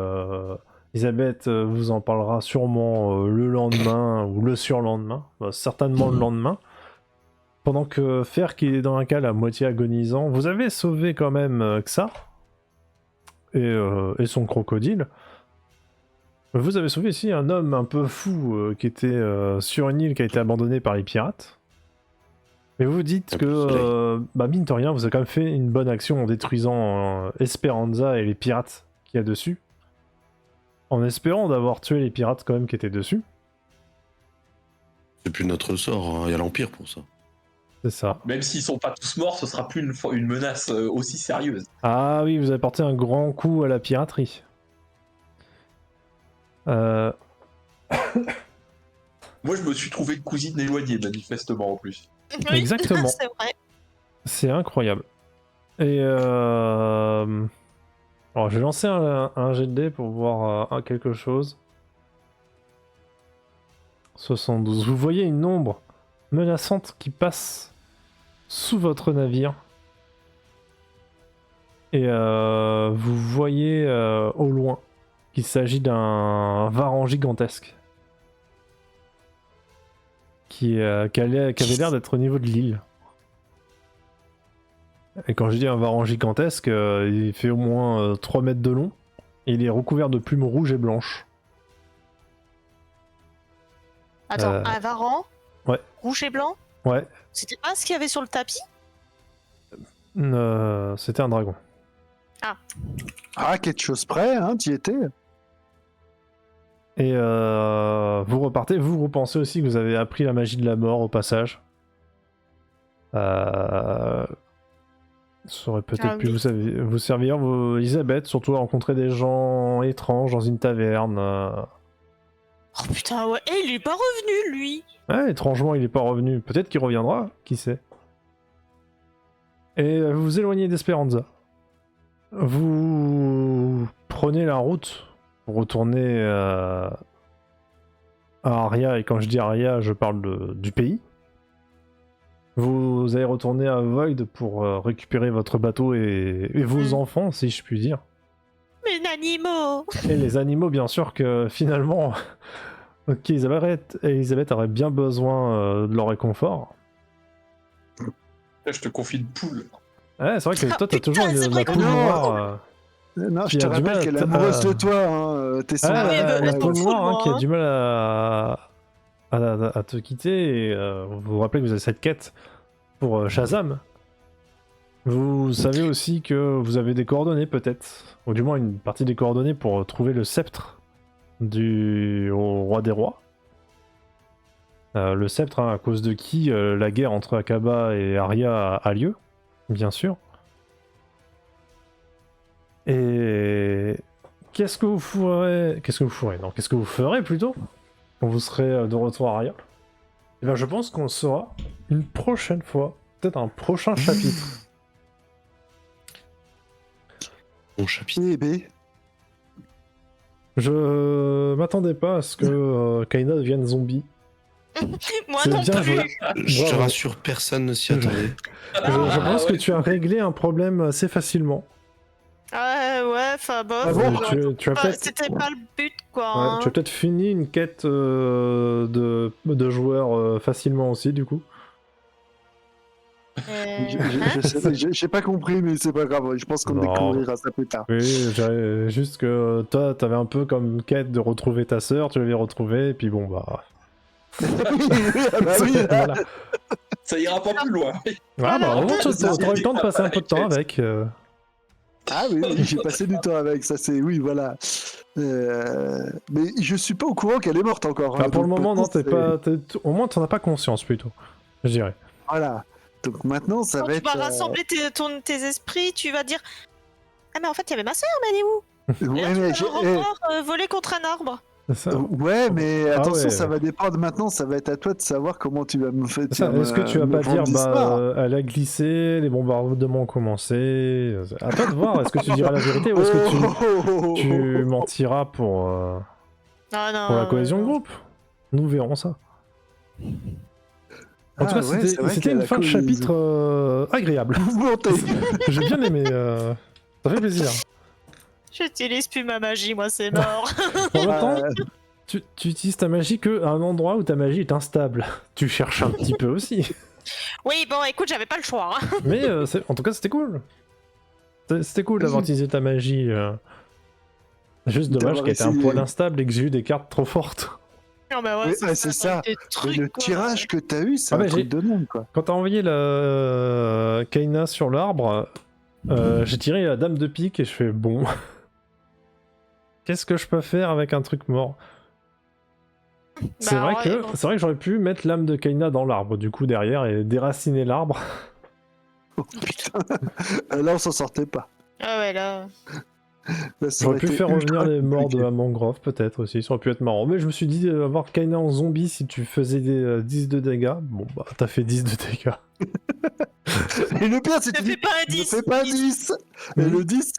[SPEAKER 2] Elisabeth vous en parlera sûrement le lendemain ou le surlendemain, certainement le lendemain. Pendant que Ferk est dans un cas à moitié agonisant, vous avez sauvé quand même Xa et son crocodile. Vous avez sauvé ici un homme un peu fou qui était sur une île qui a été abandonnée par les pirates. Mais vous dites que, mine de rien, vous avez quand même fait une bonne action en détruisant Esperanza et les pirates qu'il y a dessus. En espérant d'avoir tué les pirates quand même qui étaient dessus.
[SPEAKER 5] C'est plus notre sort, il y a l'Empire pour ça.
[SPEAKER 2] C'est ça.
[SPEAKER 3] Même s'ils sont pas tous morts, ce sera plus une menace aussi sérieuse.
[SPEAKER 2] Ah oui, vous avez porté un grand coup à la piraterie.
[SPEAKER 3] Moi, je me suis trouvé une cousine éloignée, manifestement, en plus.
[SPEAKER 4] Oui,
[SPEAKER 2] Exactement.
[SPEAKER 4] c'est vrai.
[SPEAKER 2] C'est incroyable. Et alors, je vais lancer un jet de dés pour voir quelque chose. 72. Vous voyez une ombre menaçante qui passe sous votre navire. Et vous voyez au loin qu'il s'agit d'un varan gigantesque qui avait l'air d'être au niveau de l'île. Et quand je dis un varan gigantesque, il fait au moins 3 mètres de long et il est recouvert de plumes rouges et blanches.
[SPEAKER 4] Attends, un varan
[SPEAKER 2] Ouais.
[SPEAKER 4] Rouge et blanc?
[SPEAKER 2] Ouais,
[SPEAKER 4] C'était pas ce qu'il y avait sur le tapis?
[SPEAKER 2] c'était un dragon.
[SPEAKER 1] Ah, quelque chose près, hein, t'y étais.
[SPEAKER 2] Et vous repartez, vous repensez aussi que vous avez appris la magie de la mort au passage. Ça aurait peut-être pu vous servir, Elisabeth, surtout à rencontrer des gens étranges dans une taverne.
[SPEAKER 4] Oh putain, ouais. Et il est pas revenu, lui.
[SPEAKER 2] Ouais, étrangement, il est pas revenu. Peut-être qu'il reviendra, qui sait. Et vous vous éloignez d'Esperanza. Vous prenez la route pour retourner à Aria, et quand je dis Aria, je parle du pays. Vous allez retourner à Void pour récupérer votre bateau et vos enfants, si je puis dire.
[SPEAKER 4] Mais animaux.
[SPEAKER 2] Et les animaux, bien sûr, que finalement, Elisabeth aurait bien besoin de leur réconfort.
[SPEAKER 3] Là, je te confie une poule.
[SPEAKER 2] Ouais, c'est vrai que toi, t'as
[SPEAKER 4] putain,
[SPEAKER 2] toujours
[SPEAKER 4] c'est
[SPEAKER 2] la
[SPEAKER 4] vrai
[SPEAKER 2] poule
[SPEAKER 4] qu'on-
[SPEAKER 2] noire.
[SPEAKER 1] Non, je
[SPEAKER 2] Qui
[SPEAKER 1] te
[SPEAKER 2] a du
[SPEAKER 1] rappelle
[SPEAKER 2] mal
[SPEAKER 1] qu'elle est amoureuse de toi, hein. T'es son
[SPEAKER 2] Ah,
[SPEAKER 4] oui,
[SPEAKER 2] la
[SPEAKER 4] elle
[SPEAKER 2] poule
[SPEAKER 4] s'en fout de
[SPEAKER 2] noire
[SPEAKER 4] moi,
[SPEAKER 2] qui a
[SPEAKER 4] hein.
[SPEAKER 2] du mal à te quitter. Et vous vous rappelez que vous avez cette quête pour Shazam. Vous savez aussi que vous avez des coordonnées, peut-être. Ou du moins une partie des coordonnées pour trouver le sceptre au roi des rois. Le sceptre, hein, à cause de qui la guerre entre Akaba et Arya a lieu, bien sûr. Et qu'est-ce que vous ferez Non, qu'est-ce que vous ferez plutôt quand vous serez de retour à Aria? Eh bien, je pense qu'on le saura une prochaine fois, peut-être un prochain chapitre.
[SPEAKER 5] Mon chapitre.
[SPEAKER 1] Eh ben,
[SPEAKER 2] Je m'attendais pas à ce que Kaina devienne zombie.
[SPEAKER 4] Moi
[SPEAKER 2] C'est
[SPEAKER 4] non
[SPEAKER 2] bien
[SPEAKER 4] plus.
[SPEAKER 2] joué.
[SPEAKER 5] Je te
[SPEAKER 2] Bravo.
[SPEAKER 5] rassure, personne ne s'y attendait.
[SPEAKER 2] Je pense que tu as réglé un problème assez facilement.
[SPEAKER 4] Ouais, enfin bof.
[SPEAKER 1] Ah bon,
[SPEAKER 2] tu as
[SPEAKER 4] Enfin,
[SPEAKER 2] peut-être
[SPEAKER 4] c'était pas le but, quoi.
[SPEAKER 2] ouais,
[SPEAKER 4] hein.
[SPEAKER 2] tu as peut-être fini une quête de joueurs facilement aussi, du coup.
[SPEAKER 1] j'ai pas compris, mais c'est pas grave. Je pense qu'on
[SPEAKER 2] Non.
[SPEAKER 1] découvrira ça plus tard.
[SPEAKER 2] Oui, juste que toi, t'avais un peu comme quête de retrouver ta sœur, tu l'avais retrouvée, et puis bon, bah...
[SPEAKER 1] Ah bah oui,
[SPEAKER 2] voilà.
[SPEAKER 3] Ça ira pas plus loin.
[SPEAKER 2] Ah bah, au moins,
[SPEAKER 1] c'est ça.
[SPEAKER 2] t'auras eu le temps de passer un peu de temps avec.
[SPEAKER 1] Ah oui, j'ai passé du temps avec, ça c'est... Oui, voilà. Mais je suis pas au courant qu'elle est morte encore.
[SPEAKER 2] Bah,
[SPEAKER 1] hein,
[SPEAKER 2] pour le
[SPEAKER 1] donc
[SPEAKER 2] moment, non,
[SPEAKER 1] maintenant, c'est-
[SPEAKER 2] au moins, t'en as pas conscience, plutôt, je dirais.
[SPEAKER 1] Voilà. Donc maintenant, ça
[SPEAKER 4] Quand
[SPEAKER 1] va
[SPEAKER 4] tu
[SPEAKER 1] être...
[SPEAKER 4] vas rassembler tes esprits, tu vas dire ah mais en fait il y avait ma sœur, mais elle est où?
[SPEAKER 1] Ouais,
[SPEAKER 4] Et là, tu
[SPEAKER 1] mais
[SPEAKER 4] vas
[SPEAKER 1] j'ai-
[SPEAKER 4] le revoir voler contre un arbre.
[SPEAKER 2] C'est ça.
[SPEAKER 1] Ouais, mais
[SPEAKER 2] Ah
[SPEAKER 1] attention,
[SPEAKER 2] ouais.
[SPEAKER 1] ça va dépendre maintenant, ça va être à toi de savoir comment tu vas me faire.
[SPEAKER 2] C'est ça. Est-ce que tu vas pas dire,
[SPEAKER 1] l'histoire.
[SPEAKER 2] bah, elle a glissé, les bombardements ont commencé. À toi de voir, est-ce que tu diras la vérité ou est-ce que tu mentiras pour
[SPEAKER 4] Ah non.
[SPEAKER 2] la cohésion de groupe? Nous verrons ça. En tout cas, c'était une fin de chapitre agréable.
[SPEAKER 1] Mouvementé.
[SPEAKER 2] J'ai bien aimé. Ça fait plaisir.
[SPEAKER 4] J'utilise plus ma magie, moi c'est mort.
[SPEAKER 2] En même temps, tu utilises ta magie qu'à un endroit où ta magie est instable. Tu cherches un petit peu aussi.
[SPEAKER 4] Oui, bon, écoute, j'avais pas le choix. Hein.
[SPEAKER 2] Mais en tout cas, c'était cool. C'était cool d'avoir utilisé ta magie. Juste dommage
[SPEAKER 1] D'avoir
[SPEAKER 2] qu'elle était un
[SPEAKER 1] essayé.
[SPEAKER 2] poil instable et que j'ai eu des cartes trop fortes.
[SPEAKER 4] Non, bah
[SPEAKER 1] Oui, ouais, c'est ça.
[SPEAKER 4] Des trucs,
[SPEAKER 1] Le
[SPEAKER 4] quoi.
[SPEAKER 1] tirage que t'as eu, c'est
[SPEAKER 2] Ah,
[SPEAKER 1] un
[SPEAKER 2] mais
[SPEAKER 1] truc de nom, quoi.
[SPEAKER 2] Quand t'as envoyé la Kaina sur l'arbre, j'ai tiré la dame de pique et je fais bon. Qu'est-ce que je peux faire avec un truc mort? C'est vrai que j'aurais pu mettre l'âme de Kaina dans l'arbre du coup derrière et déraciner l'arbre.
[SPEAKER 1] Oh putain. Là, on s'en sortait pas.
[SPEAKER 4] Ah ouais, là.
[SPEAKER 1] Là, ça
[SPEAKER 2] J'aurais
[SPEAKER 1] aurait
[SPEAKER 2] pu
[SPEAKER 1] été
[SPEAKER 2] faire revenir
[SPEAKER 1] ultra
[SPEAKER 2] les morts
[SPEAKER 1] compliqué.
[SPEAKER 2] de la mangrove peut-être aussi, ça aurait pu être marrant. Mais je me suis dit avoir Kaina en zombie si tu faisais des 10 de dégâts. Bon bah t'as fait 10 de dégâts.
[SPEAKER 1] Et le pire, c'est que
[SPEAKER 4] Ne fais pas un 10.
[SPEAKER 1] ne fais pas un 10. Et le 10,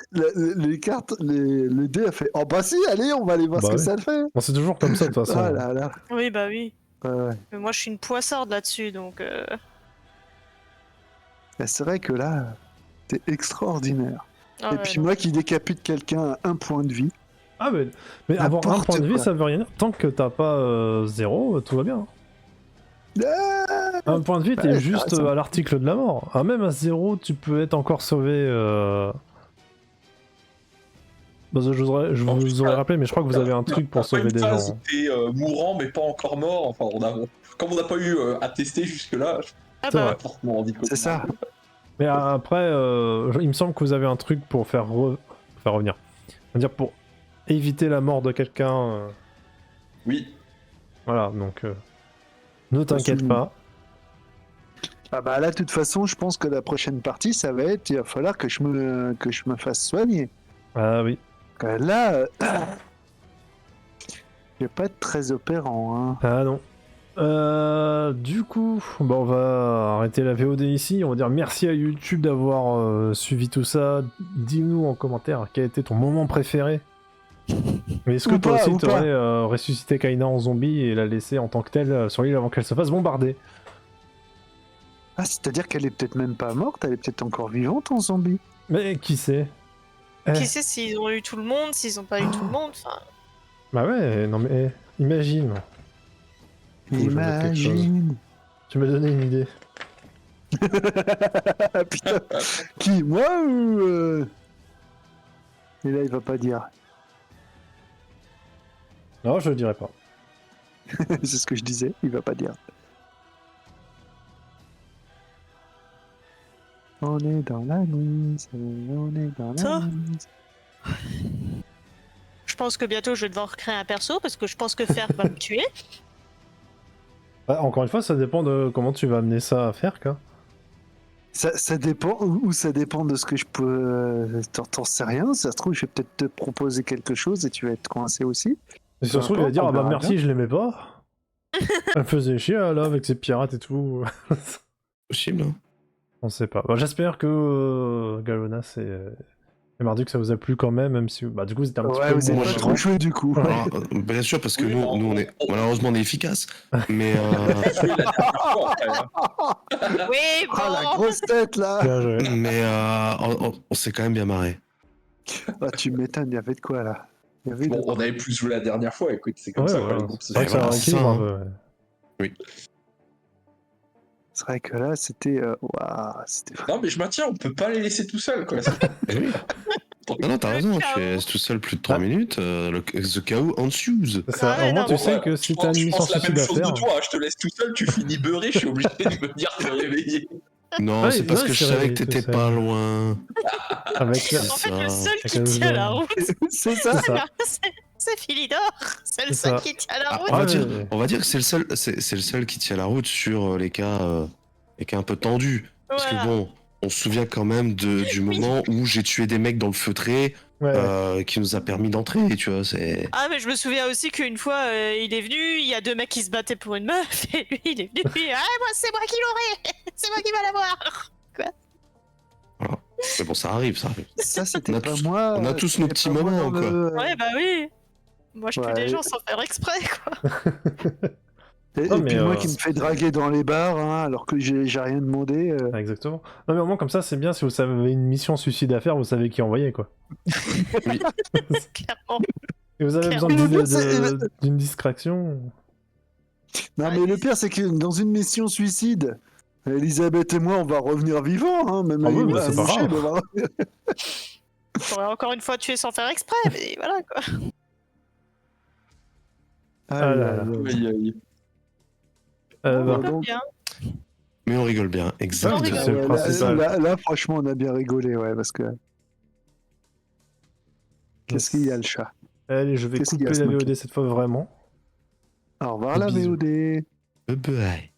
[SPEAKER 1] les cartes, le dé a fait oh bah si, allez, on va aller voir
[SPEAKER 2] Bah
[SPEAKER 1] ce que
[SPEAKER 2] oui.
[SPEAKER 1] ça fait.
[SPEAKER 2] Bon, c'est toujours comme ça de toute façon.
[SPEAKER 1] Ah là là.
[SPEAKER 4] Oui, bah oui.
[SPEAKER 1] Ouais.
[SPEAKER 4] Mais moi, je suis une poissarde là-dessus, donc.
[SPEAKER 1] Bah, c'est vrai que là, c'est extraordinaire.
[SPEAKER 4] Ah
[SPEAKER 1] Et
[SPEAKER 4] ouais,
[SPEAKER 1] puis
[SPEAKER 4] non.
[SPEAKER 1] moi qui décapite quelqu'un à 1 point de vie.
[SPEAKER 2] Ah mais avoir un
[SPEAKER 1] N'importe
[SPEAKER 2] point de vie
[SPEAKER 1] quoi.
[SPEAKER 2] ça veut rien dire. Tant que t'as pas 0, tout va bien.
[SPEAKER 1] Ah,
[SPEAKER 2] Un point de vie, t'es
[SPEAKER 1] Ouais, c'est
[SPEAKER 2] juste
[SPEAKER 1] vrai, ça.
[SPEAKER 2] à l'article de la mort. Ah, même à 0, tu peux être encore sauvé. Bah, je vous aurais rappelé, mais je crois que vous avez un truc pour sauver des gens.
[SPEAKER 3] Où t'es mourant mais pas encore mort. Enfin, comme on n'a pas eu à tester jusque-là,
[SPEAKER 4] Ah
[SPEAKER 2] C'est
[SPEAKER 4] bah
[SPEAKER 2] vrai.
[SPEAKER 4] ouais.
[SPEAKER 3] forcément envie de
[SPEAKER 1] c'est ça.
[SPEAKER 2] Mais après, il me semble que vous avez un truc pour faire revenir. C'est-à-dire pour éviter la mort de quelqu'un.
[SPEAKER 3] Oui.
[SPEAKER 2] Voilà, donc ne t'inquiète
[SPEAKER 1] souvenir.
[SPEAKER 2] pas.
[SPEAKER 1] Ah bah là, de toute façon, je pense que la prochaine partie, ça va être, il va falloir que je me fasse soigner.
[SPEAKER 2] Ah oui.
[SPEAKER 1] Là, je vais pas être très opérant. Hein.
[SPEAKER 2] Ah non. Du coup, bah, on va arrêter la VOD ici. On va dire merci à YouTube d'avoir suivi tout ça. Dis-nous en commentaire quel était ton moment préféré. Mais est-ce que
[SPEAKER 1] Ou
[SPEAKER 2] toi
[SPEAKER 1] pas,
[SPEAKER 2] aussi
[SPEAKER 1] ou
[SPEAKER 2] tu aurais ressuscité Kaina en zombie et la laissé en tant que telle sur l'île avant qu'elle se fasse bombarder?
[SPEAKER 1] Ah, c'est-à-dire qu'elle est peut-être même pas morte, elle est peut-être encore vivante en zombie.
[SPEAKER 2] Mais qui sait?
[SPEAKER 4] Qui sait s'ils ont eu tout le monde, s'ils ont pas eu tout le monde. Enfin,
[SPEAKER 2] Bah ouais, non mais imagine. Faut que je mette quelque chose.
[SPEAKER 1] Imagine.
[SPEAKER 2] Tu m'as donné une idée.
[SPEAKER 1] Putain. Qui, moi ou Et là, il va pas dire.
[SPEAKER 2] Non, je le dirai pas.
[SPEAKER 1] C'est ce que je disais, il va pas dire. On est dans la nuit, on est dans la
[SPEAKER 4] Ça
[SPEAKER 1] nuit.
[SPEAKER 4] je pense que bientôt je vais devoir créer un perso parce que je pense que Fer va me tuer.
[SPEAKER 2] Encore une fois, ça dépend de comment tu vas amener ça à faire, quoi.
[SPEAKER 1] Ça dépend, ou ça dépend de ce que je peux. T'en sais rien, ça se trouve, je vais peut-être te proposer quelque chose et tu vas être coincé aussi.
[SPEAKER 2] Et ça se trouve, il va dire,
[SPEAKER 1] on
[SPEAKER 2] ah bah
[SPEAKER 1] verra
[SPEAKER 2] merci, je l'aimais pas. Elle me faisait chier, là, avec ses pirates et tout.
[SPEAKER 5] Possible, hein.
[SPEAKER 2] On sait pas. Bah, j'espère que Galonas et Marduk, ça vous a plu quand même si... Bah du coup, c'était un petit
[SPEAKER 1] Ouais,
[SPEAKER 2] peu
[SPEAKER 1] vous êtes
[SPEAKER 2] moins
[SPEAKER 1] pas
[SPEAKER 2] chiant.
[SPEAKER 1] trop choué du coup.
[SPEAKER 5] Alors, bien sûr, parce que
[SPEAKER 3] Oui,
[SPEAKER 5] nous,
[SPEAKER 3] non,
[SPEAKER 5] on est malheureusement on est efficace. Mais
[SPEAKER 3] Joué la dernière fois, après, hein.
[SPEAKER 4] Oui, bon.
[SPEAKER 1] Ah, la grosse tête là.
[SPEAKER 2] Bien joué.
[SPEAKER 5] mais on s'est quand même bien marré.
[SPEAKER 1] Ah, tu m'étonnes, il y avait de quoi là. Il y avait de
[SPEAKER 3] Bon,
[SPEAKER 1] quoi.
[SPEAKER 3] on avait plus joué la dernière fois, écoute, c'est comme
[SPEAKER 2] Ouais,
[SPEAKER 3] ça
[SPEAKER 2] voilà.
[SPEAKER 3] quand les groupes se
[SPEAKER 2] C'est vrai que ça
[SPEAKER 5] voilà,
[SPEAKER 2] rééquilibre
[SPEAKER 5] ça,
[SPEAKER 2] un
[SPEAKER 5] hein.
[SPEAKER 2] peu. Ouais.
[SPEAKER 1] C'est vrai que là, c'était. Waouh, c'était.
[SPEAKER 3] Non, mais je maintiens, on peut pas les laisser tout seuls, quoi.
[SPEAKER 5] Eh oui. Non, t'as raison, tu
[SPEAKER 4] Ciao.
[SPEAKER 5] es tout seul plus de 3
[SPEAKER 2] Ah.
[SPEAKER 5] minutes. The chaos ensues.
[SPEAKER 2] C'est ça.
[SPEAKER 4] Ah ouais,
[SPEAKER 2] Au moins,
[SPEAKER 4] non,
[SPEAKER 2] tu
[SPEAKER 4] mais
[SPEAKER 2] sais
[SPEAKER 3] ouais,
[SPEAKER 2] que
[SPEAKER 3] je
[SPEAKER 2] si
[SPEAKER 3] pense-
[SPEAKER 2] t'as une
[SPEAKER 3] je
[SPEAKER 2] mission
[SPEAKER 3] pense la
[SPEAKER 2] suicide
[SPEAKER 3] même
[SPEAKER 2] à
[SPEAKER 3] chose
[SPEAKER 2] faire...
[SPEAKER 3] de toi, je te laisse tout seul, tu finis beurré, je suis obligé de me dire de te réveiller.
[SPEAKER 5] Non,
[SPEAKER 2] Ouais,
[SPEAKER 5] c'est parce
[SPEAKER 2] ouais,
[SPEAKER 5] que je
[SPEAKER 2] c'est
[SPEAKER 5] savais
[SPEAKER 2] vrai,
[SPEAKER 5] que t'étais
[SPEAKER 2] c'est
[SPEAKER 5] pas
[SPEAKER 2] ça.
[SPEAKER 5] loin.
[SPEAKER 2] Avec la...
[SPEAKER 4] En fait, le
[SPEAKER 5] ça.
[SPEAKER 4] seul qui
[SPEAKER 2] Avec
[SPEAKER 4] tient
[SPEAKER 2] le-
[SPEAKER 4] la route,
[SPEAKER 1] C'est ça.
[SPEAKER 2] C'est ça.
[SPEAKER 4] c'est Philidor. C'est le
[SPEAKER 2] C'est
[SPEAKER 4] seul
[SPEAKER 2] ça.
[SPEAKER 4] qui tient la
[SPEAKER 5] Ah,
[SPEAKER 4] route.
[SPEAKER 5] on, va
[SPEAKER 2] Ouais,
[SPEAKER 5] dire,
[SPEAKER 2] ouais.
[SPEAKER 5] on va dire que c'est le seul qui tient la route sur les cas un peu tendus. Parce que
[SPEAKER 4] Voilà.
[SPEAKER 5] bon, on se souvient quand même du moment où j'ai tué des mecs dans le feutré
[SPEAKER 2] Ouais.
[SPEAKER 5] qui nous a permis d'entrer, tu vois. C'est...
[SPEAKER 4] Ah, mais je me souviens aussi qu'une fois, il est venu, il y a deux mecs qui se battaient pour une meuf, et lui, il est venu, puis, ah, moi, c'est moi qui l'aurai. C'est moi qui vais l'avoir.
[SPEAKER 5] Mais bon, ça arrive, ça arrive.
[SPEAKER 1] Ça, c'était
[SPEAKER 5] On a
[SPEAKER 1] pas
[SPEAKER 5] tous-
[SPEAKER 1] moi.
[SPEAKER 5] on a tous
[SPEAKER 1] c'était
[SPEAKER 5] nos petits
[SPEAKER 1] pas moi
[SPEAKER 5] moments,
[SPEAKER 1] dans le-
[SPEAKER 4] Ouais, bah oui. Moi, je tue
[SPEAKER 1] Ouais.
[SPEAKER 4] des gens sans faire exprès, quoi.
[SPEAKER 1] Et,
[SPEAKER 2] Non,
[SPEAKER 1] et
[SPEAKER 2] mais,
[SPEAKER 1] puis moi qui me fais draguer dans les bars, hein, alors que j'ai rien demandé.
[SPEAKER 2] Ah, exactement. Non, mais au moins, comme ça, c'est bien. Si vous savez une mission suicide à faire, vous savez qui envoyer, quoi.
[SPEAKER 4] Clairement.
[SPEAKER 2] Et vous avez
[SPEAKER 4] Clairement.
[SPEAKER 2] besoin
[SPEAKER 1] Le pire, c'est-
[SPEAKER 2] d'une distraction.
[SPEAKER 1] Non,
[SPEAKER 4] Ouais,
[SPEAKER 1] mais le pire, c'est que dans une mission suicide, Elisabeth et moi, on va revenir vivants, hein, même
[SPEAKER 2] Ah oui, mais
[SPEAKER 1] à
[SPEAKER 2] c'est pas
[SPEAKER 1] moucher,
[SPEAKER 2] grave.
[SPEAKER 1] mais voilà.
[SPEAKER 4] J'aurais encore une fois tué sans faire exprès, mais voilà, quoi.
[SPEAKER 2] Ah là là.
[SPEAKER 3] Aïe, aïe.
[SPEAKER 2] Bah,
[SPEAKER 1] bah,
[SPEAKER 4] Pas
[SPEAKER 1] donc-
[SPEAKER 4] bien.
[SPEAKER 5] Mais on rigole bien, exactement.
[SPEAKER 2] rigole.
[SPEAKER 1] Ah
[SPEAKER 2] C'est le
[SPEAKER 1] ouais,
[SPEAKER 2] principal.
[SPEAKER 1] là, franchement, on a bien rigolé, ouais, parce que. Qu'est-ce qu'il y a, le chat?
[SPEAKER 2] Allez, je vais
[SPEAKER 1] Qu'est-ce qu'il y
[SPEAKER 2] couper
[SPEAKER 1] a,
[SPEAKER 2] la
[SPEAKER 1] Smokey
[SPEAKER 2] VOD cette fois vraiment.
[SPEAKER 1] Au revoir la
[SPEAKER 2] Bisous.
[SPEAKER 1] VOD.
[SPEAKER 5] Bye bye.